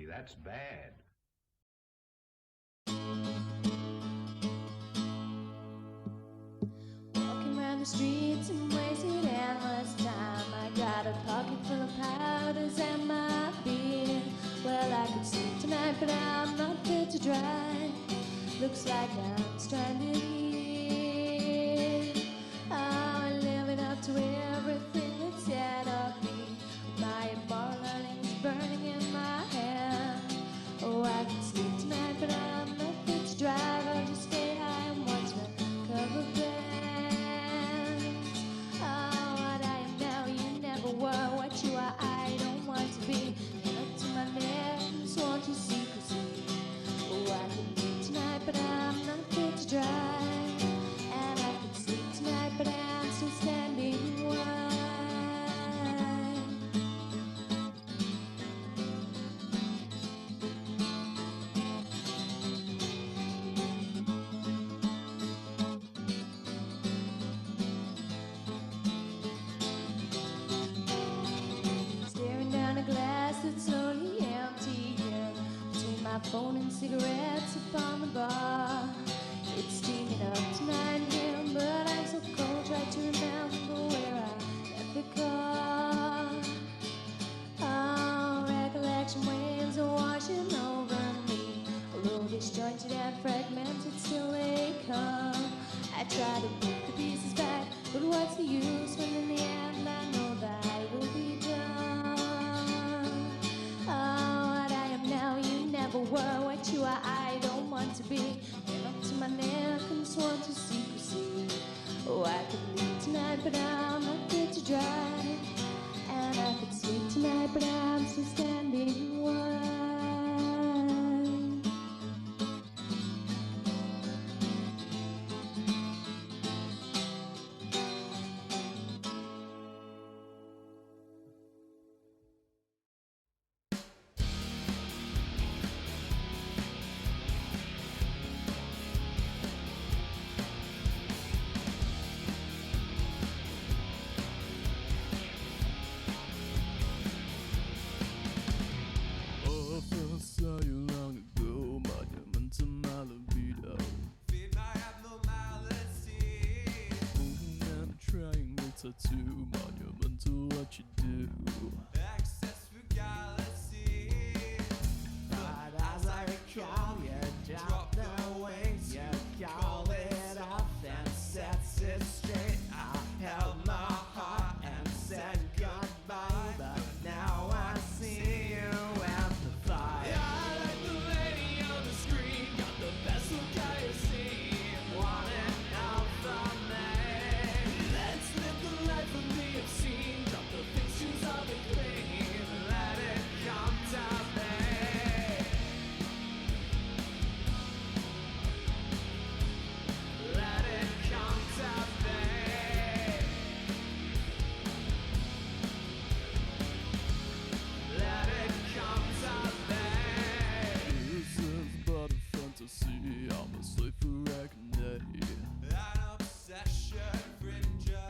S1: That's bad.
S5: Walking around the streets and wasting endless time. I got a pocket full of powders and my beer. Well, I could sleep tonight, but I'm not fit to drive. Looks like I'm stranded here. I'm living up to everything that's said of me. My immoral learning's burning in my hand. Oh, I could sleep tonight, but I'm not fit to drive. I'll just stay high and watch the cover bands. Oh, what I am now, you never were. What you are, I don't want to be. And up to my neck, sworn to secrecy. Oh, I could sleep tonight, but I'm not fit to drive. And I could sleep tonight, but I'm still standing wide. Staring down a glass that's slowly empty here. Between my phone and cigarettes upon the bar. It's steaming up tonight here, but I'm so cold. Try to remember where I left the car. Oh, recollection waves are washing over me. Although disjointed and fragmented, still they come. I try to put the pieces back, but what's the use when in the end I know that I will were what you are, I don't want to be. Held up to my neck and sworn to secrecy. Oh, I could leave tonight, but I'm not fit to drive. And I could sleep tonight, but I'm still standing wide.
S8: Oh, I first saw you long ago, monument to my libido. Feed my abnormality. And trying to tattoo, monument to what you do. Access frugality. But as I recall, you drop the weight, you call it off and sets it straight. I held my heart and said goodbye, but now I see you amplify. I like the lady on the screen, got the best look I have seen. Want it out from me. Let's live the life of the obscene. Drop the pictures of the clean. Let it come to me. Let it come to me. Let it come to me. This is but a fantasy. I'm a slave for agony. An obsession fringer.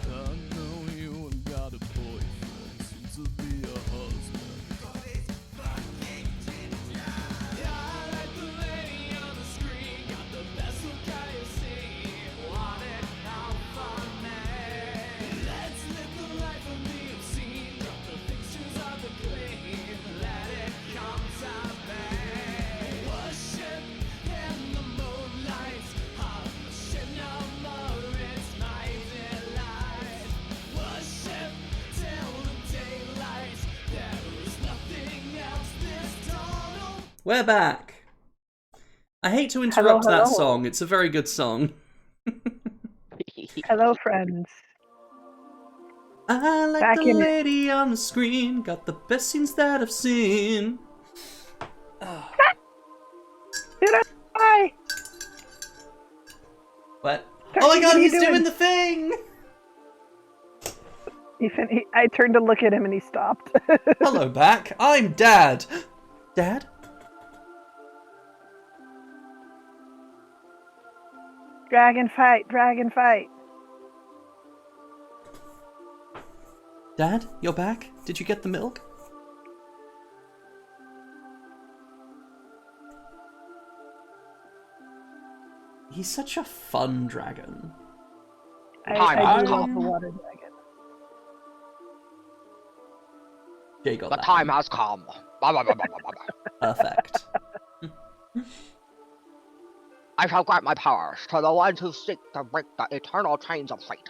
S8: I know you ain't got a boyfriend, soon to be a husband. But it's fucking ginger. I like the lady on the screen, got the best look I have seen. Want it out for me. Let's live the life of the obscene. Drop the pictures of the clean. Let it come to me. Worship in the moonlight. Ocean of Mawristeeth, my delight. Worship till the daylight. There is nothing else this dawn.
S2: We're back. I hate to interrupt
S3: Hello,
S2: that
S3: hello.
S2: song. It's a very good song.
S3: Hello, friends.
S2: I like
S3: Back
S2: the
S3: in it.
S2: lady on the screen, got the best scenes that I've seen.
S3: Did I?
S2: What?
S3: Turkey,
S2: Oh my god,
S3: what are you
S2: he's
S3: doing?
S2: doing the thing!
S3: I turned to look at him and he stopped.
S2: Hello, back. I'm Dad. Dad?
S3: Dragon fight, dragon fight.
S2: Dad, you're back? Did you get the milk? He's such a fun dragon.
S3: I do
S4: Time.
S3: love the water dragon.
S2: Jay got
S4: The
S2: that
S4: time
S2: one.
S4: has come. Blah, blah, blah, blah, blah, blah.
S2: Perfect.
S4: I shall grant my powers to the ones who seek to break the eternal chains of fate.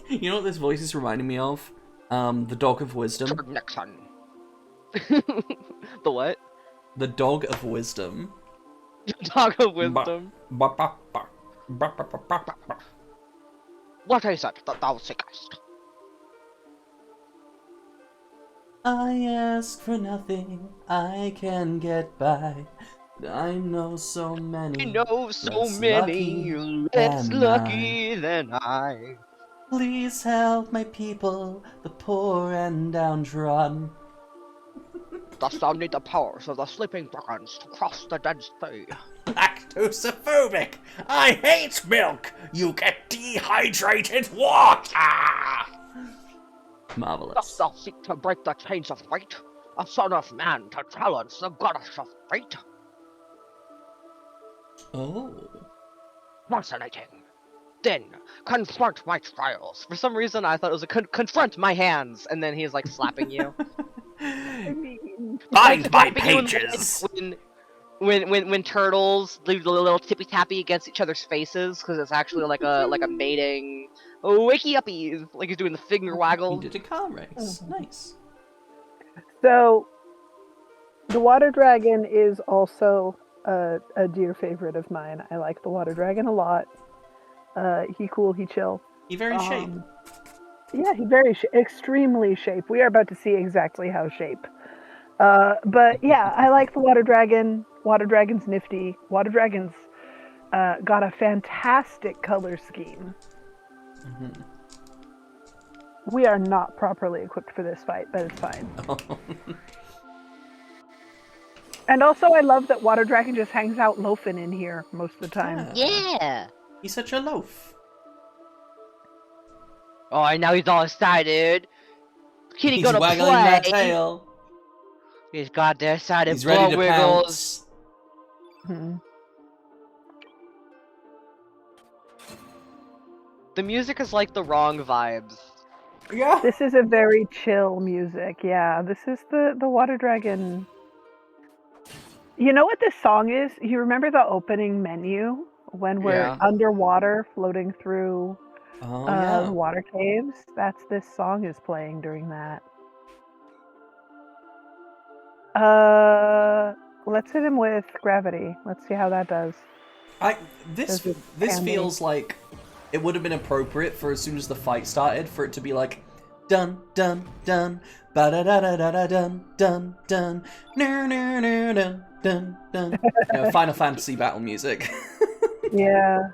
S2: You know what this voice is reminding me of? The Dog of Wisdom.
S4: Richard Nixon. The what?
S2: The Dog of Wisdom.
S4: Dog of wisdom. What is it that thou seekest?
S2: I ask for nothing, I can get by. I know so many.
S4: I know so
S2: less
S4: many
S2: lucky
S4: less
S2: than
S4: lucky than I.
S2: Please help my people, the poor and downtrodden.
S4: Dost thou need the powers of the sleeping dragons to cross the dead sea?
S2: Lactosophobic! I hate milk! You get dehydrated water! Marvelous.
S4: Dost thou seek to break the chains of fate? A son of man to challenge the goddess of fate?
S2: Oh.
S4: Fascinating. Then, confront my trials. For some reason, I thought it was a confront my hands, and then he's like slapping you.
S3: I mean,
S2: Find my
S4: Slapping you in the
S2: pages!
S4: head when turtles do the little tippy tappy against each other's faces, because it's actually like a mating. Oh, wakey uppies! Like he's doing the finger
S2: He
S4: waggle.
S2: did a car race. Nice.
S3: so The water dragon is also a dear favorite of mine. I like the water dragon a lot. He cool, he chill.
S2: He very shape.
S3: Yeah, he very extremely shape. We are about to see exactly how shape. But yeah, I like the water dragon. Water dragon's nifty. Water dragon's got a fantastic color scheme.
S2: Mm-hmm.
S3: We are not properly equipped for this fight, but it's fine. And also, I love that Water Dragon just hangs out loafing in here most of the time.
S4: Yeah.
S2: He's such a loaf.
S4: Oh, and now he's all excited. Kitty
S2: He's
S4: gonna
S2: waggling
S4: play.
S2: that tail.
S4: He's got their side of
S2: He's ready
S4: blow
S2: to
S4: wiggles.
S2: pounce.
S4: The music is like the wrong vibes.
S2: Yeah.
S3: This is a very chill music. Yeah, this is the Water Dragon. You know what this song is? You remember the opening menu when we're underwater floating through the water caves? This song is playing during that. Let's hit him with gravity. Let's see how that does.
S2: This feels like it would have been appropriate for as soon as the fight started for it to be like dun dun dun ba da da da da da dun dun dun no no no dun dun dun. You know, Final Fantasy battle music.
S3: Yeah.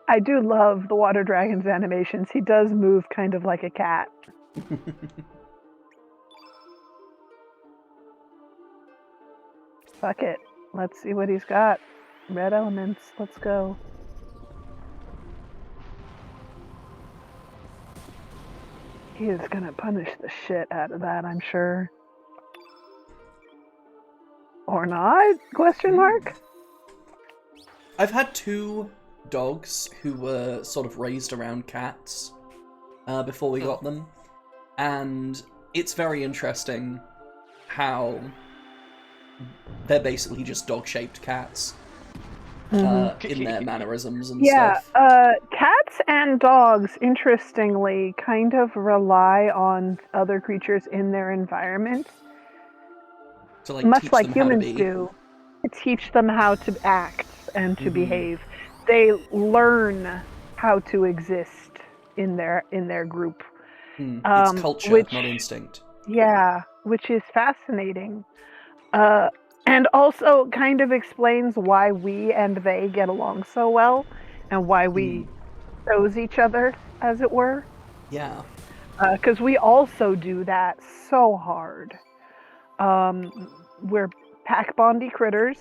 S3: I do love the Water Dragon's animations. He does move kind of like a cat. Fuck it. Let's see what he's got. Red elements. Let's go. He is gonna punish the shit out of that, I'm sure. Or not? Question mark?
S2: I've had 2 dogs who were sort of raised around cats before we got them, and it's very interesting how they're basically just dog-shaped cats in their mannerisms and stuff.
S3: Cats and dogs, interestingly, kind of rely on other creatures in their environment,
S2: to, like,
S3: much
S2: teach
S3: like
S2: them how to
S3: humans
S2: be.
S3: do, to teach them how to act and to behave. They learn how to exist in their group.
S2: It's culture, not instinct.
S3: Yeah, which is fascinating. And also kind of explains why we and they get along so well and why we chose each other, as it were.
S2: Yeah.
S3: Because we also do that so hard. We're pack bondy critters,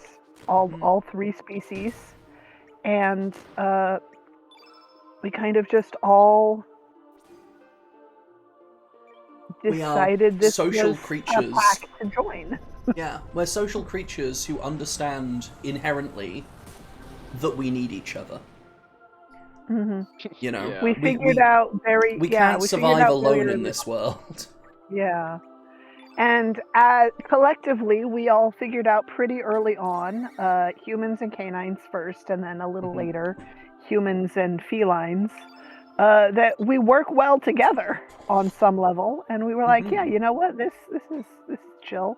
S3: all 3 species. And we kind of just all decided this
S2: social
S3: was
S2: creatures.
S3: a pack to join.
S2: Yeah, we're social creatures who understand inherently that we need each other. You know,
S3: We figured out very.
S2: We
S3: yeah,
S2: can't
S3: we figured
S2: survive
S3: out
S2: alone
S3: very
S2: in this world.
S3: Yeah. And collectively, we all figured out pretty early on, humans and canines first, and then a little later, humans and felines, that we work well together on some level. And we were like, yeah, you know what? This is chill.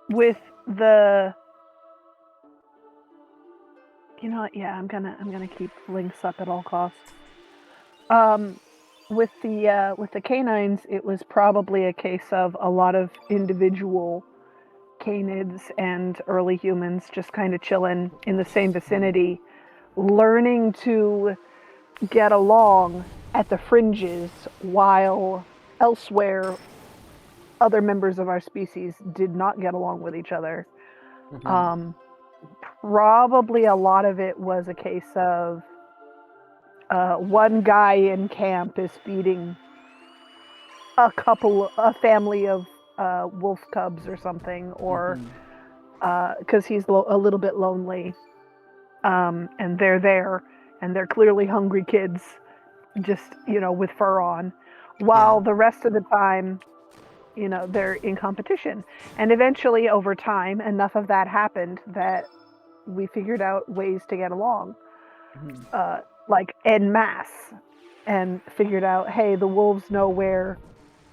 S3: With the, you know what? Yeah, I'm gonna keep links up at all costs. With the canines, it was probably a case of a lot of individual canids and early humans just kind of chilling in the same vicinity, learning to get along at the fringes, while elsewhere other members of our species did not get along with each other. Probably a lot of it was a case of one guy in camp is feeding a family of wolf cubs or something, or because he's a little bit lonely, and they're there, and they're clearly hungry kids, just, with fur on, while the rest of the time, they're in competition. And eventually, over time, enough of that happened that we figured out ways to get along, like en masse. and figured out, hey, the wolves know where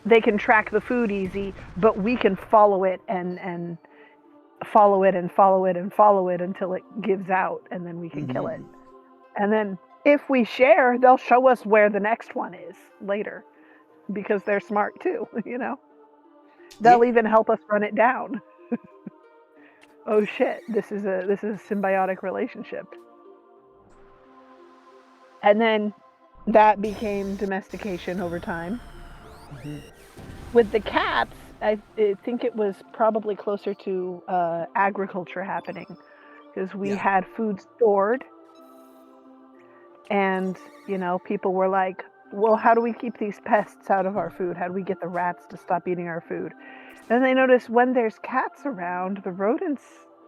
S3: they can track the food easy, but we can follow it and follow it and follow it and follow it until it gives out, and then we can kill it. And then if we share, they'll show us where the next one is later, because they're smart too, you know? They'll even help us run it down. Oh shit, this is a symbiotic relationship. And then that became domestication over time. With the cats, I think it was probably closer to agriculture happening, because we had food stored, and you know, people were like, well, how do we keep these pests out of our food? How do we get the rats to stop eating our food? And they notice when there's cats around, the rodents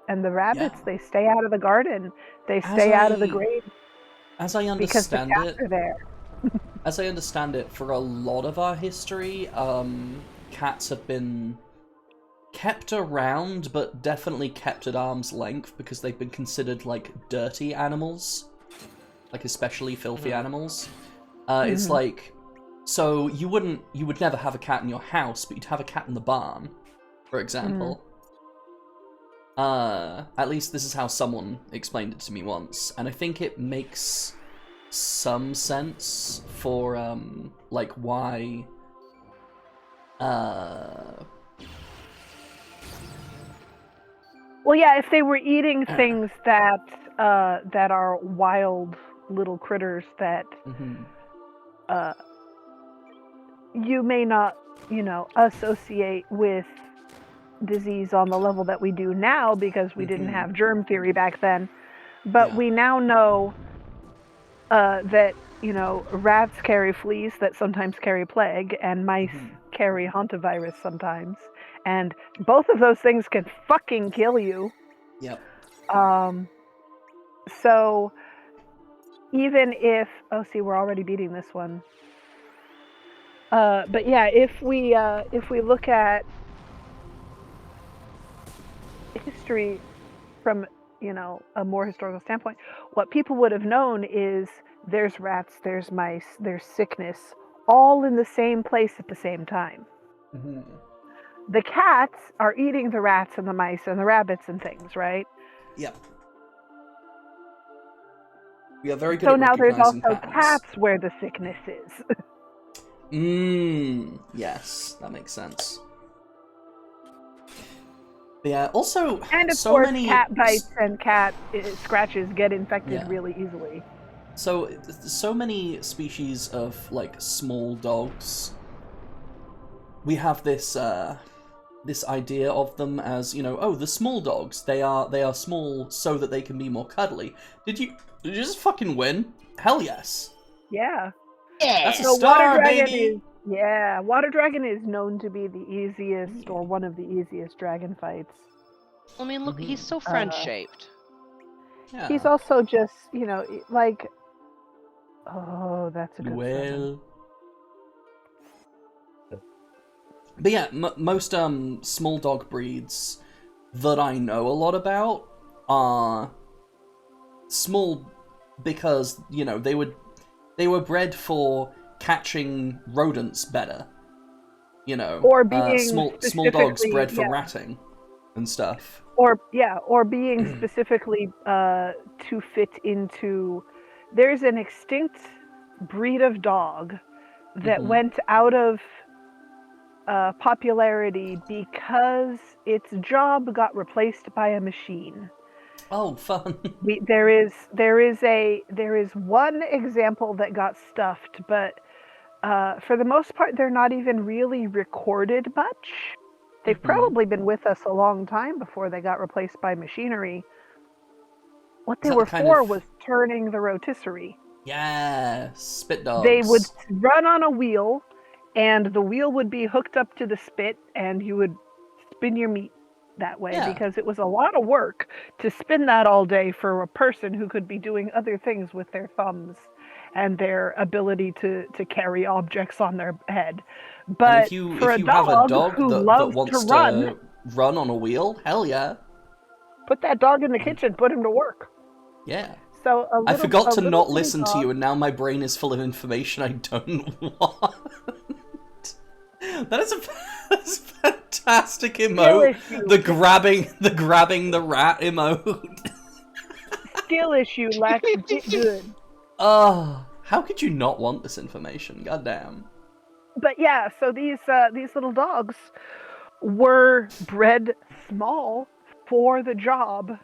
S3: and the rabbits, they stay out of the garden. They stay out of the grain.
S2: As I
S3: because the
S2: understand
S3: cats are there.
S2: As I understand it, for a lot of our history, cats have been kept around, but definitely kept at arm's length because they've been considered like dirty animals, like especially filthy animals. It's like, so you would never have a cat in your house, but you'd have a cat in the barn, for example. At least this is how someone explained it to me once, and I think it makes some sense for like why
S3: well, yeah, if they were eating things that that are wild little critters that you may not, you know, associate with disease on the level that we do now, because we didn't have germ theory back then, but we now know that, you know, rats carry fleas that sometimes carry plague, and mice carry hantavirus sometimes, and both of those things can fucking kill you. So even if, oh, see, we're already beating this one. But yeah, if we look at history from, you know, a more historical standpoint, what people would have known is there's rats, there's mice, there's sickness, all in the same place at the same time. The cats are eating the rats and the mice and the rabbits and things, right?
S2: We are very good
S3: so
S2: at
S3: now there's
S2: recognizing
S3: also
S2: patterns.
S3: cats where the sickness is.
S2: Yes, that makes sense. But yeah, also,
S3: and of
S2: so
S3: course,
S2: many
S3: cat bites and cat scratches get infected really easily.
S2: So many species of like small dogs. We have this this idea of them as, you know, oh, the small dogs. They are small so that they can be more cuddly. Did you just fucking win? Hell yes.
S3: Yeah.
S2: That's a
S3: So
S2: star,
S3: Water Dragon
S2: baby.
S3: Water Dragon is known to be the easiest, or one of the easiest dragon fights.
S4: I mean, look, he's so friend-shaped.
S3: He's also just, you know, like, oh, that's a good
S2: Well. But yeah, most small dog breeds that I know a lot about are small because, you know, they were bred for catching rodents better. You know,
S3: or being
S2: small dogs bred for ratting and stuff.
S3: Or being specifically to fit into. There's an extinct breed of dog that went out of popularity because its job got replaced by a machine.
S2: Oh, fun!
S3: There is one example that got stuffed, but for the most part, they're not even really recorded much. They've probably been with us a long time before they got replaced by machinery. What they were for was turning the rotisserie.
S2: Yeah, spit dogs.
S3: They would run on a wheel, and the wheel would be hooked up to the spit, and you would spin your meat that way, because it was a lot of work to spin that all day for a person who could be doing other things with their thumbs and their ability to carry objects on their head. But
S2: if you
S3: for
S2: have
S3: a dog
S2: that
S3: loves
S2: wants
S3: to
S2: run on a wheel, hell yeah.
S3: Put that dog in the kitchen, put him to work.
S2: Yeah.
S3: So
S2: I forgot to not
S3: bitty
S2: listen to
S3: dog-
S2: you, and now my brain is full of information I don't want. That's a fantastic emote.
S3: issue.
S2: The grabbing the rat emote.
S3: Skill issue, Lex. Get good.
S2: Oh, how could you not want this information? Goddamn.
S3: But yeah, so these little dogs were bred small for the job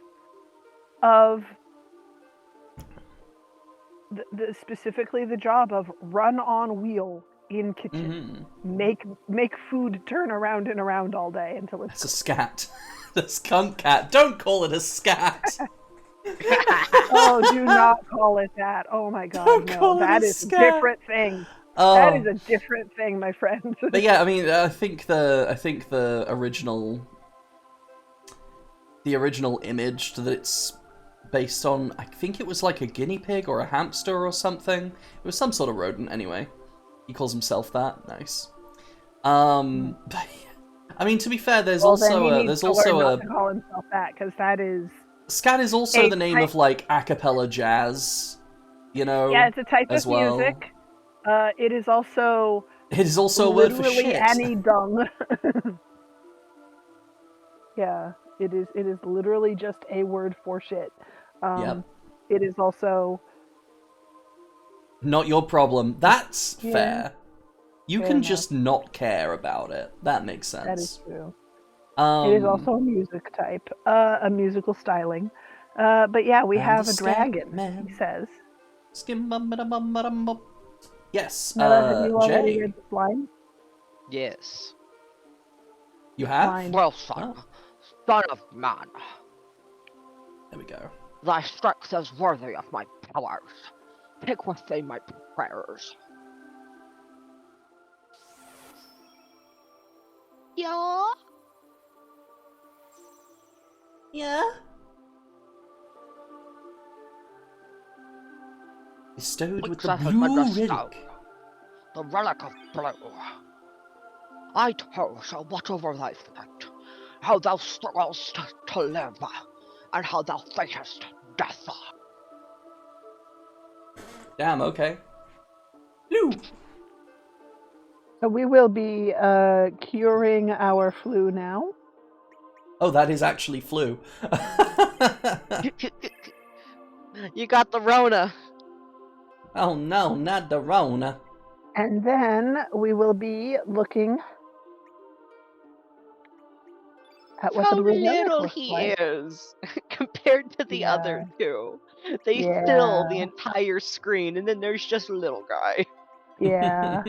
S3: of specifically the job of run on wheel in kitchen. Make food turn around and around all day until it's
S2: It's a scat. The skunk cat. Don't call it a scat.
S3: Oh, do not call it that. Oh my god,
S2: Don't
S3: no.
S2: call it
S3: That
S2: a
S3: is a
S2: scat.
S3: different thing.
S2: Oh.
S3: That is a different thing, my friend.
S2: But yeah, I mean, I think the original image that it's based on, I think it was like a guinea pig or a hamster or something. It was some sort of rodent anyway. He calls himself that. Nice. But, I mean, to be fair, there's
S3: Well, then
S2: also
S3: he
S2: a
S3: needs
S2: there's
S3: to
S2: also
S3: learn
S2: a
S3: not to call himself that, because that is
S2: scat is also
S3: a
S2: the name
S3: type-
S2: of like a cappella jazz, you know.
S3: yeah, it's a type
S2: as
S3: of
S2: well.
S3: music. It is also
S2: It is also a word for
S3: literally
S2: shit.
S3: any dung. Yeah, it is literally just a word for shit.
S2: Yep.
S3: It is also
S2: Not your problem. That's
S3: Yeah.
S2: fair. You
S3: Fair
S2: can
S3: enough.
S2: just not care about it. That makes sense.
S3: that is true.
S2: Um,
S3: It is also a music type, a musical styling. But yeah, we
S2: I'm
S3: have
S2: the
S3: a dragon.
S2: Scatman.
S3: He says.
S2: Skim-bum-ba-da-bum-ba-dum-bum. Yes,
S3: Nella, have you already
S2: Jay,
S3: read this line?
S4: Yes.
S2: you have?
S3: Fine.
S4: Well, son,
S2: Oh,
S4: son of man,
S2: there we go.
S4: thy strength is worthy of my powers. Take with thee my prayers. Yeah?
S2: Yeah? Bestowed with the
S4: Success has
S2: blue
S4: been bestowed.
S2: relic.
S4: The relic of blue. I too shall watch over thy fate, how thou strugglest to live, and how thou facest death.
S2: Damn, okay. Blue.
S3: So we will be curing our flu now.
S2: Oh, that is actually flu.
S4: You got the Rona.
S2: Oh no, not the Rona.
S3: And then we will be looking at what
S4: How
S3: the blue relic
S4: little
S3: looks
S4: he
S3: like.
S4: is compared to the
S3: Yeah.
S4: other two. They
S3: Yeah.
S4: fill the entire screen, and then there's just a little guy.
S3: Yeah.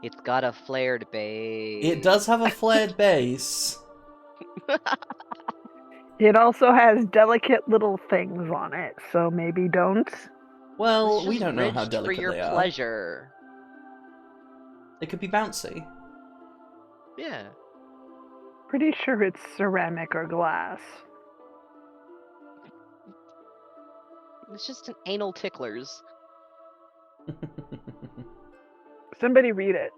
S4: It's got a flared base.
S2: It does have a flared base.
S3: It also has delicate little things on it, so maybe don't.
S2: Well,
S4: It's
S2: we
S4: just
S2: don't know how
S4: ridged
S2: delicate
S4: for your
S2: they are.
S4: pleasure.
S2: They could be bouncy.
S4: Yeah.
S3: Pretty sure it's ceramic or glass.
S4: It's just an anal ticklers.
S3: Somebody read it.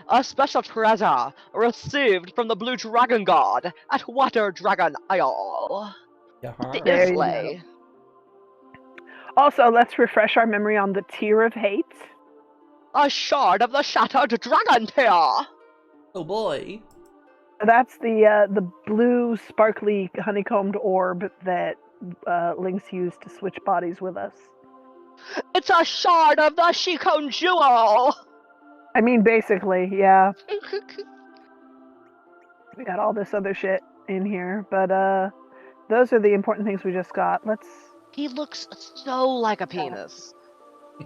S4: A special treasure received from the Blue Dragon God at Water Dragon Isle. The
S3: There you go.
S4: Islay.
S3: Also, let's refresh our memory on the tier of hate.
S4: A shard of the Shattered Dragon Tear.
S2: Oh boy.
S3: That's the blue, sparkly, honeycombed orb that Lynx used to switch bodies with us.
S4: It's a shard of the Shikon Jewel.
S3: I mean, basically, yeah. We got all this other shit in here, but those are the important things we just got. Let's.
S4: He looks so like a penis.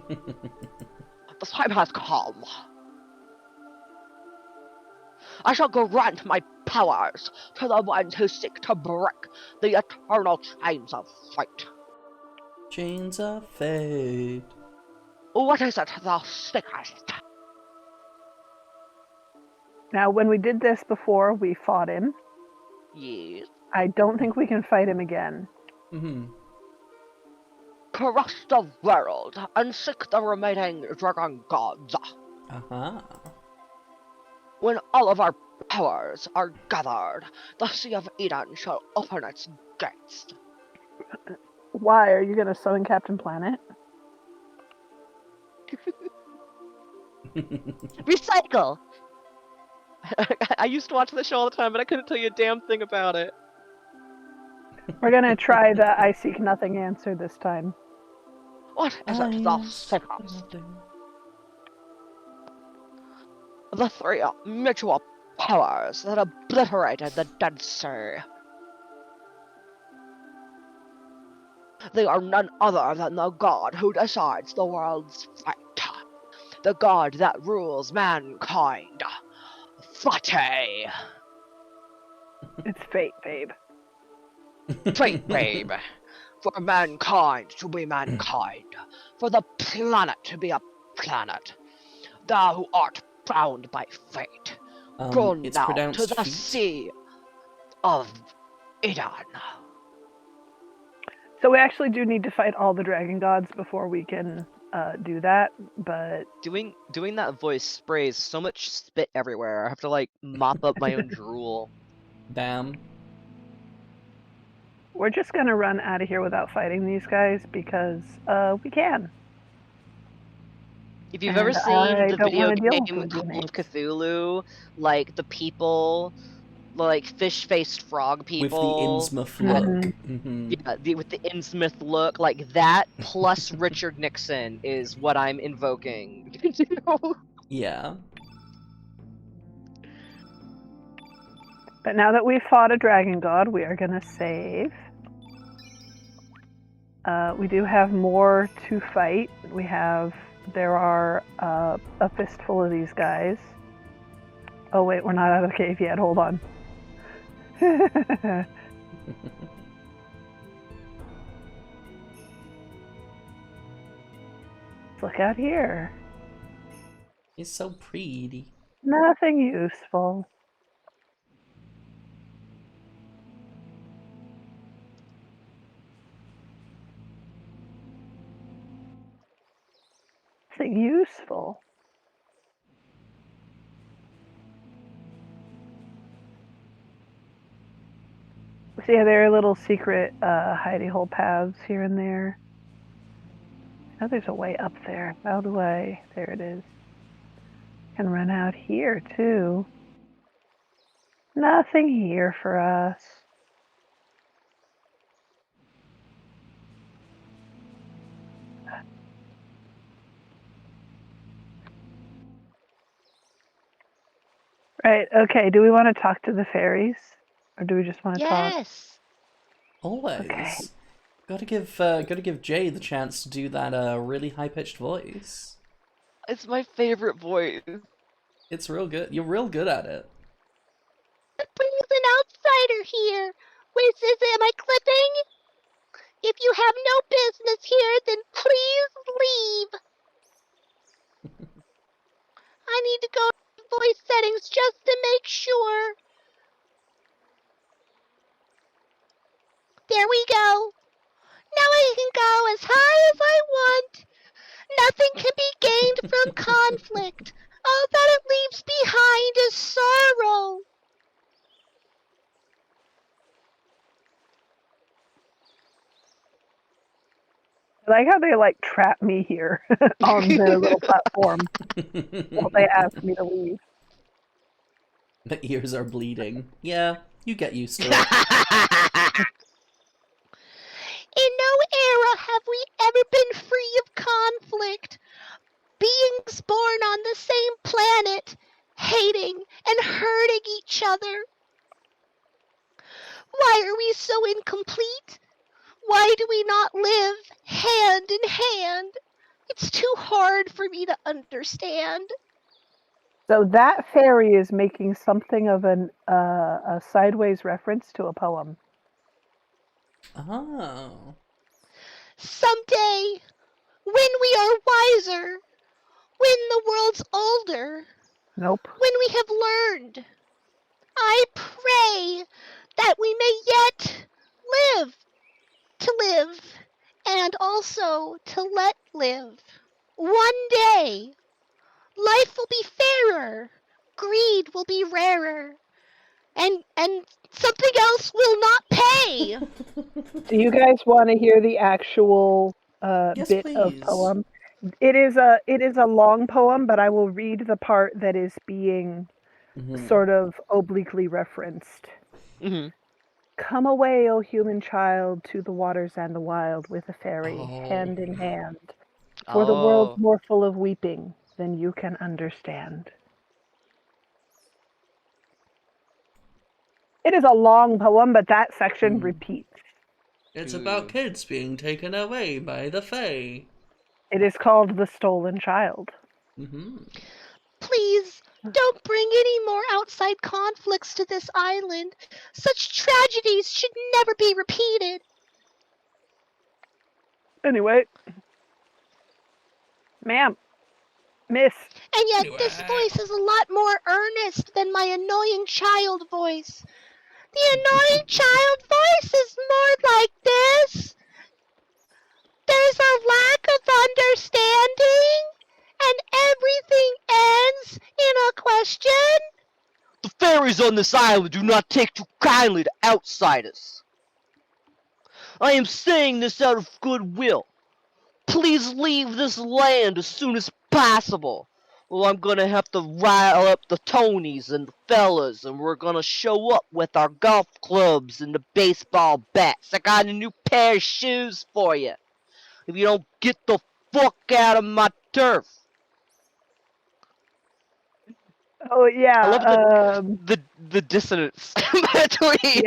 S4: The time has come. I shall grant my powers to the ones who seek to break the eternal chains of fate.
S2: Chains of fate.
S4: What is it thou seekest?
S3: Now, when we did this before, we fought him.
S4: Yes.
S3: I don't think we can fight him again.
S2: Mm-hmm.
S4: Cross the world and seek the remaining dragon gods.
S2: Uh-huh.
S4: When all of our powers are gathered, the Sea of Eden shall open its gates.
S3: Why are you gonna summon Captain Planet?
S4: Recycle! I used to watch the show all the time, but I couldn't tell you a damn thing about it.
S3: We're gonna try the I seek nothing answer this time.
S4: What is it thou seekest? The three mutual powers that obliterated the Dead Sea. They are none other than the god who decides the world's fate. The god that rules mankind. Fate!
S3: It's fate, babe.
S4: Fate, babe. For mankind to be mankind. For the planet to be a planet. Thou who art bound by fate. Go
S2: It's
S4: now to
S2: pronounced
S4: the
S2: feet.
S4: Sea of Eden.
S3: So we actually do need to fight all the dragon gods before we can do that, but
S4: Doing that voice sprays so much spit everywhere. I have to like mop up my own drool.
S2: Damn.
S3: we're just gonna run out of here without fighting these guys because we can.
S4: If you've ever
S3: And
S4: seen
S3: I
S4: the
S3: don't
S4: video
S3: wanna deal
S4: game
S3: with
S4: Call
S3: you
S4: of Cthulhu, like the people, like fish-faced frog
S2: With
S4: people,
S2: the Innsmouth look.
S3: Mhm.
S4: yeah, with the Innsmouth look, like that plus Richard Nixon is what I'm invoking. You know?
S2: Yeah.
S3: But now that we've fought a dragon god, we are gonna save. We do have more to fight. There are a fistful of these guys. Oh wait, we're not out of the cave yet. Hold on. Look out here.
S2: It's so pretty.
S3: Nothing useful. Nothing useful. So yeah, there are little secret hidey hole paths here and there. Oh, there's a way up there. How do I? There it is. Can run out here too. Nothing here for us. Right. Okay. Do we want to talk to the fairies, or do we just want to talk?
S4: Yes.
S2: Always.
S3: Okay.
S2: Gotta give Jay the chance to do that really high pitched voice.
S4: It's my favorite voice.
S2: It's real good. You're real good at it.
S9: What brings an outsider here? Am I clipping? If you have no business here, then please leave. I need to go to voice settings just to make sure. There we go. Now I can go as high as I want. Nothing can be gained from conflict. All that it leaves behind is sorrow.
S3: I like how they like trap me here on their little platform while they ask me to leave.
S2: The ears are bleeding. Yeah, you get used to it.
S9: In no era have we ever been free of conflict. Beings born on the same planet, hating and hurting each other. Why are we so incomplete? Why do we not live hand in hand? It's too hard for me to understand.
S3: So that fairy is making something of a sideways reference to a poem.
S2: Oh.
S9: Someday, when we are wiser, when the world's older,
S3: Nope.
S9: when we have learned, I pray that we may yet live to live and also to let live. One day, life will be fairer greed will be rarer. And something else will not pay.
S3: Do you guys want to hear the actual
S2: Yes,
S3: bit of
S2: please.
S3: poem? It is a long poem, but I will read the part that is being sort of obliquely referenced.
S4: Mm-hmm.
S3: Come away, O human child, to the waters and the wild with a fairy, hand in hand. For the world's more full of weeping than you can understand. It is a long poem, but that section repeats.
S2: It's about kids being taken away by the Fae.
S3: It is called The Stolen Child.
S9: Please, don't bring any more outside conflicts to this island. Such tragedies should never be repeated.
S3: Anyway. Ma'am. Miss.
S9: And yet this voice is a lot more earnest than my annoying child voice. The annoying child voice is more like this. There's a lack of understanding, and everything ends in a question.
S4: The fairies on this island do not take too kindly to outsiders. I am saying this out of goodwill. Please leave this land as soon as possible. Well, I'm gonna have to rile up the Tonys and the fellas, and we're gonna show up with our golf clubs and the baseball bats. I got a new pair of shoes for you. If you don't get the fuck out of my turf.
S3: Oh yeah.
S4: I love the dissonance between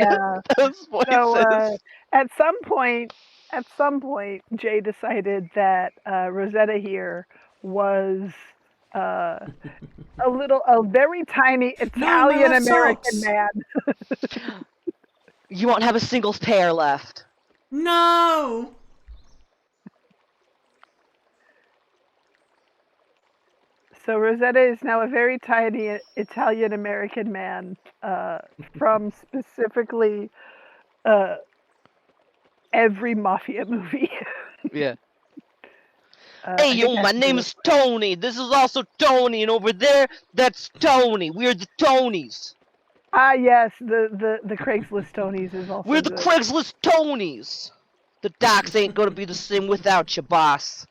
S4: those voices.
S3: So at some point, Jay decided that Rosetta here was a very tiny Italian American man.
S4: You won't have a single pair left.
S2: No.
S3: So Rosetta is now a very tiny Italian American man from specifically every mafia movie.
S4: Yeah. Hey yo, my name is Tony. This is also Tony, and over there, that's Tony. We're the Tonys.
S3: Ah yes, the Craigslist Tonys is also
S4: We're the
S3: good.
S4: Craigslist Tonys. The docks ain't gonna be the same without you, boss.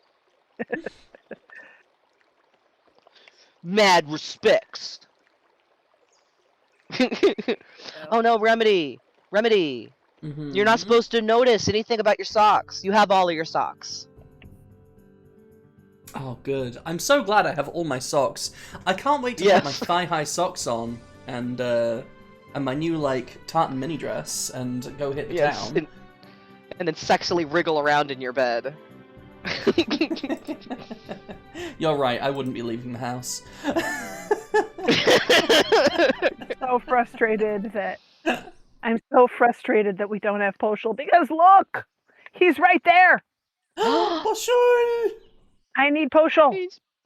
S4: Mad respects. Oh no, Remedy. You're not supposed to notice anything about your socks. You have all of your socks.
S2: Oh, good. I'm so glad I have all my socks. I can't wait to put my thigh-high socks on and my new, like, tartan mini dress and go hit the town.
S4: And then sexually wriggle around in your bed.
S2: You're right, I wouldn't be leaving the house.
S3: I'm so frustrated that we don't have Poshul because look! He's right there!
S2: Poshul!
S3: I need Poshul!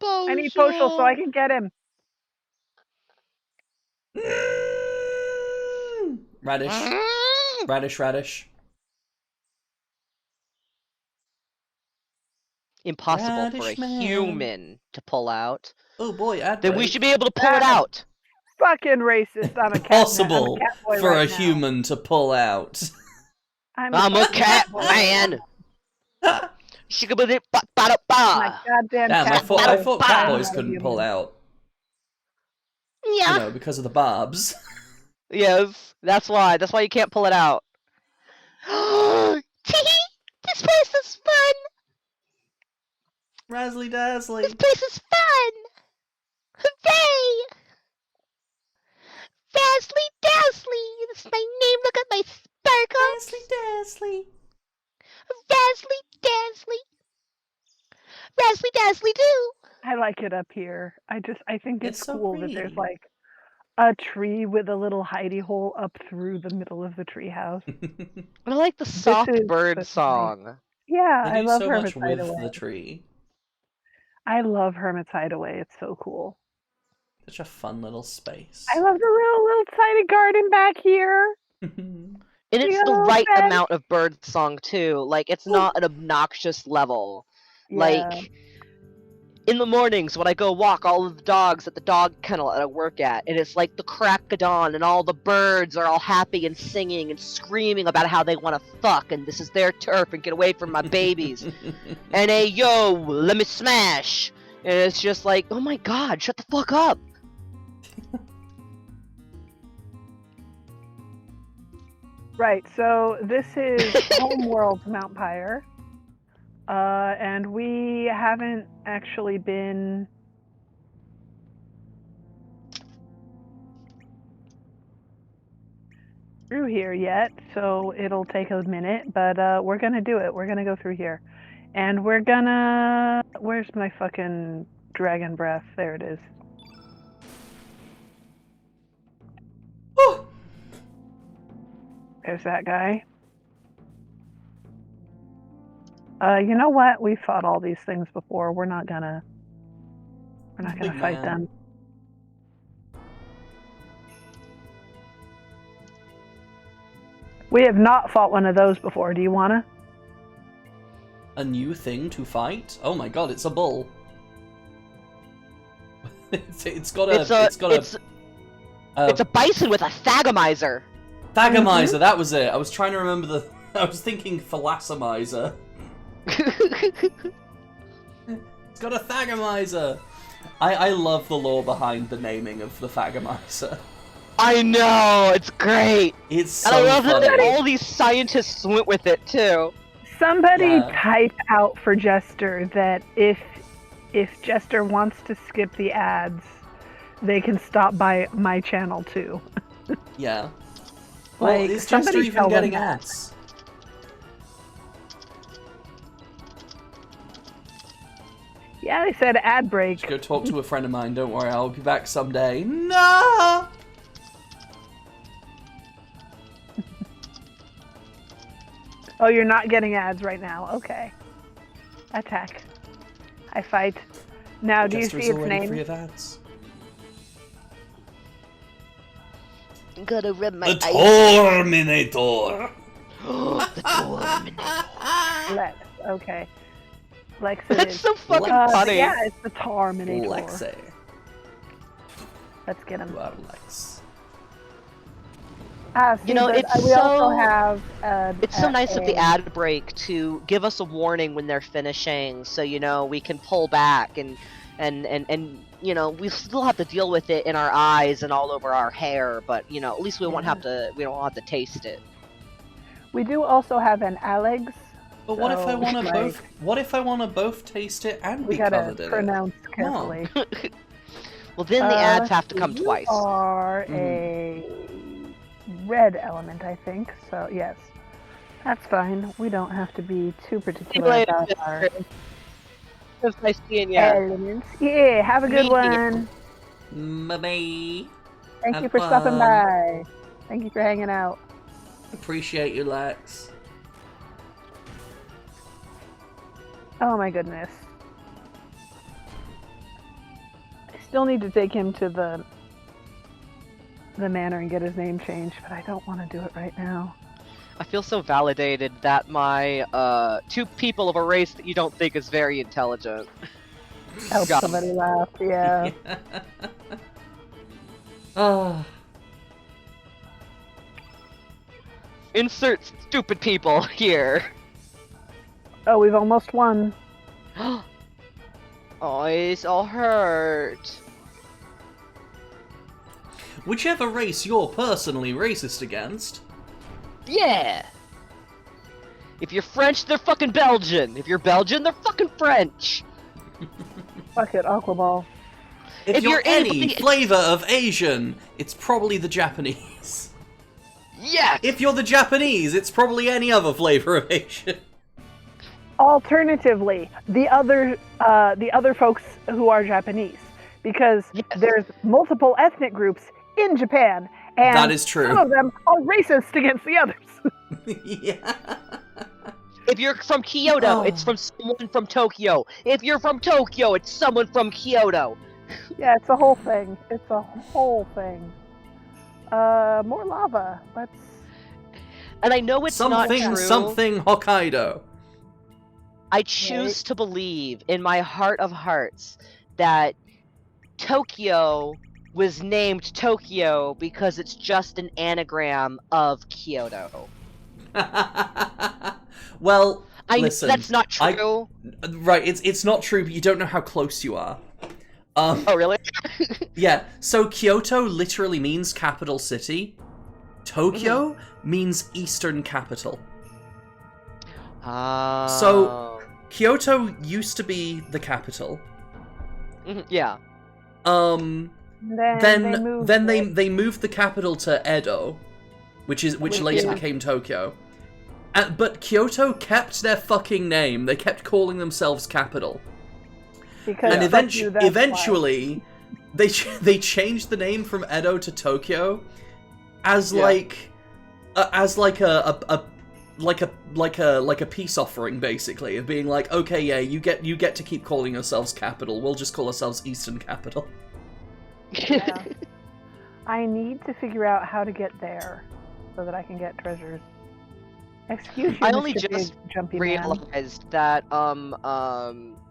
S3: I need Poshul so I can get him.
S2: Radish.
S4: Impossible for a human to pull out.
S2: Oh boy,
S4: then we should be able to pull it out.
S3: Fucking racist. I'm a cat.
S2: Impossible for a human to pull out.
S4: I'm a cat man.
S3: My goddamn
S2: Damn, I thought cat boys
S3: not
S2: couldn't pull out.
S9: Yeah.
S2: You know, because of the barbs.
S4: Yes, that's why. That's why you can't pull it out.
S9: This place is fun.
S2: Razzly dazzly.
S9: This place is fun. Hooray! Razzly dazzly. That's my name. Look at my sparkles.
S2: Razzly dazzly.
S9: Razzly dazzly. Razzly dazzly do.
S3: I like it up here. I think it's
S2: so
S3: cool that there's like a tree with a little hidey hole up through the middle of the tree house.
S4: I like the soft bird song.
S3: Yeah,
S2: I
S3: love
S2: so
S3: Hermit's
S2: much with
S3: Hideaway.
S2: the tree.
S3: I love Hermit's Hideaway. It's so cool.
S2: Such a fun little space.
S3: I love the little tiny garden back here.
S4: And it's the right amount of bird song too. Like it's not an obnoxious level.
S3: Yeah.
S4: Like in the mornings when I go walk all of the dogs at the dog kennel that I work at, and it's like the crack of dawn, and all the birds are all happy and singing and screaming about how they want to fuck, and this is their turf, and get away from my babies. And hey, yo, let me smash. And it's just like, oh my god, shut the fuck up.
S3: Right, so this is Homeworld Mount Pyre. And we haven't actually been through here yet, so it'll take a minute, but we're gonna do it. We're gonna go through here. And we're gonna... Where's my fucking dragon breath? There it is. There's that guy. You know what? We've fought all these things before. We're not gonna fight them. We have not fought one of those before. Do you wanna?
S2: A new thing to fight? Oh my god, it's a bull. it's got
S4: a bison with a thagomizer.
S2: Thagomizer, that was it. I was trying to remember the... I was thinking thalassomizer. It's got a thagomizer. I love the lore behind the naming of the thagomizer.
S4: I know, it's great.
S2: It's so
S4: and I love
S2: funny.
S4: that all these scientists went with it too.
S3: Somebody type out for Jester that if Jester wants to skip the ads, they can stop by my channel too.
S2: Yeah. Well,
S3: Like,
S2: is Jester
S3: somebody
S2: even
S3: tell them
S2: getting
S3: that.
S2: ads?
S3: Yeah, they said ad break.
S2: Just go talk to a friend of mine. Don't worry, I'll be back someday. No.
S3: Oh, you're not getting ads right now. Okay. Attack. I fight. Now, do you
S2: Jester's
S3: see its
S2: already
S3: name?
S2: free of ads.
S9: I'm gonna rub my
S2: The
S9: eyes.
S2: Torminator.
S9: The Torminator.
S3: Lex. Okay. Lex it
S4: That's
S3: is.
S4: so fucking
S3: But
S4: funny.
S3: yeah, it's the Torminator.
S2: Lexi.
S3: Let's get him.
S2: You are Lex.
S3: See,
S4: You know,
S3: but
S4: it's
S3: we also
S4: so-
S3: have.
S4: It's so nice of the ad break to give us a warning when they're finishing, so you know we can pull back and you know we still have to deal with it in our eyes and all over our hair, but you know at least we don't have to taste it.
S3: We do also have an Alex.
S2: But what if I
S3: so,
S2: want to
S3: like,
S2: both? What if I want to both taste it and
S3: We
S2: be
S3: gotta
S2: covered in it?
S3: pronounce carefully.
S4: Well, then the ads have to
S3: let's
S4: come
S3: see,
S4: twice.
S3: You are
S2: Mm-hmm.
S3: a red element, I think. So yes, that's fine. We don't have to be too particular
S4: later,
S3: about our
S4: It was nice seeing you.
S3: elements. Yeah, have a good
S4: Me
S3: one.
S2: Bye.
S3: Thank
S2: Have
S3: you for stopping
S2: fun.
S3: by. Thank you for hanging out.
S2: Appreciate you, Lex.
S3: Oh my goodness. I still need to take him to the manor and get his name changed, but I don't want to do it right now.
S4: I feel so validated that my two people of a race that you don't think is very intelligent.
S3: Help
S4: Got
S3: somebody laugh, yeah.
S2: Oh,
S4: Insert stupid people here.
S3: Oh, we've almost won.
S4: Oh, it's all hurt.
S2: whichever race you're personally racist against.
S4: Yeah. If you're French, they're fucking Belgian. If you're Belgian, they're fucking French.
S3: Fuck it, Aquaball.
S2: If you're
S4: you're
S2: any
S4: anybody-
S2: flavor of Asian, it's probably the Japanese.
S4: Yes.
S2: If you're the Japanese, it's probably any other flavor of Asian.
S3: Alternatively, the other folks who are Japanese, because
S4: Yes.
S3: there's multiple ethnic groups in Japan, and
S2: That is true.
S3: some of them are racist against the others.
S2: Yeah.
S4: If you're from Kyoto, it's from someone from Tokyo. If you're from Tokyo, it's someone from Kyoto.
S3: Yeah, it's a whole thing. It's a whole thing. More lava. Let's.
S4: And I know it's not true.
S2: Something Hokkaido.
S4: I choose to believe in my heart of hearts that Tokyo was named Tokyo because it's just an anagram of Kyoto.
S2: Well,
S4: I know
S2: listen,
S4: that's not true.
S2: Right, it's not true, but you don't know how close you are.
S4: Oh, really?
S2: Yeah, so Kyoto literally means capital city. Tokyo means eastern capital. So, Kyoto used to be the capital.
S4: Yeah.
S3: Then
S2: they moved the capital to Edo, which later became Tokyo. But Kyoto kept their fucking name. They kept calling themselves capital. And eventually, they changed the name from Edo to Tokyo as like a peace offering, basically, of being like, okay, yeah, you get to keep calling yourselves capital. We'll just call ourselves Eastern Capital.
S3: Yeah. I need to figure out how to get there so that I can get treasures. Excuse you,
S4: I only
S3: Mr.
S4: just
S3: Big Jumpy Man.
S4: realized that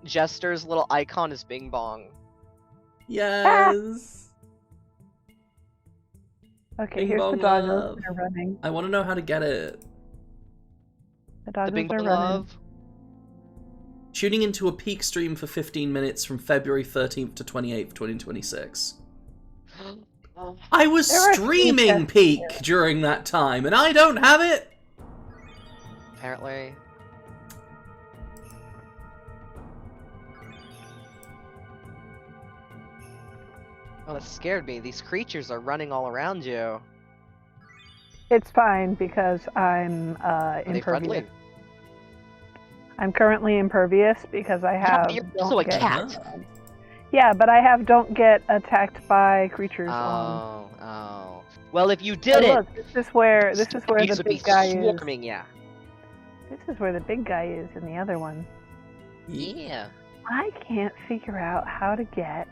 S4: Jester's little icon is Bing Bong.
S2: Yes.
S3: Okay,
S2: Bing
S3: here's
S2: Bong
S3: the doggos
S2: love.
S3: that are running.
S2: I want to know how to get it.
S3: The doggos
S4: Bing
S3: are
S4: Bong
S3: running.
S4: love.
S2: Tuning into a peak stream for 15 minutes from February 13th to 28th, 2026. I was streaming Peak during that time, and I don't have it!
S4: Apparently. Oh, that scared me. These creatures are running all around you.
S3: It's fine because I'm
S4: Are they friendly?
S3: impervious. I'm currently impervious because I have.
S4: You're also a cat.
S3: Yeah, but I have don't get attacked by creatures on.
S4: Oh. Well, if you
S3: So
S4: did it,
S3: look, this is where the big guy is.
S4: swarming ya.
S3: This is where the big guy is in the other one.
S4: Yeah.
S3: I can't figure out how to get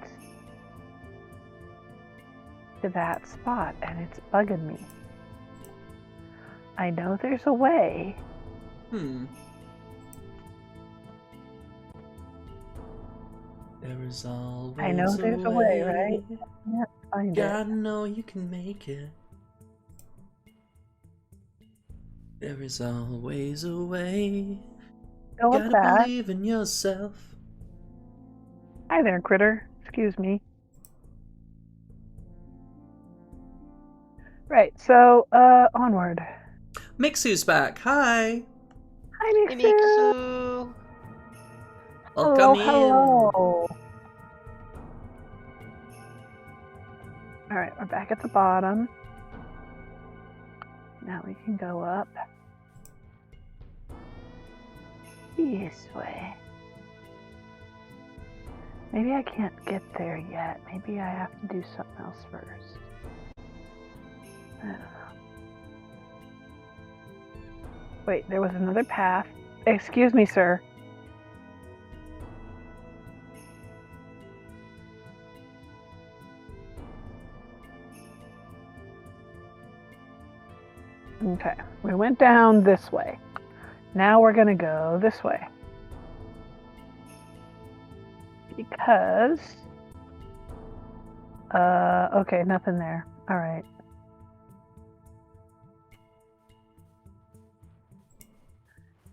S3: to that spot, and it's bugging me. I know there's a way.
S2: There is always
S3: I know there's a way, right? Yeah, find it.
S2: Gotta know you can make it. There is always a way.
S3: Go up
S2: Gotta
S3: that.
S2: believe in yourself.
S3: Hi there, critter. Excuse me. Right, so, onward.
S2: Mixu's back. Hi.
S3: Hi, Mixu.
S4: Mixu.
S2: Welcome
S3: Hello. Alright, we're back at the bottom. Now we can go up. This way. Maybe I can't get there yet. Maybe I have to do something else first. I don't know. Wait, there was another path. Excuse me, sir. Okay, we went down this way. Now we're gonna go this way. Because... okay, nothing there. Alright.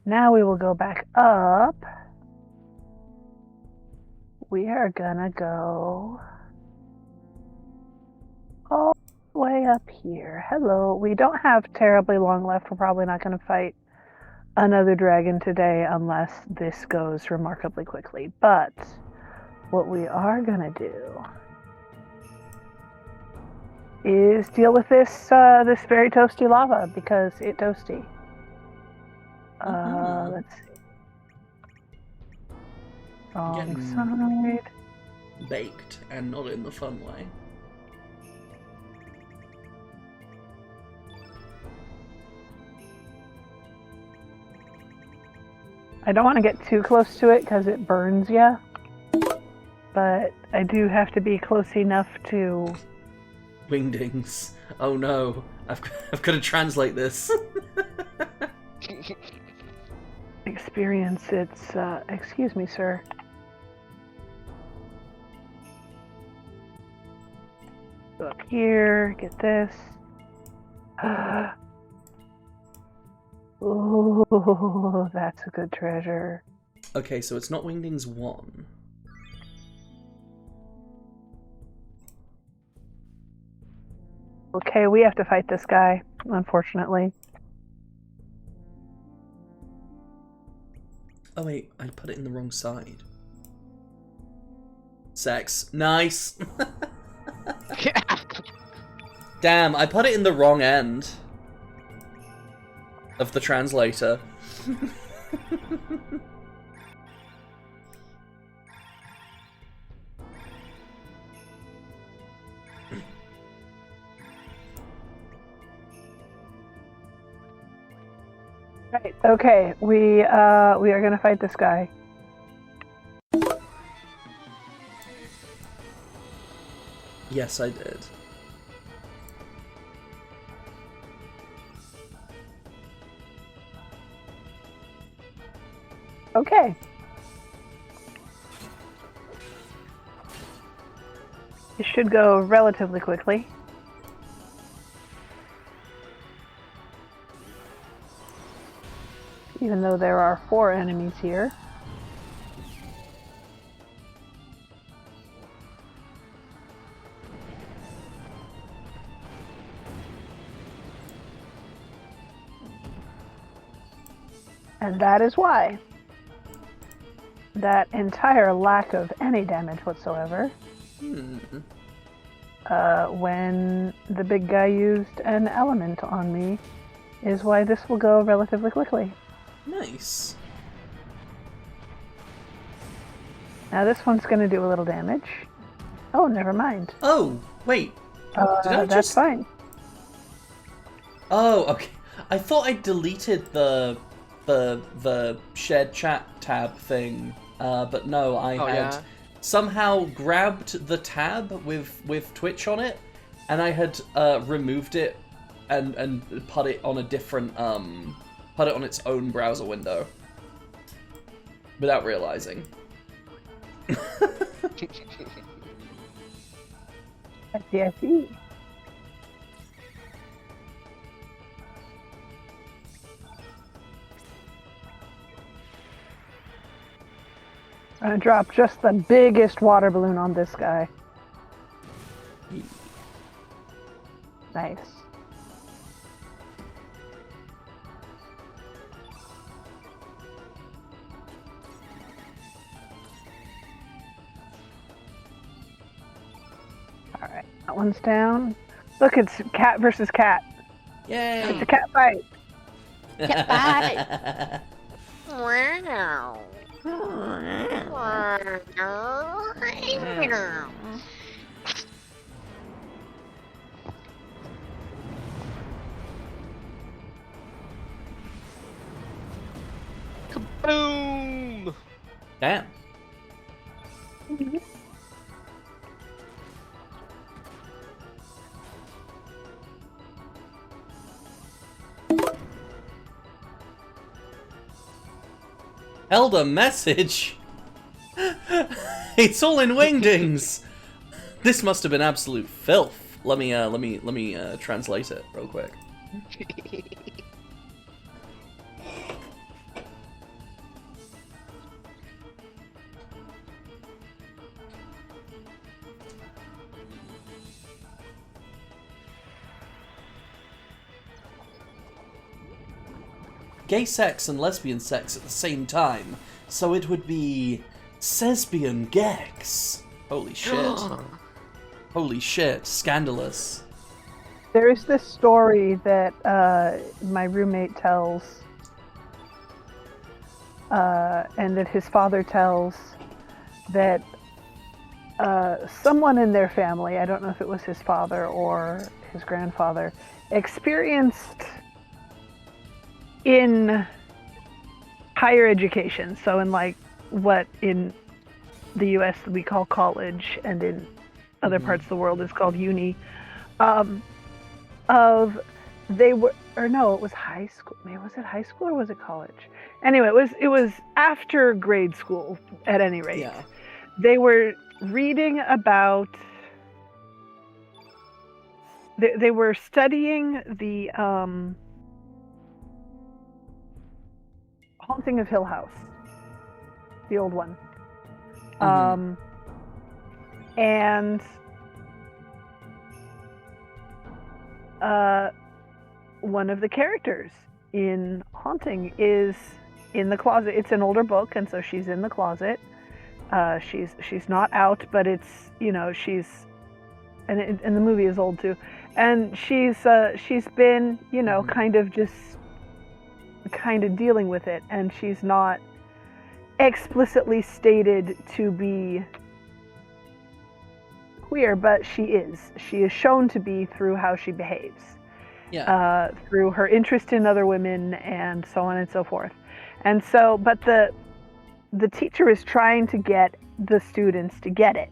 S3: Now we will go back up. We are gonna go all the way up here. Hello. We don't have terribly long left. We're probably not gonna fight another dragon today unless this goes remarkably quickly. But what we are gonna do is deal with this this very toasty lava because it's toasty. Let's see. Wrong side.
S2: Baked, and not in the fun way.
S3: I don't want to get too close to it because it burns you. But I do have to be close enough to...
S2: Wingdings. Oh no. I've got to translate this.
S3: experience its, excuse me, sir. Go up here, get this. Oh, that's a good treasure.
S2: Okay, so it's not Wingdings 1.
S3: Okay, we have to fight this guy, unfortunately.
S2: Oh wait, I put it in the wrong side. Sex. Nice! Damn, I put it in the wrong end of the translator.
S3: Right, okay, we are gonna fight this guy.
S2: Yes, I did.
S3: Okay. It should go relatively quickly. Even though there are 4 enemies here. And that is why. That entire lack of any damage whatsoever. When the big guy used an element on me is why this will go relatively quickly.
S2: Nice.
S3: Now this one's going to do a little damage. Oh, never mind.
S2: Oh, wait. Did I
S3: that's fine.
S2: Oh, okay. I thought I deleted the shared chat tab thing, but no, I had somehow grabbed the tab with Twitch on it, and I had removed it and put it on a different put it on its own browser window without realizing.
S3: I see. I'm gonna drop just the biggest water balloon on this guy. Nice. Alright, that one's down. Look, it's cat versus cat.
S2: Yay!
S3: It's a cat fight.
S9: Cat fight. Wow.
S4: Kaboom!
S2: Damn. Held a message. It's all in Wingdings. This must have been absolute filth. Let me translate it real quick. Gay sex and lesbian sex at the same time, so it would be Sesbian Gex. Holy shit. Holy shit, scandalous.
S3: There is this story that my roommate tells, and that his father tells, that someone in their family, I don't know if it was his father or his grandfather, experienced in higher education, so in like what in the US we call college and in other parts of the world is called uni, of they were or no, it was high school. Maybe was it high school or was it college? Anyway, it was after grade school at any rate.
S2: Yeah.
S3: They were reading about they were studying the Haunting of Hill House, the old one. And one of the characters in Haunting is in the closet. It's an older book, and so she's in the closet. She's not out, but it's, you know, she's, and the movie is old too, and she's been, you know, kind of dealing with it, and she's not explicitly stated to be queer, but she is shown to be through how she behaves.
S2: Yeah.
S3: Through her interest in other women and so on and so forth. And so, but the teacher is trying to get the students to get it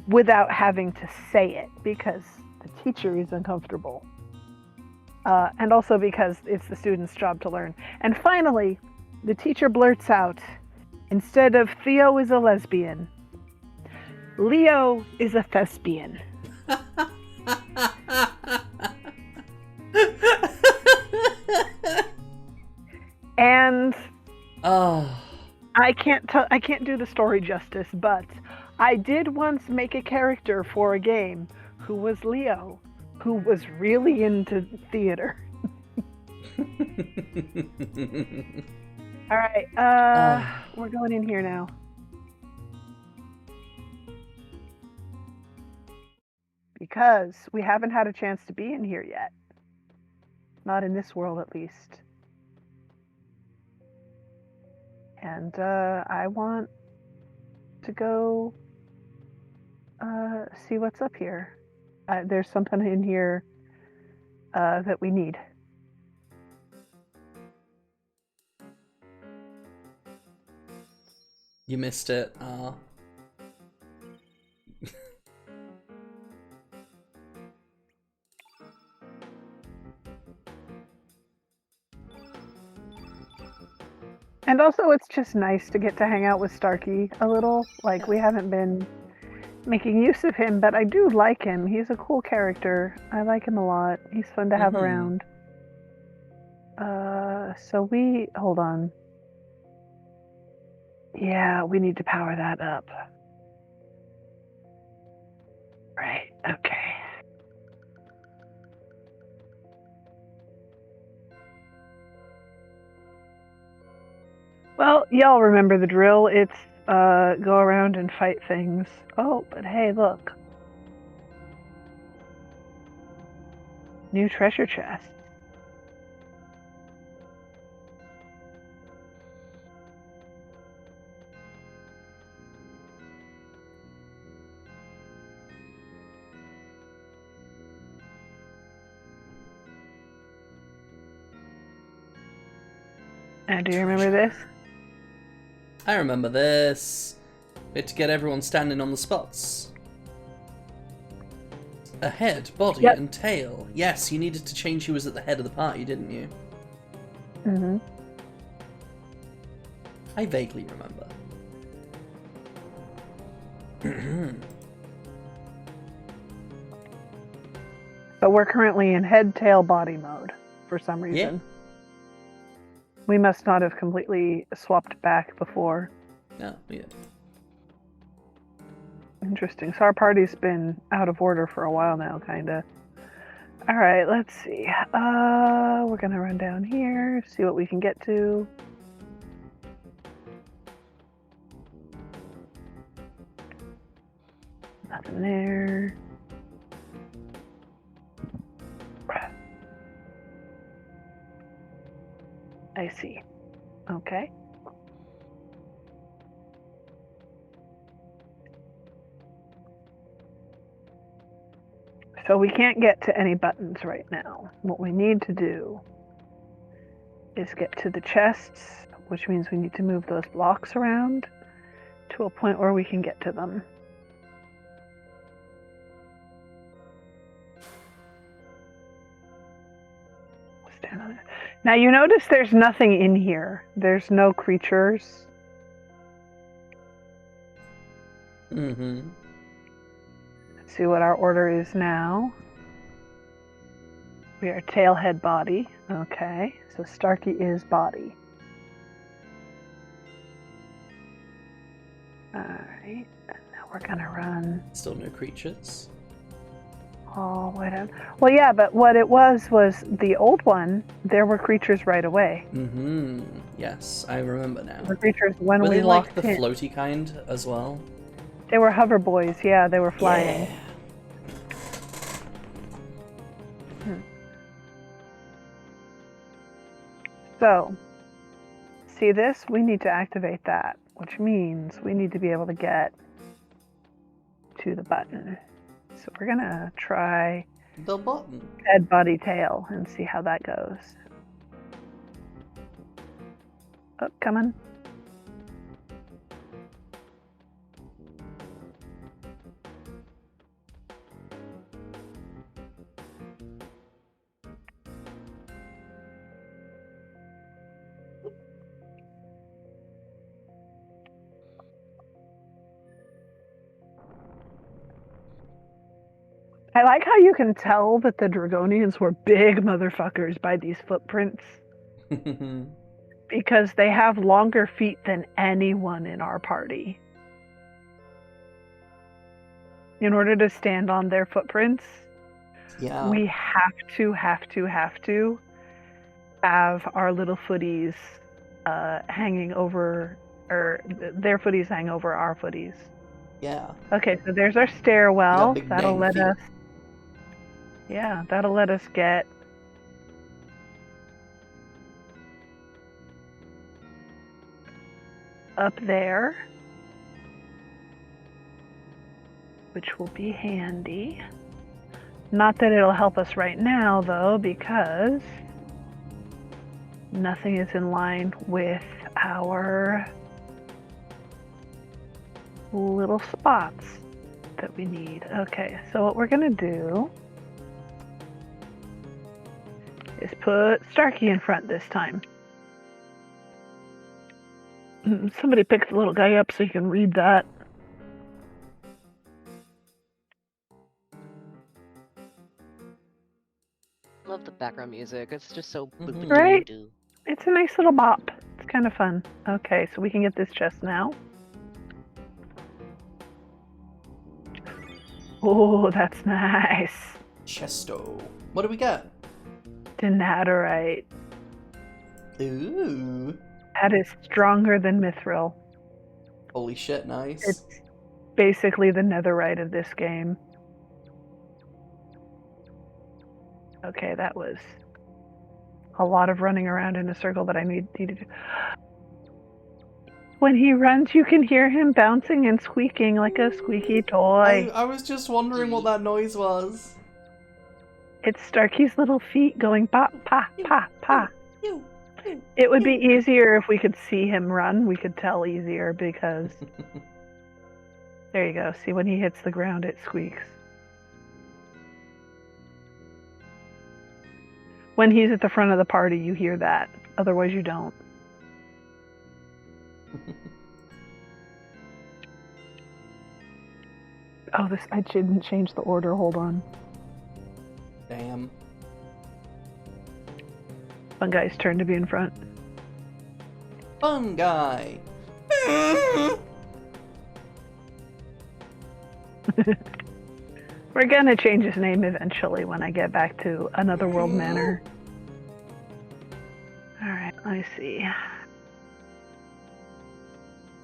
S3: without having to say it, because the teacher is uncomfortable. And also because it's the student's job to learn. And finally, the teacher blurts out, instead of Theo is a lesbian, Leo is a thespian. And I can't do the story justice, but I did once make a character for a game who was Leo, who was really into theater. All right, we're going in here now. Because we haven't had a chance to be in here yet. Not in this world, at least. And I want to go see what's up here. There's something in here that we need.
S2: You missed it.
S3: And also, it's just nice to get to hang out with Starkey a little. Like, we haven't been making use of him, but I do like him. He's a cool character. I like him a lot. He's fun to have around. So hold on. Yeah, we need to power that up. Right, okay. Well, y'all remember the drill. It's go around and fight things. Oh, but hey, look. New treasure chest. Do you remember this?
S2: I remember this. We had to get everyone standing on the spots. A head, body, and tail. Yes, you needed to change who was at the head of the party, didn't you?
S3: Mm-hmm.
S2: I vaguely remember.
S3: But we're currently in head, tail, body mode for some reason.
S2: Yeah.
S3: We must not have completely swapped back before.
S2: No, yeah.
S3: Interesting. So our party's been out of order for a while now, kinda. Alright, let's see. We're gonna run down here, see what we can get to. Nothing there. I see. Okay. So we can't get to any buttons right now. What we need to do is get to the chests, which means we need to move those blocks around to a point where we can get to them. Now you notice there's nothing in here. There's no creatures.
S2: Mm-hmm.
S3: Let's see what our order is now. We are tailhead body. Okay, so Starkey is body. Alright, now we're gonna run
S2: Still no creatures.
S3: all the way down. Well, yeah, but what it was the old one, there were creatures right away.
S2: Mm-hmm. Yes, I remember now.
S3: There were creatures when
S2: Were
S3: we
S2: they like
S3: walked
S2: the
S3: in.
S2: floaty kind as well?
S3: They were hover boys, yeah, they were flying.
S2: Yeah.
S3: So, see this? We need to activate that, which means we need to be able to get to the button. So we're gonna try
S2: The button.
S3: head, body, tail and see how that goes. Oh, coming. I like how you can tell that the Dragonians were big motherfuckers by these footprints because they have longer feet than anyone in our party. In order to stand on their footprints,
S2: Yeah.
S3: we have to have our little footies hanging over, or their footies hang over our footies.
S2: Yeah.
S3: Okay, so there's our stairwell.
S2: big
S3: That'll
S2: dang
S3: let
S2: feet.
S3: us. Yeah, that'll let us get up there, which will be handy. Not that it'll help us right now, though, because nothing is in line with our little spots that we need. Okay, so what we're gonna do is put Starkey in front this time. Somebody pick the little guy up so you can read that.
S4: Love the background music. It's just so
S2: Mhm.
S3: Right?
S4: boop-a-doo-doo.
S3: It's a nice little bop. It's kind of fun. Okay, so we can get this chest now. Oh, that's nice.
S2: Chesto. What do we get?
S3: Denaturite.
S2: Ooh.
S3: That is stronger than Mithril.
S2: Holy shit, nice.
S3: It's basically the netherite of this game. Okay, that was a lot of running around in a circle that I needed to. When he runs, you can hear him bouncing and squeaking like a squeaky toy.
S2: I was just wondering what that noise was.
S3: It's Starkey's little feet going pop, pa, pa, pa.
S2: Ew.
S3: It would be easier if we could see him run. We could tell easier because... There you go. See, when he hits the ground, it squeaks. When he's at the front of the party, you hear that. Otherwise, you don't. Oh, I didn't change the order. Hold on.
S2: Damn.
S3: One guy's turn to be in front.
S2: Fun guy.
S3: We're gonna change his name eventually when I get back to Another World Manor. Alright, let me see.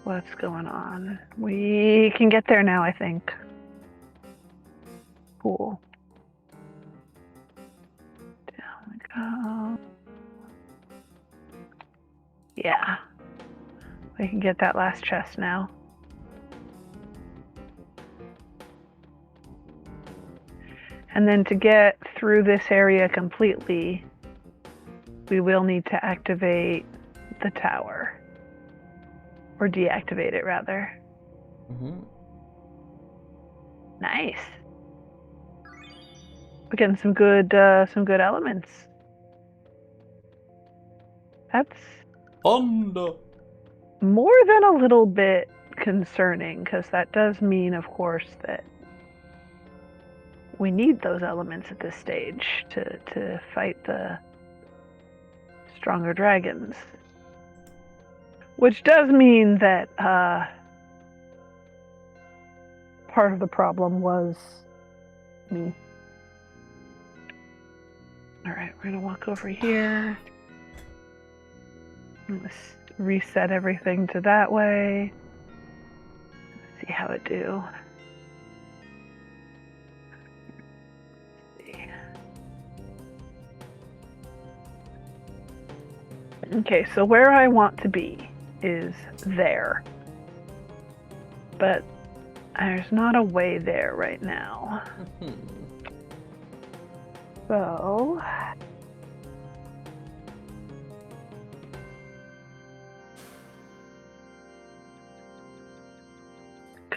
S3: What's going on? We can get there now, I think. Cool. Down we go. Yeah. We can get that last chest now. And then to get through this area completely, we will need to activate the tower. Or deactivate it, rather.
S2: Mm-hmm.
S3: Nice. We're getting some good elements. That's
S2: Thunder.
S3: more than a little bit concerning, because that does mean, of course, that we need those elements at this stage to fight the stronger dragons. Which does mean that part of the problem was me. Alright, we're gonna walk over here. Let's reset everything to that way. See how it do. Let's see. Okay, so where I want to be is there. But there's not a way there right now. So...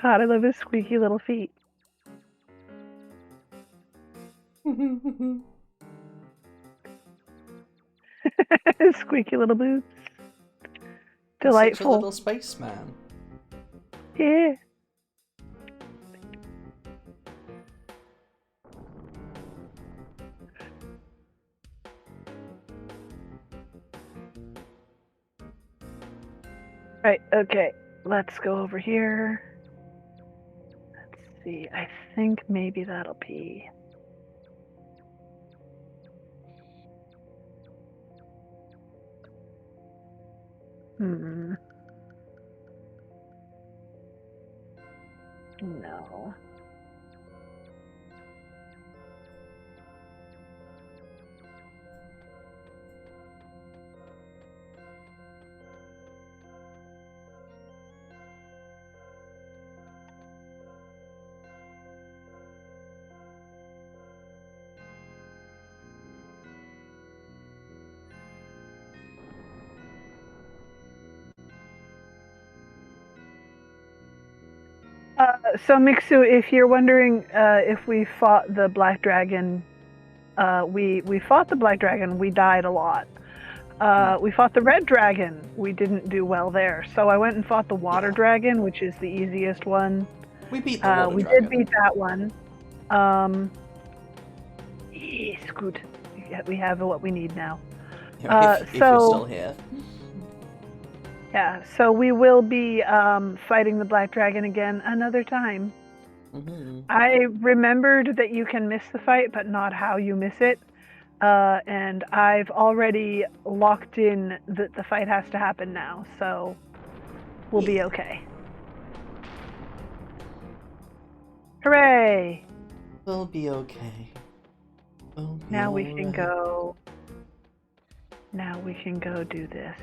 S3: God, I love his squeaky little feet. His squeaky little boots. Delightful.
S2: Such a little spaceman.
S3: Yeah. Right, okay. Let's go over here. Let's see. I think maybe that'll be... No. So Mixu, if you're wondering if we fought the Black Dragon, we fought the Black Dragon. We died a lot. We fought the Red Dragon. We didn't do well there. So I went and fought the Water Dragon, which is the easiest one.
S2: We beat the Water Dragon.
S3: Did beat that one. Yes, good. We have what we need now.
S2: If you're still here.
S3: Yeah, so we will be fighting the Black Dragon again another time.
S2: Mm-hmm.
S3: I remembered that you can miss the fight, but not how you miss it. And I've already locked in that the fight has to happen now, so we'll be okay. Hooray!
S2: We'll be okay.
S3: Now we can go. Now we can go do this.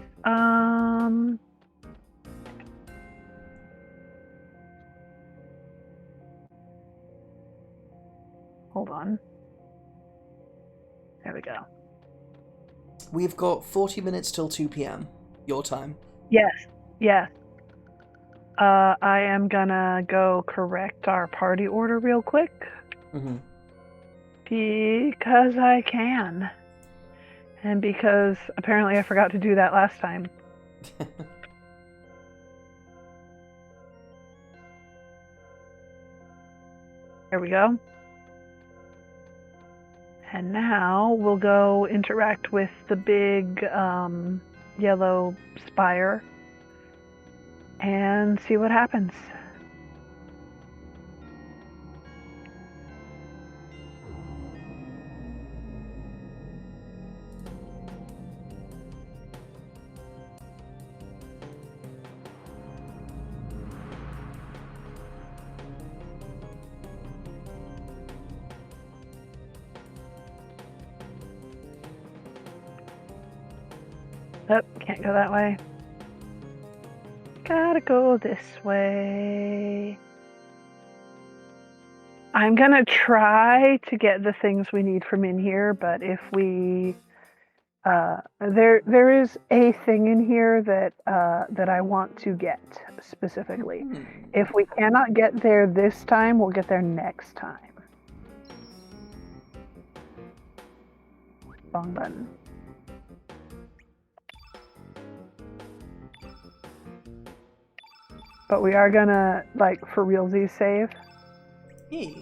S3: Hold on. There we go.
S2: We've got 40 minutes till 2 p.m. Your time.
S3: Yes. Yes. I am gonna go correct our party order real quick.
S2: Mm-hmm.
S3: Because I can. And because apparently I forgot to do that last time. There we go. And now we'll go interact with the big yellow spire and see what happens. Oh, can't go that way. Gotta go this way. I'm gonna try to get the things we need from in here, but if we... there is a thing in here that that I want to get specifically. If we cannot get there this time, we'll get there next time. Wrong button. But we are gonna, like, for realsies save.
S2: Yeah.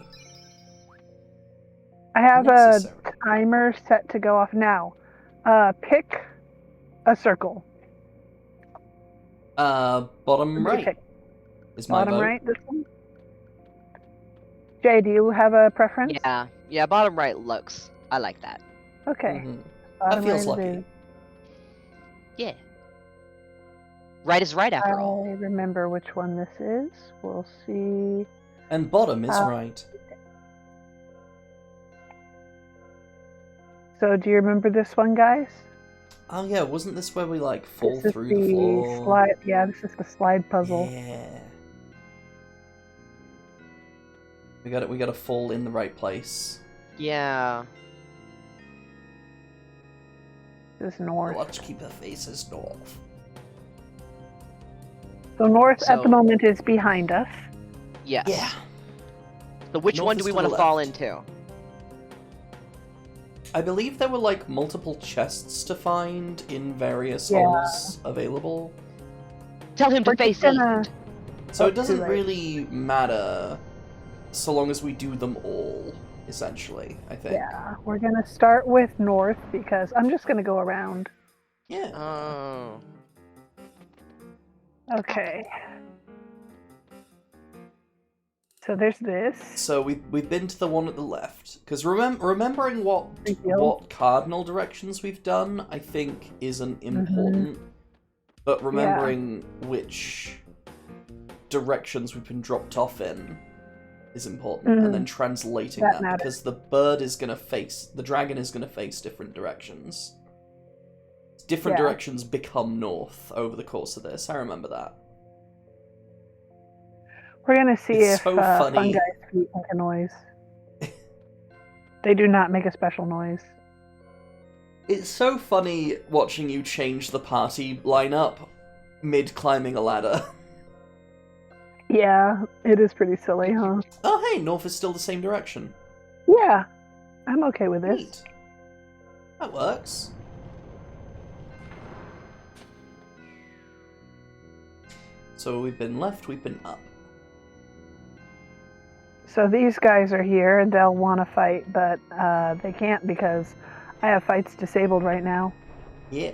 S3: I have
S2: Necessary.
S3: a timer set to go off now. Pick a circle.
S2: Bottom
S3: What do you
S2: right
S3: pick?
S2: is my
S3: Bottom
S2: vote.
S3: right, this one? Jay, do you have a preference?
S4: Yeah, bottom right looks. I like that.
S3: Okay.
S2: Mhm.
S3: Bottom
S2: That feels
S3: right it
S2: lucky.
S3: is.
S4: Yeah. Right is right after all.
S3: I remember which one this is. We'll see.
S2: And bottom is
S3: Uh,
S2: right.
S3: So, do you remember this one, guys?
S2: Oh yeah, wasn't this where we like fall
S3: This is
S2: through the floor?
S3: slide. Yeah, this is the slide puzzle.
S2: Yeah. We gotta fall in the right place.
S4: Yeah.
S3: This is north.
S2: Let's keep our faces north.
S3: So north at the
S4: So-
S3: moment is behind us.
S4: Yes.
S2: Yeah.
S4: So which
S2: North
S4: one do
S2: is
S4: we
S2: to
S4: want
S2: the
S4: to fall
S2: left.
S4: into?
S2: I believe there were like multiple chests to find in various
S3: Yeah.
S2: holes available.
S4: Tell him to
S3: We're
S4: face
S3: just gonna.
S2: So
S3: Oh,
S2: it
S3: too
S2: doesn't
S3: late.
S2: really matter so long as we do them all, essentially, I think.
S3: Yeah, we're gonna start with north because I'm just gonna go around.
S2: Yeah.
S4: Oh.
S3: Okay. So there's this.
S2: So we've been to the one at the left because remembering what
S3: Reveal.
S2: cardinal directions we've done, I think isn't important. But remembering which directions we've been dropped off in is important, and then translating
S3: That
S2: that
S3: matters.
S2: because the dragon is gonna face different directions. Different
S3: Yeah.
S2: directions become north over the course of this. I remember that.
S3: We're gonna see
S2: It's
S3: if
S2: so funny.
S3: fungi feet make a noise. They do not make a special noise.
S2: It's so funny watching you change the party lineup mid climbing a ladder.
S3: Yeah, it is pretty silly, huh?
S2: Oh hey, north is still the same direction.
S3: Yeah, I'm okay with this.
S2: Neat. That works. So we've been left, we've been up.
S3: So these guys are here and they'll want to fight, but they can't because I have fights disabled right now.
S2: Yeah.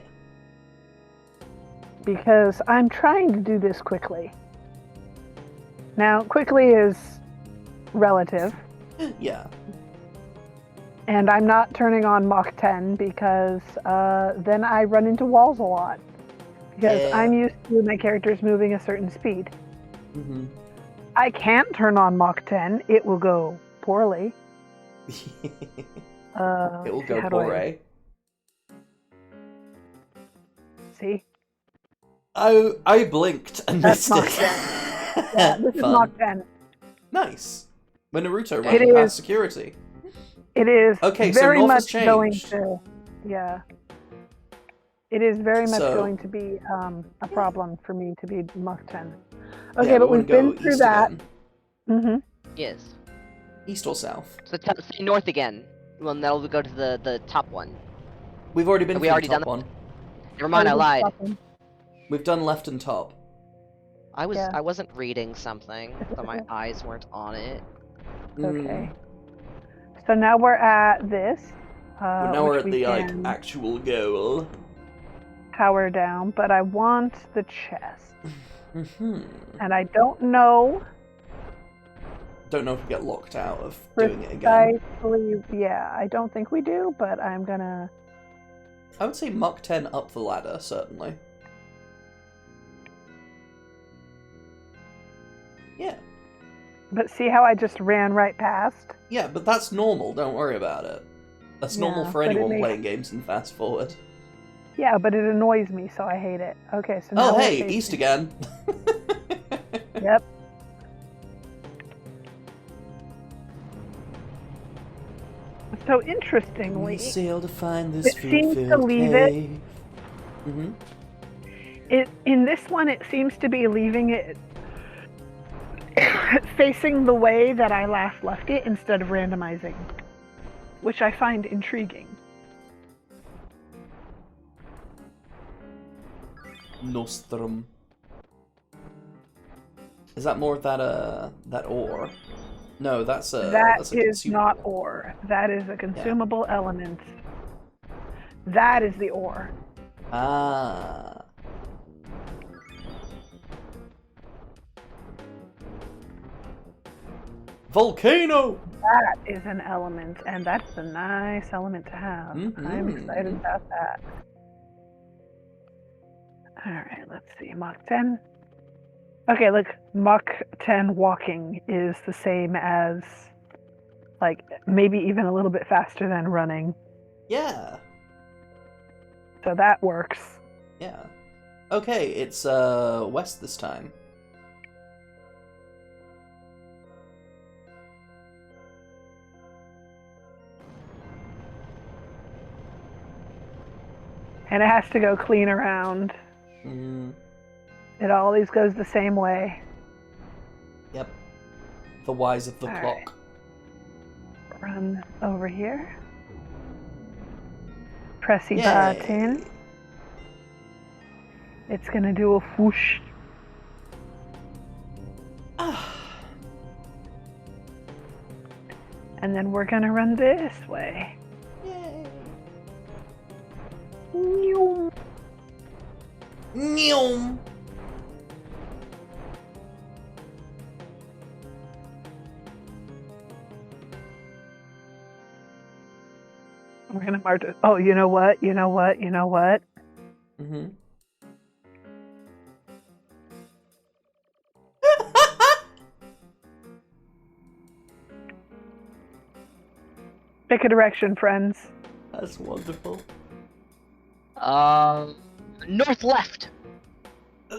S3: Because I'm trying to do this quickly. Now, quickly is relative,
S2: Yeah.
S3: and I'm not turning on Mach 10 because then I run into walls a lot. Because
S2: Yeah.
S3: I'm used to my characters moving a certain speed.
S2: Mm-hmm.
S3: I can't turn on Mach 10, it will go poorly.
S2: It will
S3: see,
S2: go
S3: how do I-
S2: poor.
S3: See?
S2: Oh, I blinked and
S3: That's
S2: missed
S3: Mach
S2: it.
S3: 10. Yeah, this is
S2: Fun.
S3: Mach 10.
S2: Nice. When Naruto
S3: It
S2: running past
S3: is-
S2: security.
S3: It is
S2: Okay, so
S3: very
S2: North has
S3: much going
S2: changed.
S3: to, yeah. It is very much
S2: So-
S3: going to be a problem for me to be Mach 10. Okay,
S2: Yeah,
S3: but
S2: we
S3: we've
S2: wanna
S3: been
S2: go
S3: through
S2: east
S3: that.
S2: again.
S3: Mm-hmm.
S4: Yes.
S2: East or south?
S4: So say north again. Well, that'll go to the top one.
S2: We've already been
S4: Have we
S2: through
S4: already
S2: the top
S4: done
S2: one.
S4: Never mind, I lied.
S2: We've done left and top.
S3: Yeah.
S4: I wasn't reading something, so my eyes weren't on it.
S3: Okay. So now we're at this.
S2: Well, now we're
S3: which
S2: at
S3: we
S2: the like
S3: can
S2: actual goal.
S3: power down, but I want the chest.
S2: Mm-hmm.
S3: And I don't know
S2: Don't know if we get locked out of doing it again.
S3: precisely. Yeah, I don't think we do, but I'm gonna.
S2: I would say Mach 10 up the ladder, certainly. Yeah.
S3: But see how I just ran right past?
S2: Yeah, but that's normal, don't worry about it. That's normal
S3: Yeah,
S2: for
S3: but it
S2: anyone
S3: makes-
S2: playing games in fast forward.
S3: Yeah, but it annoys me, so I hate it. Okay, so now
S2: Oh
S3: we're
S2: hey,
S3: facing-
S2: east again.
S3: Yep. So interestingly,
S2: We sail to find this
S3: it seems to
S2: food-filled
S3: leave it-
S2: cave. Mm-hmm.
S3: in this one it seems to be leaving it facing the way that I last left it instead of randomizing, which I find intriguing.
S2: Nostrum. Is that more of that ore? No, that's a
S3: That
S2: that's a
S3: is not
S2: consumable.
S3: ore. That is a consumable element. That is the ore.
S2: Ah. Volcano!
S3: That is an element, and that's a nice element to have. I'm excited about that. Alright, let's see. Mach 10. Okay, look, Mach 10 walking is the same as, like, maybe even a little bit faster than running.
S2: Yeah.
S3: So that works.
S2: Yeah. Okay, it's west this time.
S3: And it has to go clean around. It always goes the same way.
S2: Yep. The wise of the
S3: All
S2: clock.
S3: right. Run over here. Pressy
S2: Yay.
S3: button. It's gonna do a whoosh. And then we're gonna run this way.
S2: Yay.
S3: Meow.
S2: Nyom.
S3: We're gonna march it. Oh, you know what? You know what? You know what?
S2: Mm-hmm.
S3: Pick a direction, friends.
S2: That's wonderful.
S4: North left.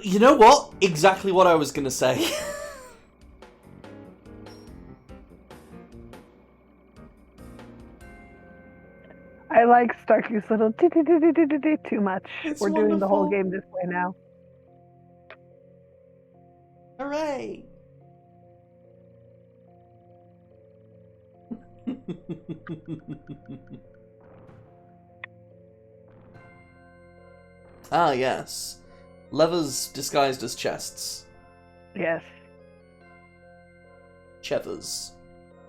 S2: You know what? Exactly what I was gonna say.
S3: I like Starkey's little too much.
S2: It's
S3: We're doing the whole
S2: wonderful.
S3: game this way now.
S2: Hooray! Ah, yes. Levers disguised as chests.
S3: Yes.
S2: Chevers.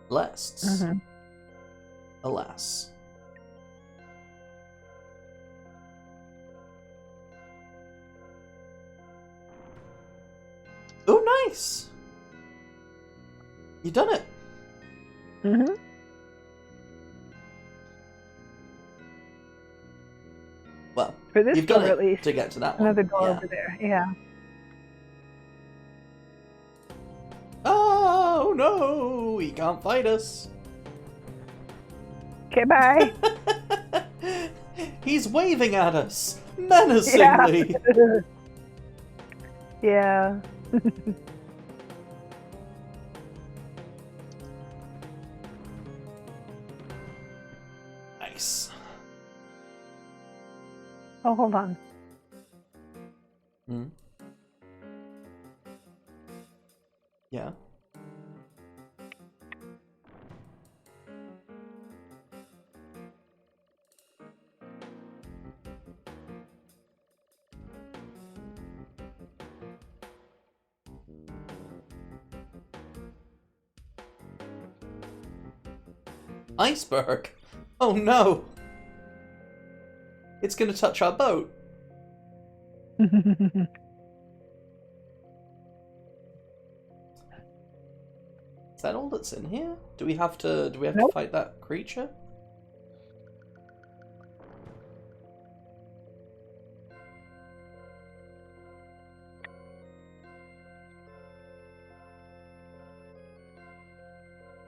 S2: Lests.
S3: Mm-hmm.
S2: Alas. Oh, nice! You done it.
S3: Mm-hmm.
S2: Well,
S3: For this
S2: you've
S3: door,
S2: done
S3: at
S2: it
S3: least.
S2: to get to that one.
S3: Another door
S2: Yeah.
S3: over there. Yeah.
S2: Oh no! He can't fight us.
S3: Okay, bye.
S2: He's waving at us menacingly.
S3: Yeah.
S2: Nice.
S3: Oh, hold on.
S2: Hmm. Yeah. Iceberg? Oh no! It's gonna touch our boat. Is that all that's in here? Do we have to
S3: Nope.
S2: fight that creature?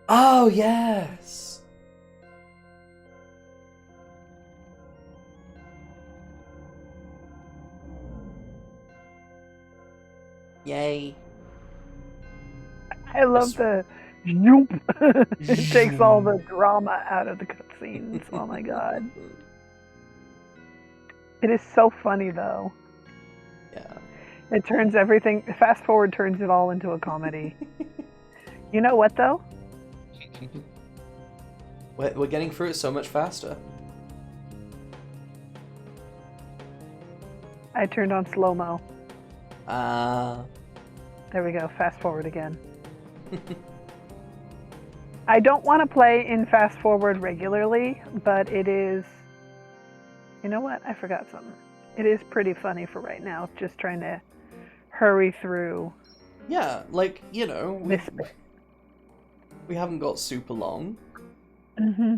S2: Oh yes. Yay.
S3: I love the zoop. It takes all the drama out of the cutscenes. Oh my god. It is so funny though.
S2: Yeah.
S3: It turns everything, fast forward turns it all into a comedy. You know what though?
S2: We're getting through it so much faster.
S3: I turned on slow-mo. There we go. Fast forward again. I don't want to play in fast forward regularly, but it is... You know what? I forgot something. It is pretty funny for right now, just trying to hurry through.
S2: Yeah, like, you know,
S3: This
S2: we haven't got super long.
S3: Mm-hmm.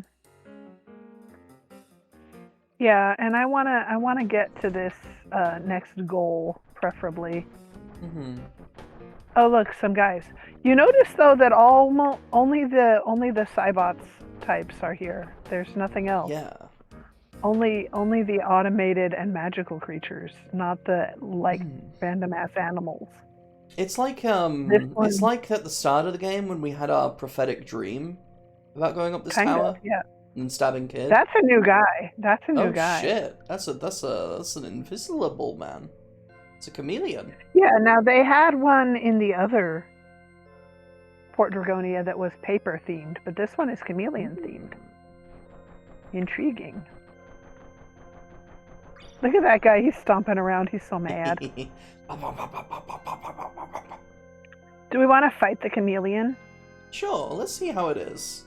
S3: Yeah, and I wanna get to this next goal, preferably.
S2: Mm-hmm.
S3: Oh, look, some guys. You notice though that only the Cybots types are here. There's nothing else.
S2: Yeah.
S3: Only the automated and magical creatures, not the random ass animals.
S2: It's like
S3: one-
S2: it's like at the start of the game when we had our prophetic dream about going up this tower
S3: Yeah.
S2: and stabbing kids.
S3: That's a new guy. That's a new guy.
S2: Oh shit! That's an invisible man. It's a chameleon.
S3: Yeah. Now they had one in the other Port Dragonia that was paper themed, but this one is chameleon themed. Intriguing. Look at that guy. He's stomping around. He's so mad. Do we want to fight the chameleon?
S2: Sure. Let's see how it is.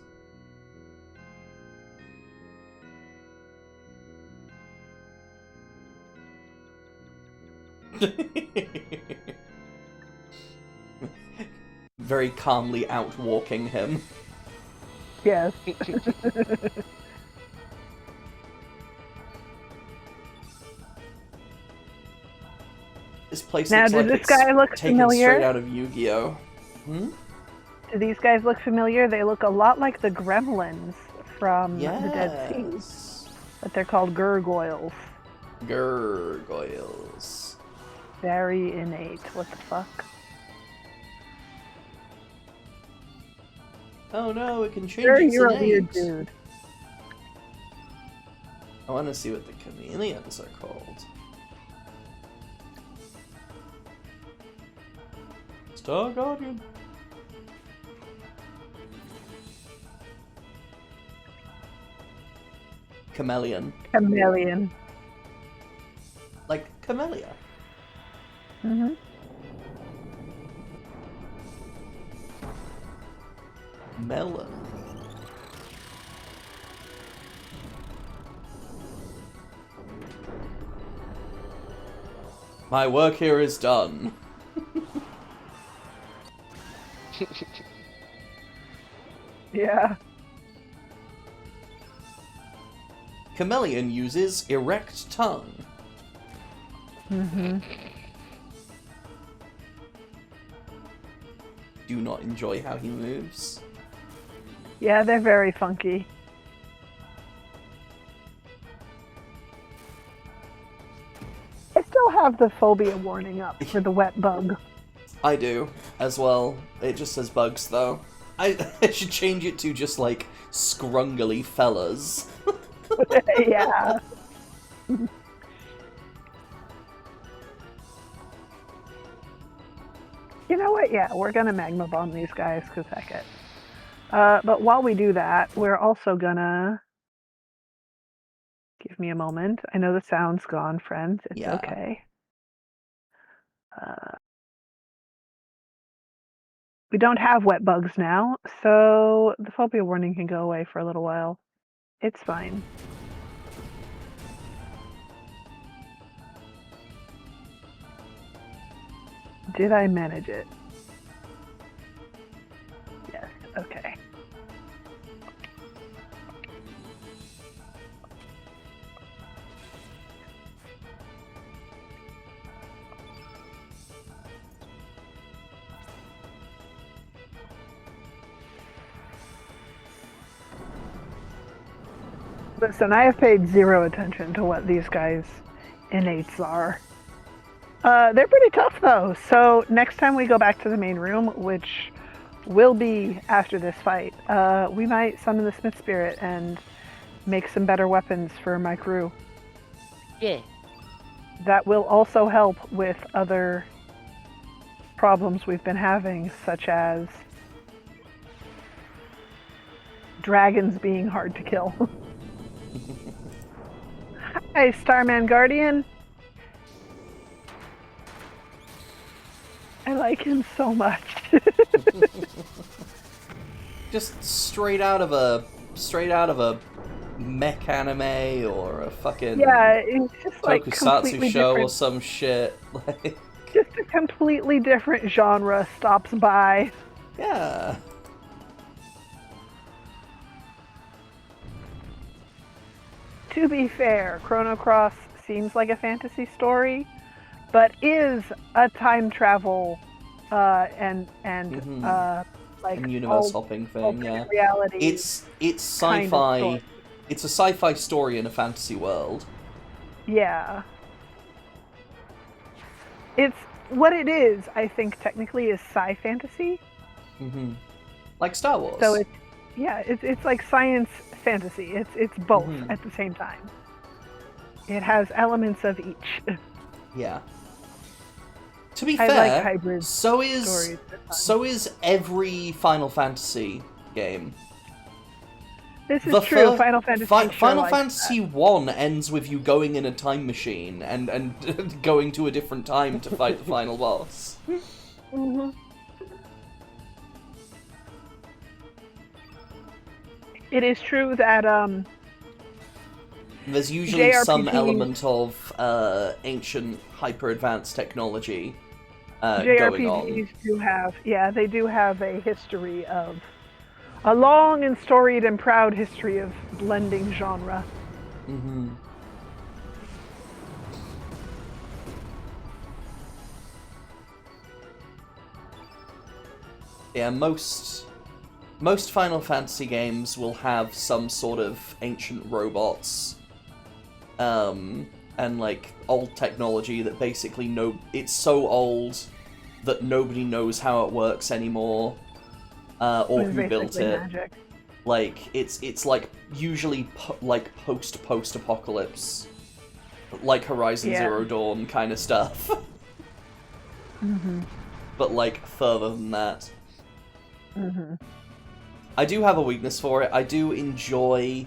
S2: Very calmly outwalking him.
S3: Yes.
S2: This place
S3: Now,
S2: looks
S3: does
S2: like
S3: this
S2: it's
S3: guy look
S2: taken
S3: familiar?
S2: straight out of Yu-Gi-Oh. Hmm?
S3: Do these guys look familiar? They look a lot like the gremlins from the Dead Sea,
S2: Yes.
S3: but they're called gargoyles.
S2: Gargoyles.
S3: Very innate. What the fuck?
S2: Oh no, it can change
S3: Sure,
S2: its
S3: you're a
S2: innate.
S3: weird dude.
S2: I want to see what the chameleons are called. Star Guardian. Chameleon.
S3: Chameleon.
S2: Like camellia.
S3: Mm-hmm.
S2: Melon. My work here is done.
S3: Yeah.
S2: Chameleon uses erect tongue.
S3: Mm-hmm.
S2: Do not enjoy how he moves.
S3: Yeah, they're very funky. I still have the phobia warning up for the wet bug.
S2: I do, as well. It just says bugs, though. I should change it to just, like, scrungly fellas.
S3: Yeah. You know what? Yeah, we're gonna magma bomb these guys, because heck it. But while we do that, we're also gonna... Give me a moment. I know the sound's gone, friends. It's
S2: Yeah.
S3: okay. We don't have wet bugs now, so the phobia warning can go away for a little while. It's fine. Did I manage it? Yes, okay. Listen, I have paid zero attention to what these guys' innates are. They're pretty tough, though. So next time we go back to the main room, which will be after this fight, we might summon the Smith Spirit and make some better weapons for my crew.
S4: Yeah.
S3: That will also help with other problems we've been having, such as dragons being hard to kill. Hi, Starman Guardian. I like him so much.
S2: Just straight out of a mech anime or a fucking
S3: Yeah, it's just like
S2: tokusatsu
S3: completely
S2: show or
S3: different.
S2: some shit. Like,
S3: Just a completely different genre stops by.
S2: yeah.
S3: To be fair, Chrono Cross seems like a fantasy story, but is a time travel and like
S2: And universe
S3: all-
S2: hopping thing,
S3: alternate
S2: yeah.
S3: reality.
S2: It's
S3: kind of
S2: sci-fi.
S3: story.
S2: It's a sci-fi story in a fantasy world.
S3: Yeah. It's what it is, I think technically is sci-fantasy.
S2: hmm Like Star Wars.
S3: So it's like science fantasy. It's both
S2: Mhm.
S3: at the same time. It has elements of each.
S2: Yeah. To be
S3: I
S2: fair,
S3: like hybrid
S2: so is
S3: stories. They're fun.
S2: so is every Final Fantasy game.
S3: This is true. Final Fantasy. sure
S2: Final
S3: likes
S2: Fantasy 1 ends with you going in a time machine and going to a different time to fight the final boss.
S3: that. Mhm. It is true that
S2: There's usually some
S3: JRPGs
S2: element of ancient hyper-advanced technology going on.
S3: JRPGs they do have a history of a long and storied and proud history of blending genre.
S2: hmm Yeah, most Final Fantasy games will have some sort of ancient robots, and like old technology that basically it's so old that nobody knows how it works anymore, or
S3: It's
S2: who built
S3: basically
S2: it.
S3: magic.
S2: Like it's like usually post-apocalypse, like Horizon
S3: Yeah.
S2: Zero Dawn kind of stuff,
S3: Mhm.
S2: but like further than that.
S3: Mhm.
S2: I do have a weakness for it. I do enjoy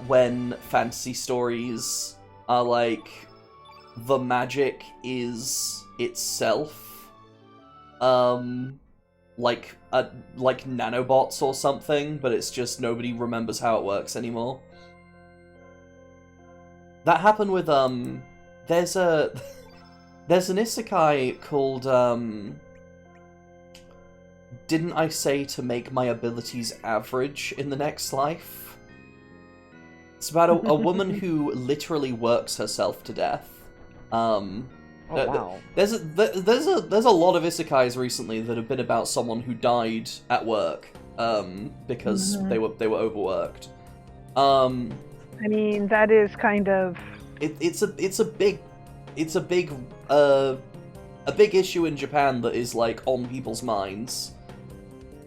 S2: when fantasy stories are like the magic is itself, like nanobots or something, but it's just nobody remembers how it works anymore. That happened with there's an isekai called Didn't I say to make my abilities average in the next life? It's about a woman who literally works herself to death.
S4: Wow.
S2: There's a lot of isekais recently that have been about someone who died at work because they were overworked.
S3: I mean, that is kind of
S2: It's a big issue in Japan that is like on people's minds.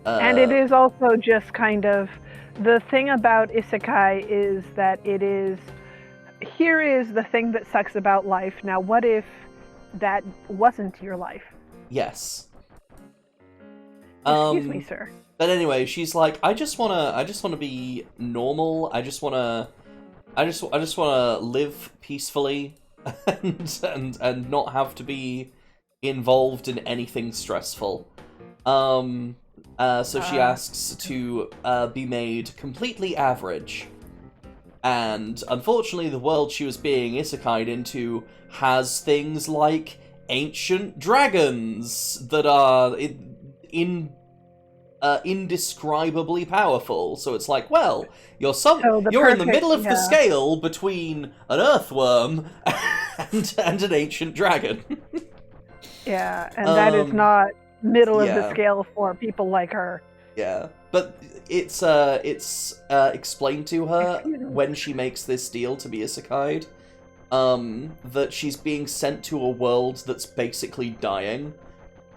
S3: and it is also just kind of the thing about isekai is that it is here is the thing that sucks about life. Now, what if that wasn't your life?
S2: Yes.
S3: Excuse me, sir.
S2: But anyway, she's like, I just wanna be normal. I just wanna live peacefully and not have to be involved in anything stressful. So she asks to be made completely average. And unfortunately, the world she was being isekai'd into has things like ancient dragons that are indescribably powerful. So it's like, well, you're in the middle of the scale between an earthworm and an ancient dragon.
S3: Yeah, and that is not middle of
S2: yeah.
S3: the scale for people like her.
S2: Yeah, but it's explained to her when she makes this deal to be isekai'd, that she's being sent to a world that's basically dying,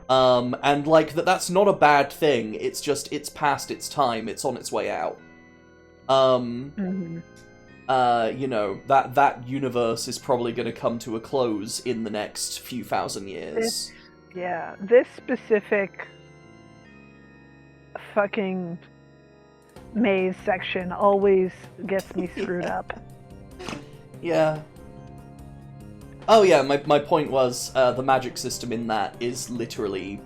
S2: and like that's not a bad thing. It's just it's past its time. It's on its way out. You know, that universe is probably going to come to a close in the next few thousand years.
S3: This specific fucking maze section always gets me screwed up.
S2: Yeah. Oh yeah, my point was the magic system in that is literally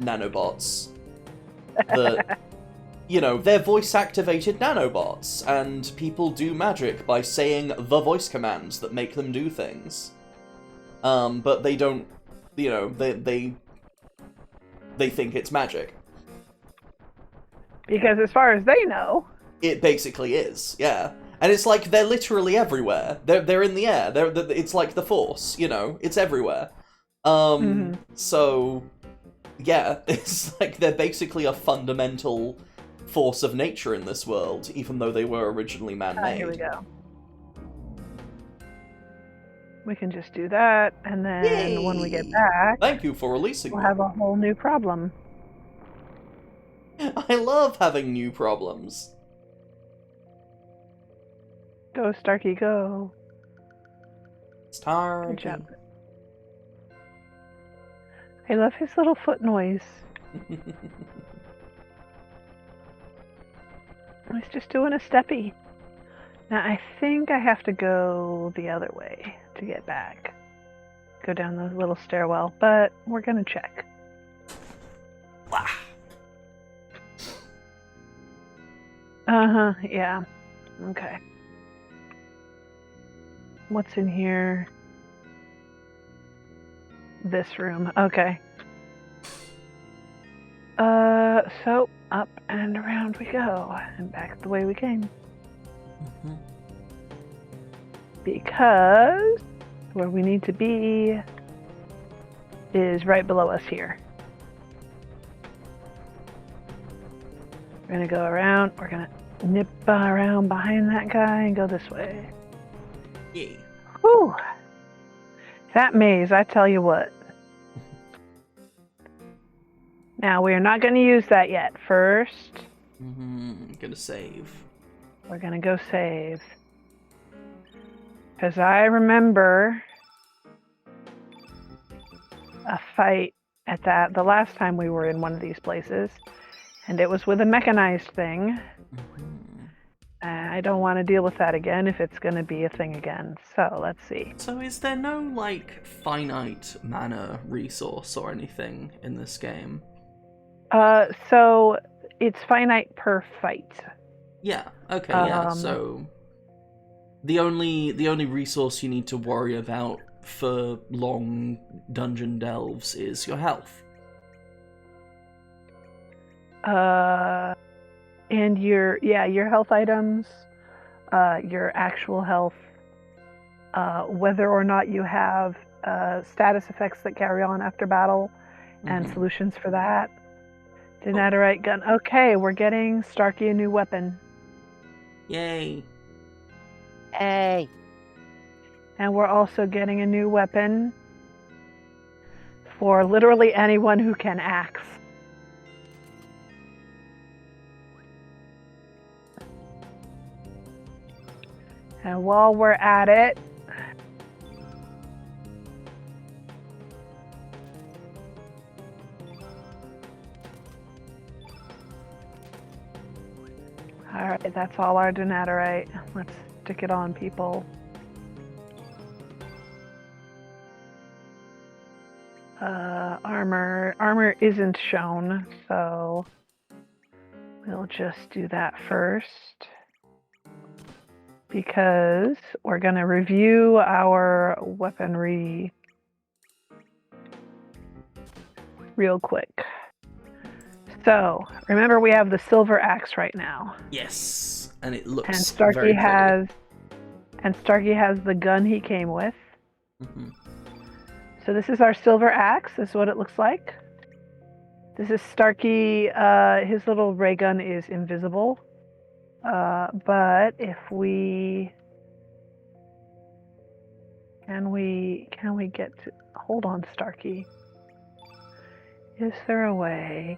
S2: nanobots. They're voice-activated nanobots, and people do magic by saying the voice commands that make them do things. But they don't, they think it's magic.
S3: Because as far as they know...
S2: It basically is, yeah. And it's like, they're literally everywhere. They're in the air. It's like the Force, it's everywhere. So, yeah, it's like they're basically a fundamental force of nature in this world, even though they were originally man-made.
S3: Here we go. We can just do that, and then
S2: Yay!
S3: when we get back...
S2: Thank you for releasing
S3: we'll
S2: me.
S3: have a whole new problem.
S2: I love having new problems.
S3: Go, Starkey, go.
S2: Starkey.
S3: Good job. I love his little foot noise. He's just doing a steppy. Now, I think I have to go the other way to get back. Go down the little stairwell, but we're gonna check. Uh-huh, yeah. Okay. What's in here? This room. Okay. So up and around we go, and back the way we came. Because where we need to be is right below us here. We're gonna go around. We're gonna nip around behind that guy and go this way.
S2: Yeah.
S3: Whew. That maze, I tell you what. Now, we are not going to use that yet. First,
S2: Gonna save.
S3: we're going to go save. Because I remember a fight at the last time we were in one of these places. And it was with a mechanized thing. I don't want to deal with that again if it's going to be a thing again. So, let's see.
S2: So is there no, finite mana resource or anything in this game?
S3: So it's finite per fight.
S2: Yeah, okay, yeah, so... The only resource you need to worry about for long dungeon delves is your health.
S3: And your health items, your actual health, whether or not you have status effects that carry on after battle, and solutions for that. Denaturite gun. Okay, we're getting Starkey a new weapon.
S2: Yay.
S4: Hey.
S3: And we're also getting a new weapon for literally anyone who can axe. And while we're at it, alright, that's all our Denaturite. Let's stick it on people. Armor isn't shown, so we'll just do that first. Because we're going to review our weaponry real quick. So, remember we have the silver axe right now.
S2: Yes, and it looks
S3: and Starkey
S2: very pretty.
S3: Starkey has the gun he came with. So this is our silver axe. This is what it looks like. This is Starkey. His little ray gun is invisible. But if we... Can we get to... Hold on, Starkey. Is there a way...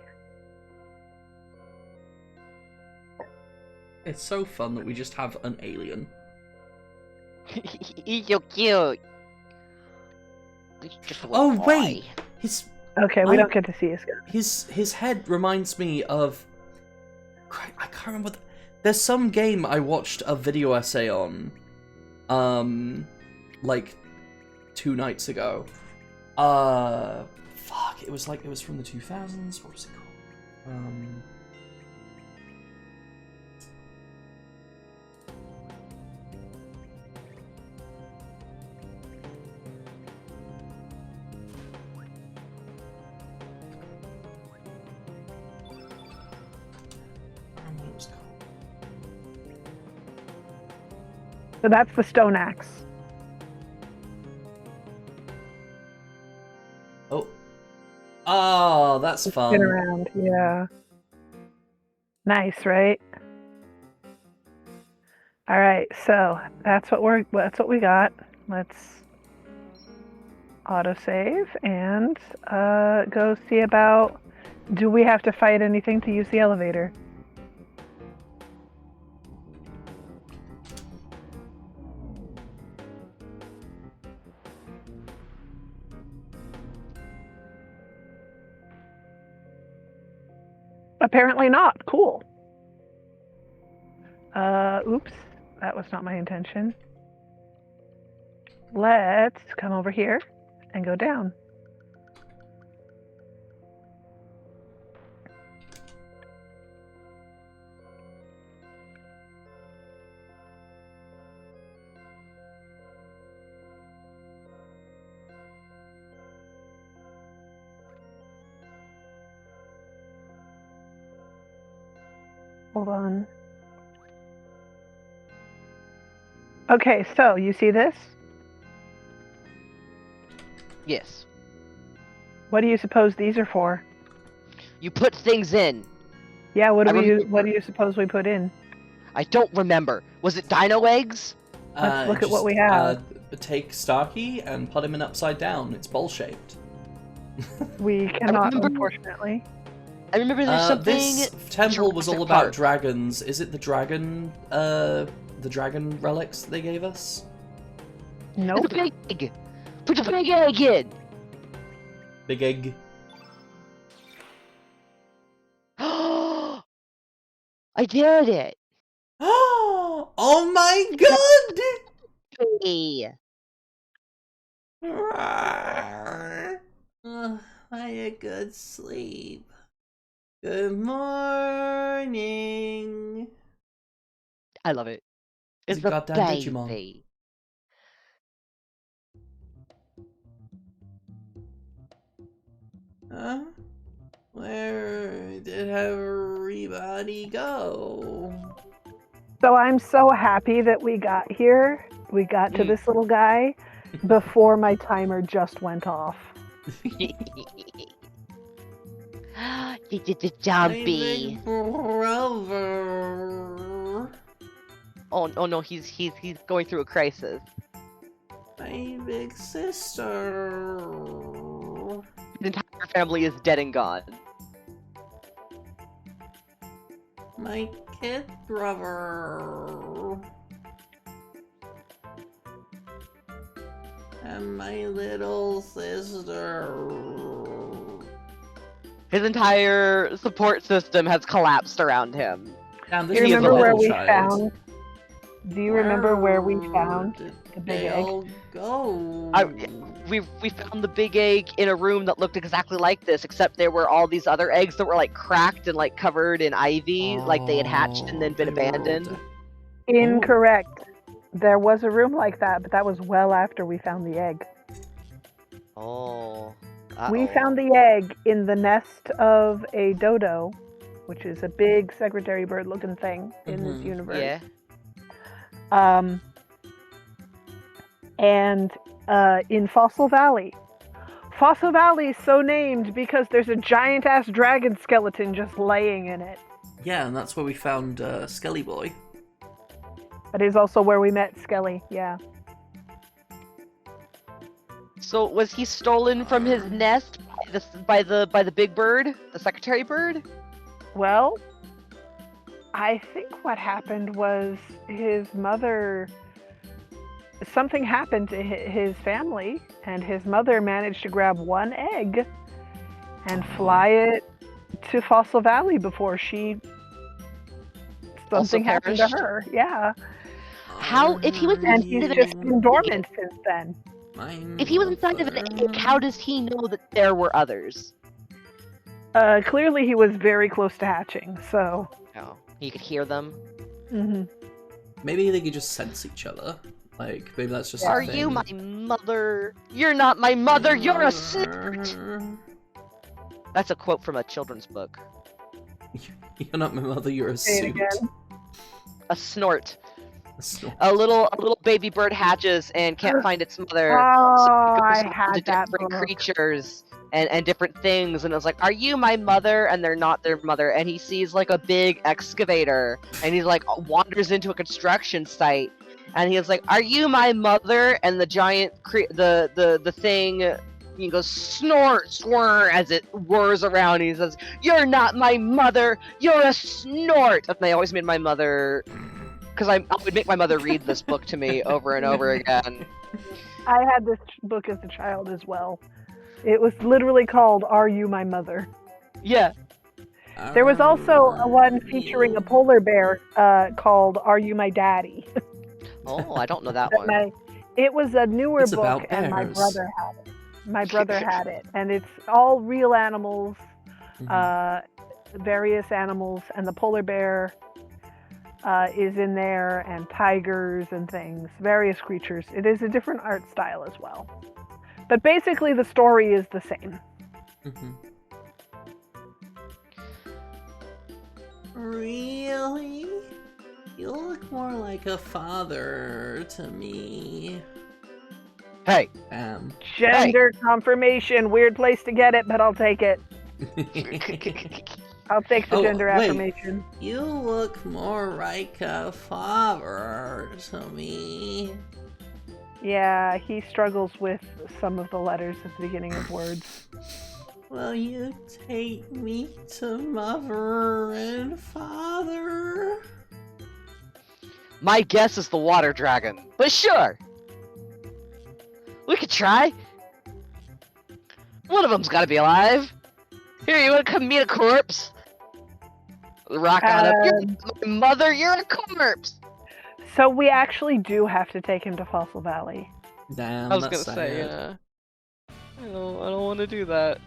S2: It's so fun that we just have an alien.
S4: He's so cute.
S2: Oh wait,
S3: Okay, we don't get to see his gun.
S2: His head reminds me of... I can't remember... There's some game I watched a video essay on like 2 nights ago. Fuck, it was from the 2000s. What was it called? What it was called.
S3: So that's the stone axe.
S2: Oh, that's fun.
S3: Spin around, yeah. Nice, right? All right, so that's what we got. Let's autosave and go see about. Do we have to fight anything to use the elevator? Apparently not. Cool. Oops. That was not my intention. Let's come over here and go down. Hold on. Okay, so you see this?
S4: Yes.
S3: What do you suppose these are for?
S4: You put things in.
S3: Yeah, what
S4: I
S3: do
S4: remember.
S3: you suppose we put in?
S4: I don't remember. Was it dino eggs?
S3: Let's look at what
S2: Just,
S3: we have.
S2: Take Starkey and put him in upside down. It's bowl-shaped.
S3: We cannot,
S4: remember-
S3: unfortunately.
S4: I remember there's something.
S2: This temple was all
S4: Jurassic
S2: about
S4: Park.
S2: dragons. Is it the dragon relics they gave us?
S3: Nope.
S4: It's a big egg. Put the big egg in.
S2: Big egg.
S4: I did it.
S2: Oh my god!
S4: Hey.
S2: I had a good sleep. Good morning.
S4: I love it.
S2: It's
S4: It's
S2: a
S4: a
S2: goddamn Digimon.
S4: baby.
S2: Huh? Where did everybody go?
S3: So I'm so happy that we got here. We got to this little guy before my timer just went off.
S4: The zombie.
S2: My big brother.
S4: Oh no, he's going through a crisis.
S2: My big sister.
S4: His entire family is dead and gone.
S2: My kid brother. And my little sister.
S4: His entire support system has collapsed around him.
S2: Damn,
S3: Do
S2: this
S3: you
S2: is a
S3: remember where
S2: little
S3: we
S2: child.
S3: found? Do you remember where we found
S2: did
S3: the big
S2: they
S3: egg?
S2: all go?
S4: We found the big egg in a room that looked exactly like this, except there were all these other eggs that were like cracked and like covered in ivy, like they had hatched and then been
S2: they were all
S4: abandoned.
S2: dead.
S3: Incorrect. There was a room like that, but that was well after we found the egg.
S4: Oh.
S3: We
S4: Uh-oh.
S3: found the egg in the nest of a dodo, which is a big secretary bird looking thing in this universe.
S4: Yeah.
S3: And in Fossil Valley. Fossil Valley is so named because there's a giant ass dragon skeleton just laying in it.
S2: Yeah, and that's where we found Skelly Boy.
S3: That is also where we met Skelly, yeah.
S4: So was he stolen from his nest by the big bird, the secretary bird?
S3: Well, I think what happened was his mother. Something happened to his family, and his mother managed to grab one egg and fly it to Fossil Valley before something happened to
S4: perished?
S3: her. Yeah.
S4: How, if he was
S3: And he's
S4: inside of
S3: just
S4: an
S3: been dormant since then.
S4: if he was inside of an egg, how does he know that there were others?
S3: Clearly he was very close to hatching, so...
S4: Oh, he could hear them.
S3: hmm
S2: Maybe they could just sense each other. Like, maybe that's just
S4: Are
S2: a thing.
S4: you my mother? You're not my mother, you're a snort! That's a quote from a children's book.
S2: You're not my mother, you're a
S3: Say it
S2: suit.
S3: again.
S4: A snort.
S2: A snort.
S4: A little baby bird hatches and can't find its mother.
S3: Oh,
S4: so it
S3: I
S4: goes
S3: had
S4: to
S3: that
S4: different
S3: book.
S4: creatures and different things, and it's like, are you my mother? And they're not their mother. And he sees like a big excavator, and he like wanders into a construction site, and he's like, are you my mother? And the giant the thing, he goes snort, swirr, as it whirs around. And he says, you're not my mother, you're a snort. And they always made my mother, because I would make my mother read this book to me over and over again.
S3: I had this book as a child as well. It was literally called Are You My Mother?
S4: Yeah.
S3: There was also a one featuring a polar bear called Are You My Daddy?
S4: Oh, I don't know that one.
S3: It was a newer
S2: It's
S3: book,
S2: about
S3: and my
S2: bears.
S3: brother had it. My brother had it, and it's all real animals, various animals, and the polar bear is in there, and tigers and things, various creatures. It is a different art style as well. But basically the story is the same.
S2: Really? You look more like a father to me.
S4: Hey.
S3: Gender confirmation. Weird place to get it, but I'll take it. I'll take the gender affirmation.
S2: You look more like a father to me.
S3: Yeah, he struggles with some of the letters at the beginning of words.
S2: Will you take me to mother and father?
S4: My guess is the water dragon, but sure. We could try. One of them's gotta be alive. Here, you wanna come meet a corpse? Rock on up. You're my mother, you're a corpse!
S3: So we actually do have to take him to Fossil Valley.
S2: Damn,
S4: I was
S2: that's
S4: gonna say,
S2: sad.
S4: I don't want to do that.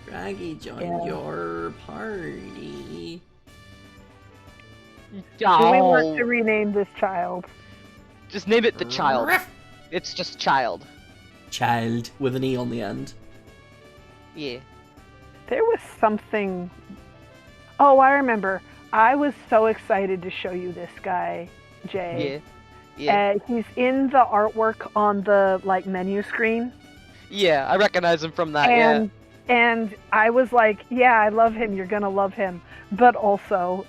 S2: Draggy joined your party.
S3: Do we want to rename this child?
S4: Just name it the child. It's just child.
S2: Child with an E on the end.
S4: Yeah.
S3: There was something... Oh, I remember. I was so excited to show you this guy, Jay.
S4: Yeah.
S3: He's in the artwork on the menu screen.
S4: Yeah, I recognize him from that,
S3: And I was like, yeah, I love him, you're gonna love him. But also,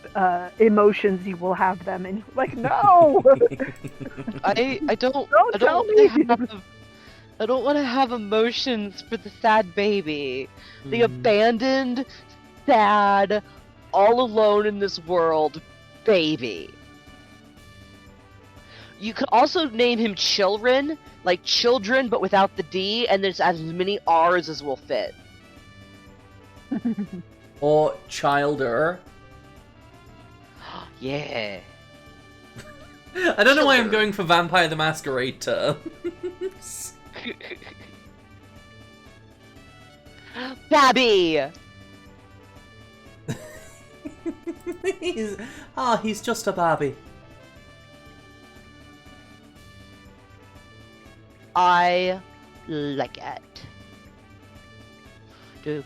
S3: emotions, you will have them. And you're like, no!
S4: I don't
S3: tell me!
S4: I don't want to have emotions for the sad baby. The abandoned, sad, all alone in this world baby. You could also name him Children, like children, but without the D, and there's as many R's as will fit.
S2: Or Childer.
S4: Yeah.
S2: I don't know why I'm going for Vampire the Masquerade terms.
S4: Babby!
S2: He's just a Barbie.
S4: I like it.
S3: Where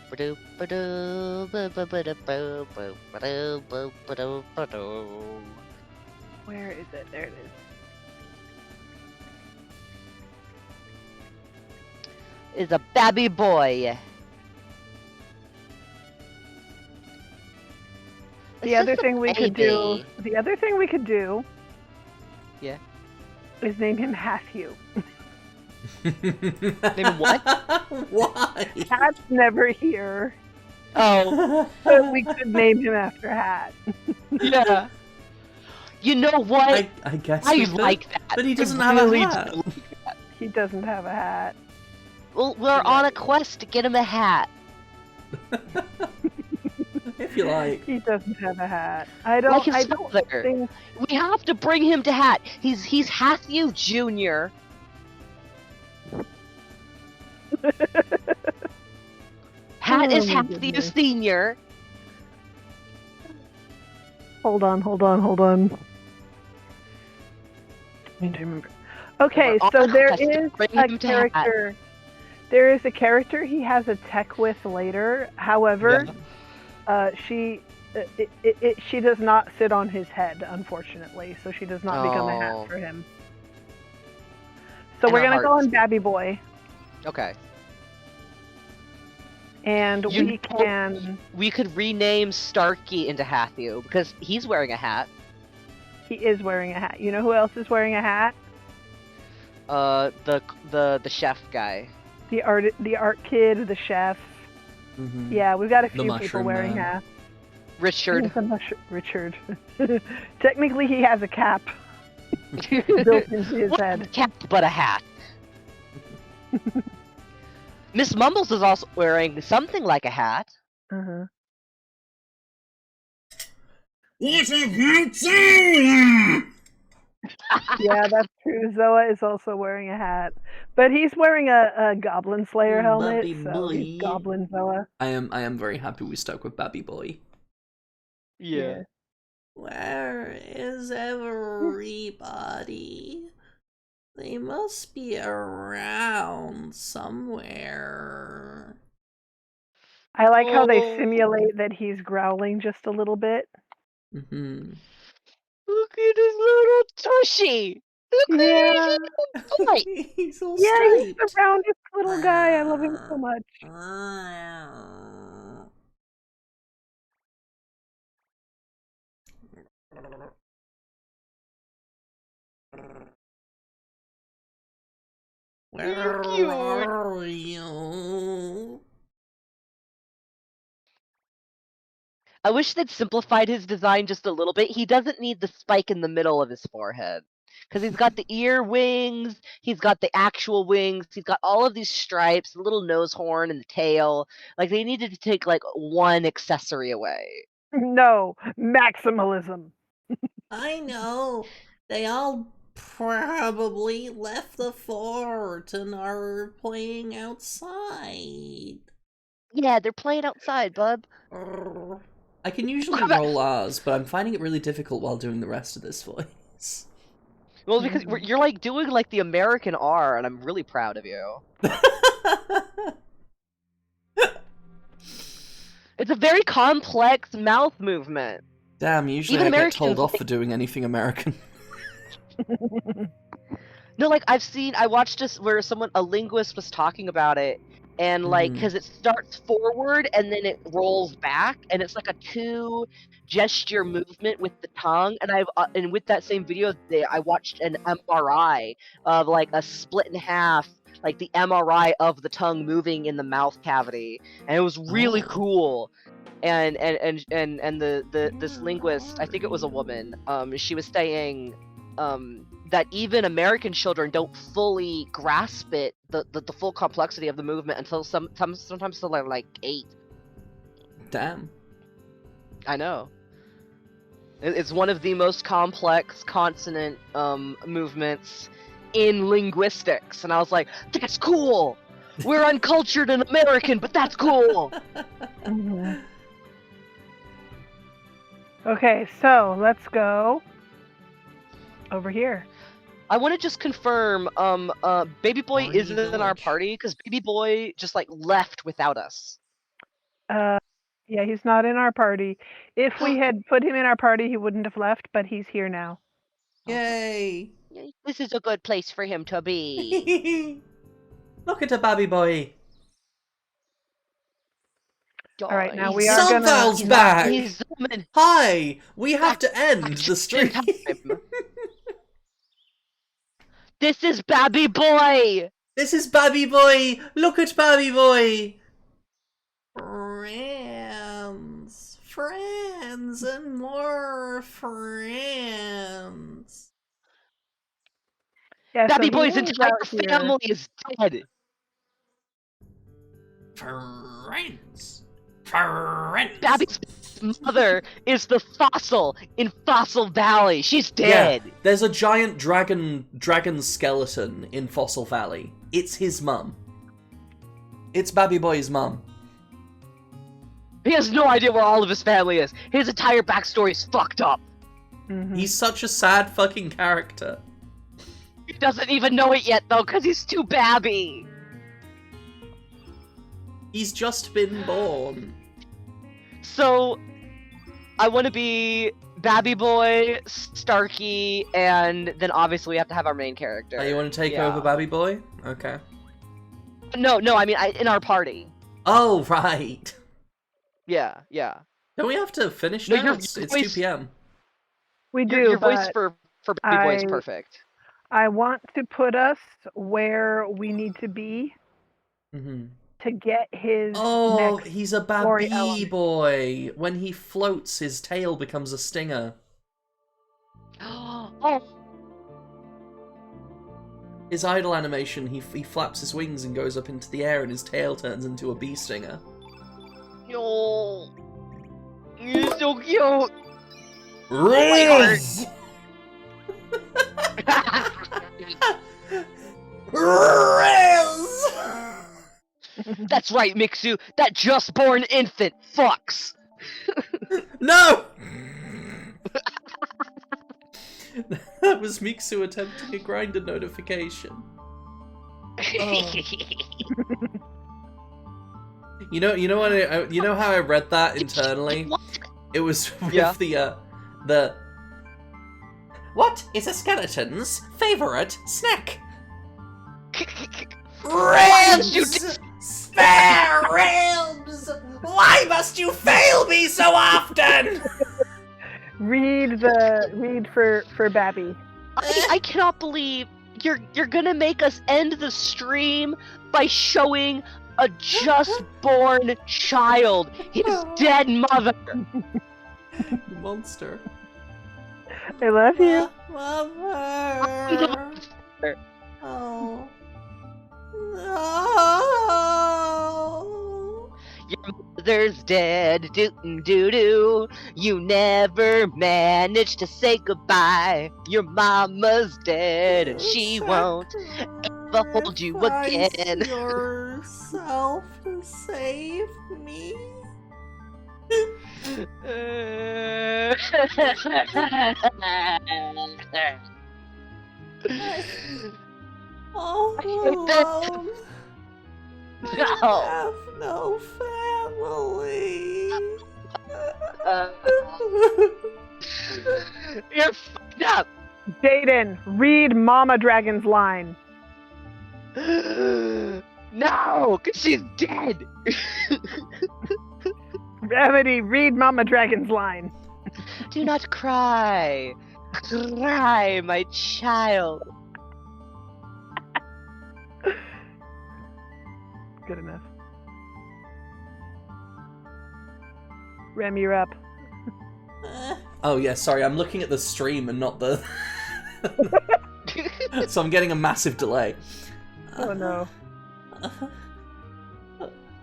S3: is it? There it is.
S4: Is a babby boy.
S3: The other thing we could do. The other thing we could do.
S4: Yeah.
S3: Is name him Hathu.
S4: Name him what?
S2: Why?
S3: Hat's never here.
S4: Oh.
S3: So we could name him after Hat.
S4: Yeah. You know what?
S2: I guess
S4: I
S2: he could,
S4: like that.
S2: but he doesn't
S4: I
S2: have
S4: really
S2: a hat.
S4: do like that.
S3: He doesn't have a hat.
S4: Well, we're on a quest to get him a hat.
S2: if you like.
S3: He doesn't have a hat.
S4: Like his
S3: I don't
S4: father.
S3: think.
S4: We have to bring him to Hat. He's Hatthew Jr. Hat is
S3: Oh, my
S4: Hatthew
S3: goodness.
S4: Senior.
S3: Hold on. I need to remember. Okay,
S4: We're
S3: so
S4: on
S3: there
S4: quest to
S3: is
S4: bring
S3: a
S4: him to Hat.
S3: character. There is a character he has a tech with later. However, she does not sit on his head, unfortunately. So she does not become a
S4: Oh.
S3: hat for him. So
S4: And
S3: we're
S4: our
S3: gonna call
S4: hearts.
S3: him Babby Boy,
S4: Okay.
S3: and
S4: You
S3: we
S4: know-
S3: can.
S4: We could rename Starkey into Hatthew because he's wearing a hat.
S3: He is wearing a hat. You know who else is wearing a hat?
S4: The chef guy.
S3: The art kid, the chef.
S2: Mhm.
S3: Yeah, we've got a
S2: The
S3: few people
S2: mushroom
S3: wearing
S2: man.
S3: hats.
S4: Richard.
S3: Richard. Technically, he has a cap built into his
S4: What
S3: head.
S4: cap but a hat. Miss Mumbles is also wearing something like a hat.
S3: Uh-huh. Yeah, that's true. Zoa is also wearing a hat, but he's wearing a Goblin Slayer helmet,
S2: Babby
S3: so he's
S2: boy.
S3: Goblin Zoa.
S2: I am very happy we stuck with Babby Boy.
S3: Yeah.
S2: Where is everybody? They must be around somewhere.
S3: I like how they
S4: Oh.
S3: simulate that he's growling just a little bit.
S2: Mm-hmm.
S4: Look at his little tushy. Look at
S3: Yeah.
S4: his little boy.
S2: He's all
S3: Yeah, he's the
S2: striped.
S3: roundest little guy. I love him so much.
S2: Where
S4: cute.
S2: are you?
S4: I wish they'd simplified his design just a little bit. He doesn't need the spike in the middle of his forehead. Because he's got the ear wings, he's got the actual wings, he's got all of these stripes, the little nose horn and the tail. Like, they needed to take, like, one accessory away.
S3: No, maximalism.
S2: I know. They all probably left the fort and are playing outside.
S4: Yeah, they're playing outside, bub.
S2: I can usually roll R's, but I'm finding it really difficult while doing the rest of this voice.
S4: Well, because you're, like, doing, like, the American R, and I'm really proud of you. It's a very complex mouth movement.
S2: Damn, usually
S4: Even
S2: I get
S4: Americans,
S2: told off
S4: like-
S2: for doing anything American.
S4: No, like, I watched this where a linguist was talking about it, and, like, because it starts forward and then it rolls back, and it's like a two-gesture movement with the tongue, and and with that same video, I watched an MRI of, like, a split in half, like, the MRI of the tongue moving in the mouth cavity, and it was really cool. And this linguist, I think it was a woman, she was saying that even American children don't fully grasp the full complexity of the movement until sometimes until they're like 8.
S2: Damn.
S4: I know. It's one of the most complex consonant movements in linguistics, and I was like, that's cool! We're uncultured and American, but that's cool!
S3: Mhm. Okay, so let's go over here.
S4: I want to just confirm, Baby Boy
S2: Orange
S4: isn't in our
S2: Village.
S4: party, because Baby Boy just, like, left without us.
S3: Yeah, he's not in our party. If we had put him in our party, he wouldn't have left, but he's here now.
S2: Yay!
S4: This is a good place for him to be.
S2: Look at a Babby Boy.
S3: All right, now
S4: He's
S3: we are gonna.
S2: Sunval's back!
S4: He's zooming
S2: Hi! We have to end the
S4: in
S2: stream.
S4: time. This is Babby Boy!
S2: This is Babby Boy! Look at Babby Boy! Friends. Friends and more friends.
S3: Yeah,
S4: Babby
S3: so he
S4: Boy's
S3: hangs
S4: entire
S3: out here.
S4: family is dead.
S2: Friends. Friends.
S4: Babby's His mother is the fossil in Fossil Valley. She's dead.
S2: Yeah, there's a giant dragon skeleton in Fossil Valley. It's his mum. It's Babby Boy's mum.
S4: He has no idea where all of his family is. His entire backstory is fucked up.
S3: Mhm.
S2: He's such a sad fucking character.
S4: He doesn't even know it yet, though, because he's too babby.
S2: He's just been born.
S4: So, I want to be Babby Boy, Starkey, and then obviously we have to have our main character.
S2: Oh, you want to take
S4: Yeah.
S2: over Babby Boy? Okay.
S4: No, I mean, in our party.
S2: Oh, right.
S4: Yeah.
S2: Don't we have to finish
S4: No,
S2: now?
S4: your
S2: It's 2
S4: voice-
S2: p.m.
S3: We do,
S4: Your voice
S3: but
S4: for Babby Boy is
S3: I-
S4: perfect.
S3: I want to put us where we need to be
S2: Mm-hmm.
S3: to get his
S2: Oh,
S3: next
S2: he's a
S3: glory
S2: Babby
S3: element.
S2: Boy. When he floats, his tail becomes a stinger.
S4: Oh,
S2: His idle animation, he flaps his wings and goes up into the air, and his tail turns into a bee stinger.
S4: no. You're so cute.
S2: Riz! Riz!
S4: That's right, Mixu. That just-born infant fucks.
S2: No! That was Mixu attempting a grinder notification. Oh. You know what? You know how I read that internally? It was with
S4: Yeah.
S2: the. What is a skeleton's favorite snack? Ribs! Spare ribs! Why must you fail me so often?
S3: read for Babby.
S4: I cannot believe you're gonna make us end the stream by showing a just-born child his dead mother.
S2: The monster.
S3: I love you.
S2: Mother. Oh. No.
S4: Your mother's dead, doo-doo-doo. You never managed to say goodbye. Your mama's dead, and she won't ever hold you again.
S2: Yourself to save me. All alone.
S4: No.
S2: Have no family.
S4: You're fucked up.
S3: Jaden, read Mama Dragon's line.
S4: No, cause she's dead.
S3: Remedy, read Mama Dragon's line.
S4: Do not cry. Cry, my child.
S3: Good enough. Rem, you're up.
S2: Oh yeah, sorry, I'm looking at the stream and not the... So I'm getting a massive delay.
S3: Oh no.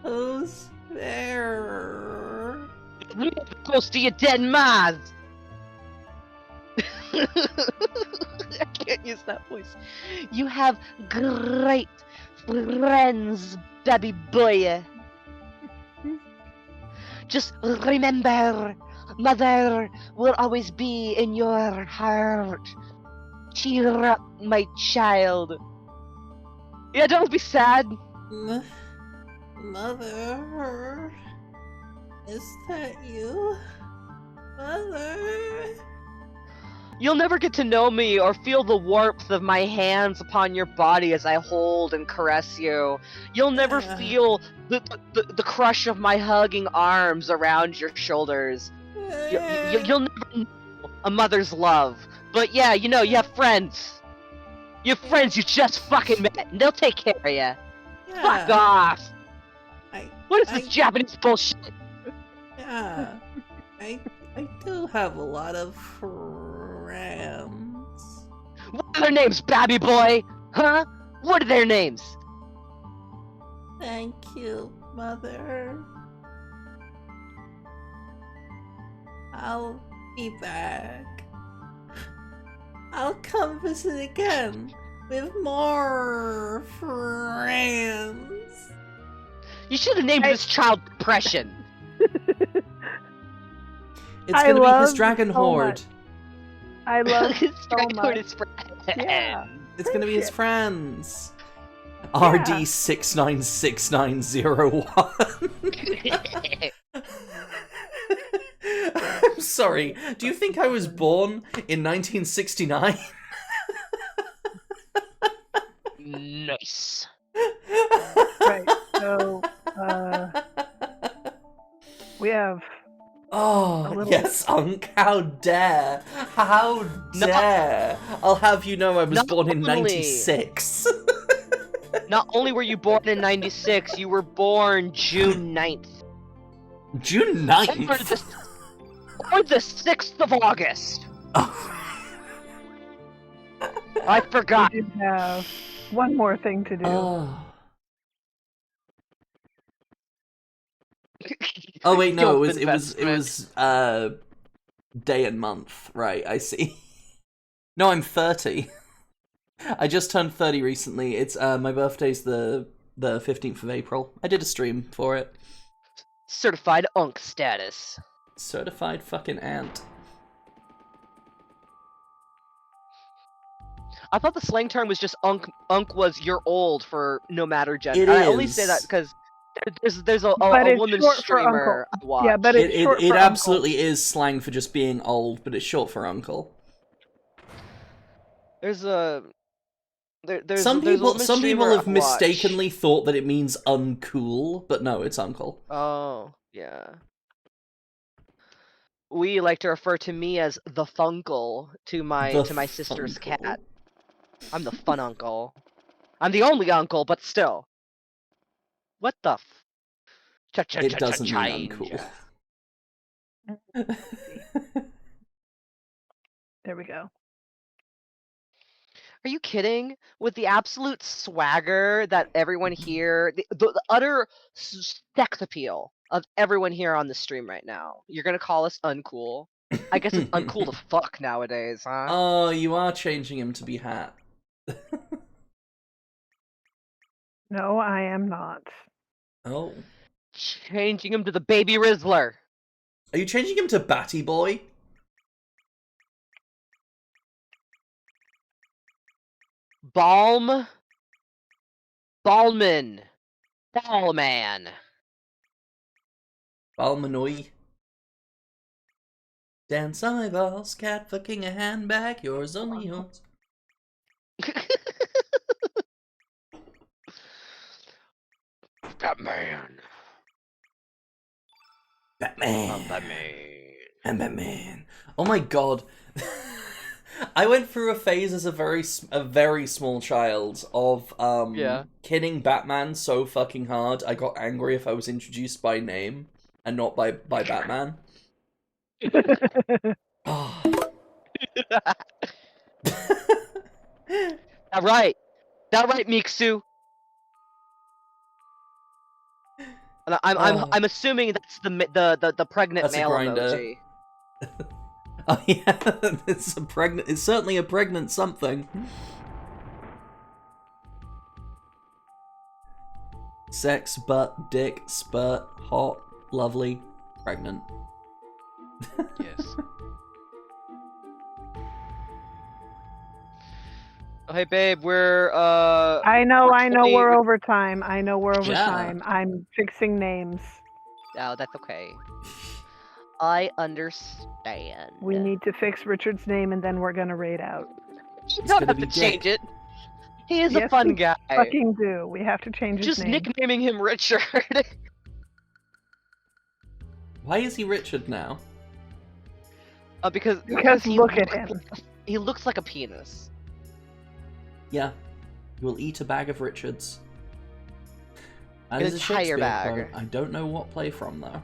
S2: Who's there?
S4: Close to your dead Maz. I can't use that voice. You have great friends, Babby Boy. Just remember, Mother will always be in your heart. Cheer up, my child. Yeah, don't be sad.
S2: Mother, is that you? Mother.
S4: You'll never get to know me or feel the warmth of my hands upon your body as I hold and caress you. You'll never feel the crush of my hugging arms around your shoulders. You'll never know a mother's love. But yeah, you know, you have friends. You have friends you just fucking met, and they'll take care of you. Fuck off! What is this Japanese bullshit?
S2: Yeah, I do have a lot of friends.
S4: What are their names, Babby Boy? Huh? What are their names?
S2: Thank you, Mother. I'll be back. I'll come visit again with more friends.
S4: You should have named this child Depression.
S2: It's gonna be his dragon
S3: so
S2: horde.
S3: much. I love
S4: His
S3: so
S4: dragon horde
S3: much.
S4: is friend.
S3: Yeah.
S2: It's gonna be his
S3: Shit.
S2: friends. RD696901. I'm sorry. Do you think I was born in 1969?
S4: Nice.
S3: Right. So we have
S2: Oh,
S3: A little-
S2: yes, Unk. How dare. How
S4: No.
S2: dare. I'll have you know I was
S4: Not
S2: born in
S4: only-
S2: 96.
S4: Not only were you born in 96, you were born June 9th.
S2: June
S4: Or
S2: 9th?
S4: the 6th of August.
S2: Oh.
S4: I forgot.
S3: we do have one more thing to do.
S2: Oh wait, no,
S4: Guilt
S2: it was
S4: investment.
S2: day and month. Right, I see. No, I'm 30. I just turned 30 recently. It's my birthday's the 15th of April. I did a stream for it.
S4: Certified Unk status.
S2: Certified fucking ant.
S4: I thought the slang term was just Unk. Unk was you're old for no matter gender.
S2: It
S4: I only
S2: is.
S4: say that because there's a
S3: But it's
S4: woman
S3: short for
S4: streamer I watch.
S3: Yeah, but it's short
S2: It
S3: for
S2: absolutely is slang for just being old, but it's short for uncle.
S4: There's a there's
S2: Some
S4: there's a
S2: people
S4: woman
S2: some people
S4: streamer
S2: have
S4: I watch.
S2: mistakenly thought that it means uncool, but no, it's uncle.
S4: Oh yeah. We like to refer to me as the Funkle to my
S2: The
S4: sister's
S2: Funkle.
S4: cat. I'm the fun uncle. I'm the only uncle, but still. What the f?
S2: It doesn't mean
S4: Change.
S2: uncool.
S3: There we go.
S4: Are you kidding? With the absolute swagger that everyone here, the utter sex appeal of everyone here on the stream right now, you're gonna call us uncool? I guess it's uncool to fuck nowadays, huh?
S2: Oh, you are changing him to be hat.
S3: No, I am not.
S2: Oh.
S4: Changing him to the baby Rizzler.
S2: Are you changing him to Batty Boy?
S4: Ballman. Ballman.
S2: Balmanoi. Dance on my balls, cat fucking a handbag, yours only yours.
S4: Batman.
S2: Batman.
S4: I'm Batman.
S2: I'm Batman. Oh my god. I went through a phase as a very small child of
S4: Yeah.
S2: kidding Batman so fucking hard I got angry if I was introduced by name and not by Batman. Oh.
S4: That right. That right, Miksu. And I'm assuming that's the pregnant
S2: That's a
S4: male
S2: grinder.
S4: emoji.
S2: Oh yeah, it's certainly a pregnant something. Sex, butt, dick, spurt, hot, lovely, pregnant.
S4: Yes. Oh, hey babe, we're
S3: I know
S4: we're 20
S3: we're over time. I know we're over
S2: Yeah.
S3: time. I'm fixing names.
S4: Oh, that's okay. I understand.
S3: We need to fix Richard's name and then we're gonna raid out.
S4: You don't
S2: gonna
S4: have
S2: be
S4: to change
S2: Dick.
S4: it. He is a
S3: Yes,
S4: fun
S3: we
S4: guy.
S3: Fucking do. We have to change his
S4: Just
S3: name.
S4: nicknaming him Richard.
S2: Why is he Richard now?
S4: Because he
S3: look at
S4: looks-
S3: him.
S4: He looks like a penis.
S2: Yeah, he will eat a bag of Richards. That
S4: An
S2: is a
S4: entire
S2: Shakespeare
S4: bag.
S2: quote. I don't know what play from though.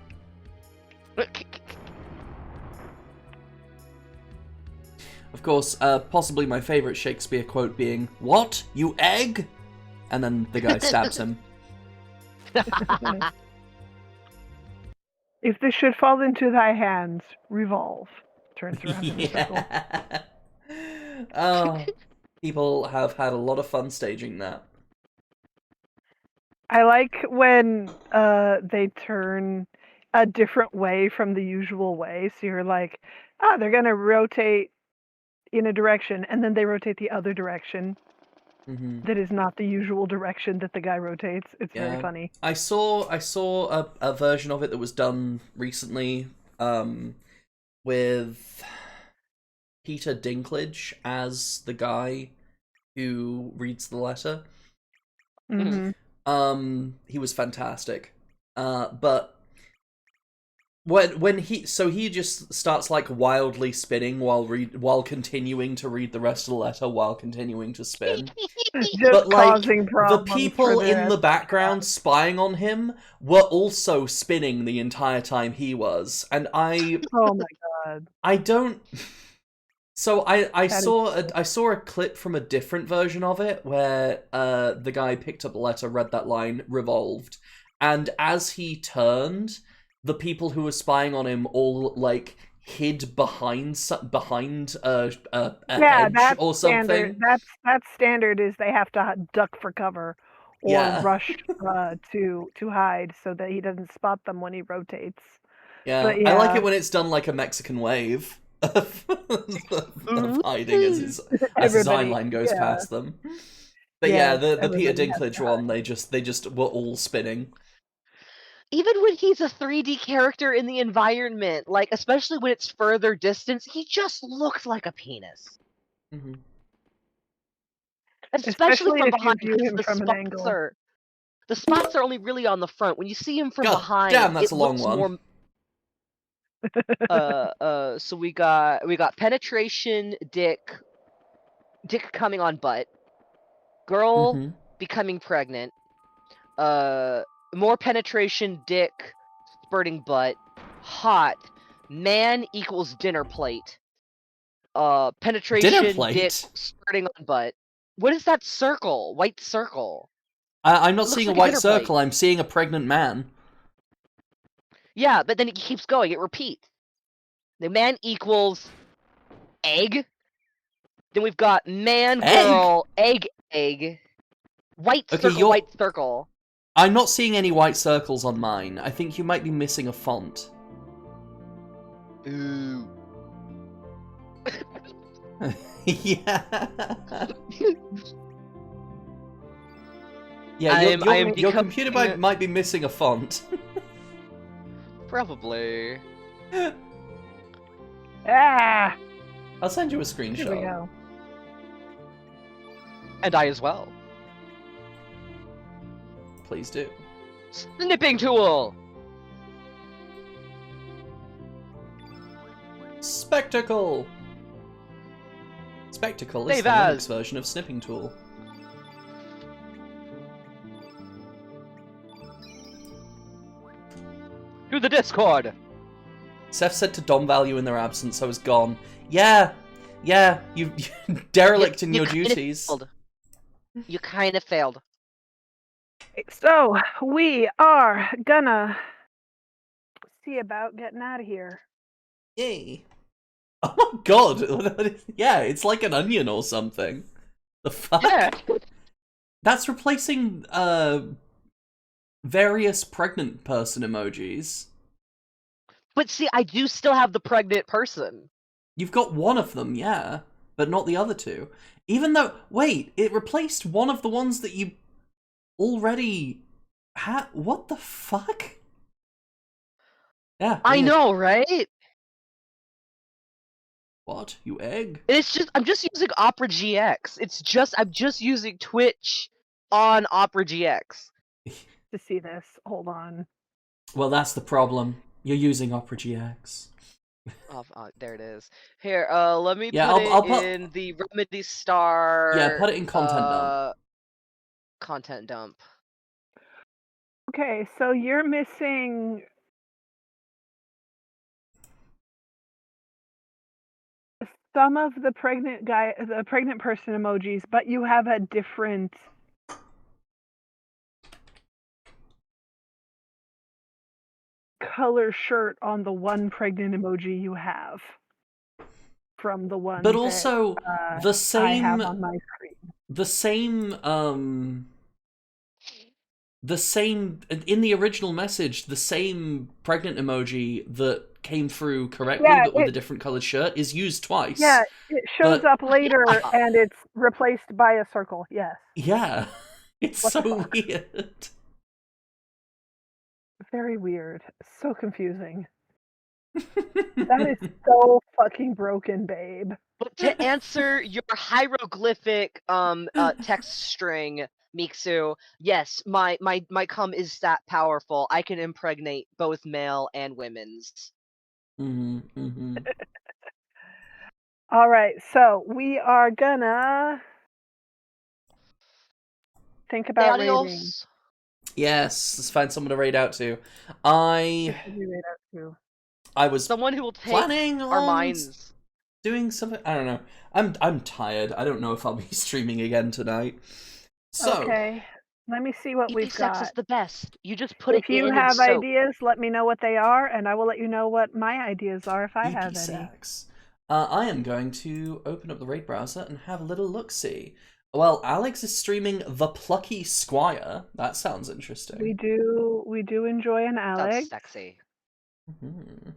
S2: Of course, possibly my favourite Shakespeare quote being, "What? You egg?" And then the guy stabs him.
S3: If this should fall into thy hands, revolve. Turns around in a circle.
S2: Yeah. Oh, people have had a lot of fun staging that.
S3: I like when they turn a different way from the usual way. So you're like, they're gonna rotate in a direction, and then they rotate the other direction. That is not the usual direction that the guy rotates. It's very funny.
S2: I saw a version of it that was done recently, with Peter Dinklage as the guy who reads the letter.
S3: Mm-hmm.
S2: He was fantastic. But when he just starts like wildly spinning while continuing to read the rest of the letter while continuing to spin.
S3: Just
S2: but like
S3: causing
S2: the
S3: problems
S2: people
S3: for
S2: in the background spying on him were also spinning the entire time he was, and I
S3: Oh my god.
S2: I don't. So I
S3: That
S2: saw a clip from a different version of it where the guy picked up a letter, read that line, revolved, and as he turned, the people who were spying on him all like hid behind a hedge or something.
S3: Standard. That's standard. Is they have to duck for cover or rush to hide so that he doesn't spot them when he rotates.
S2: Yeah,
S3: But
S2: I like it when it's done like a Mexican wave of hiding as his eye line goes past them. But the Peter Dinklage one, they just were all spinning.
S4: Even when he's a 3D character in the environment, like especially when it's further distance, he just looks like a penis.
S2: Mm-hmm.
S4: Especially from
S3: if
S4: behind,
S3: you view him
S4: because
S3: from an angle.
S4: the spots are only really on the front. When you see him from behind,
S2: damn, that's
S4: it
S2: a long
S4: looks
S2: one.
S4: More. So we got penetration, dick coming on butt, girl becoming pregnant, more penetration, dick spurting butt, hot, man equals dinner plate, penetration, dick spurting on butt. What is that circle? White circle.
S2: I'm not seeing a white circle. I'm seeing a pregnant man.
S4: Yeah, but then it keeps going. It repeats. The man equals egg. Then we've got man, girl, egg, white circle, white circle.
S2: I'm not seeing any white circles on mine. I think you might be missing a font.
S4: Ooh.
S2: Yeah. Your computer might be missing a font.
S4: Probably.
S2: I'll send you a screenshot.
S3: Here we go.
S4: And I as well.
S2: Please do.
S4: Snipping tool!
S2: Spectacle! Spectacle is the Linux version of snipping tool.
S4: To the Discord!
S2: Seth said to Dom value in their absence, I was gone. Yeah, you derelict in your duties.
S4: You kind of failed.
S3: So, we are gonna see about getting out of here.
S2: Yay. Oh my god! Yeah, it's like an onion or something. The fuck?
S4: Yeah.
S2: That's replacing, various pregnant person emojis.
S4: But see, I do still have the pregnant person.
S2: You've got one of them, yeah, but not the other two. Even though, wait, it replaced one of the ones that you already had. What the fuck? Yeah,
S4: I know, right?
S2: What? You egg?
S4: It's just I'm just using Opera GX. I'm just using Twitch on Opera GX.
S3: To see this, hold on.
S2: Well, that's the problem. You're using Opera GX.
S4: Oh, there it is. Here, let me put
S2: I'll
S4: it in the Remedy Star.
S2: Yeah, put it in content dump.
S4: Content dump.
S3: Okay, so you're missing some of the pregnant person emojis, but you have a different color shirt on the one pregnant emoji you have from the one
S2: But
S3: that
S2: also the
S3: I
S2: same
S3: have on my screen.
S2: the same in the original message, the same pregnant emoji that came through correctly
S3: Yeah,
S2: but with a different colored shirt is used twice.
S3: yeah, it shows
S2: But
S3: up later and it's replaced by a circle. Yes.
S2: yeah, it's
S3: What the
S2: so
S3: fuck?
S2: weird.
S3: Very weird. So confusing. That is so fucking broken, babe.
S4: But to answer your hieroglyphic text string, Miksu, yes, my cum is that powerful. I can impregnate both male and women's.
S3: All right, so we are gonna think about rating.
S4: Adios.
S2: Yes, let's find someone to raid out to. I was
S4: Someone who will take
S2: planning
S4: our
S2: on
S4: minds.
S2: doing something. I don't know. I'm tired. I don't know if I'll be streaming again tonight. So
S3: Okay, let me see what we've
S4: sex
S3: got.
S4: is the best. You just put
S3: If
S4: it in
S3: you
S4: and
S3: have
S4: soak.
S3: ideas, let me know what they are, and I will let you know what my ideas are if I have any.
S2: sex. I am going to open up the raid browser and have a little look-see. Well, Alex is streaming The Plucky Squire. That sounds interesting.
S3: We do enjoy an Alex.
S4: That's sexy.
S2: Mhm.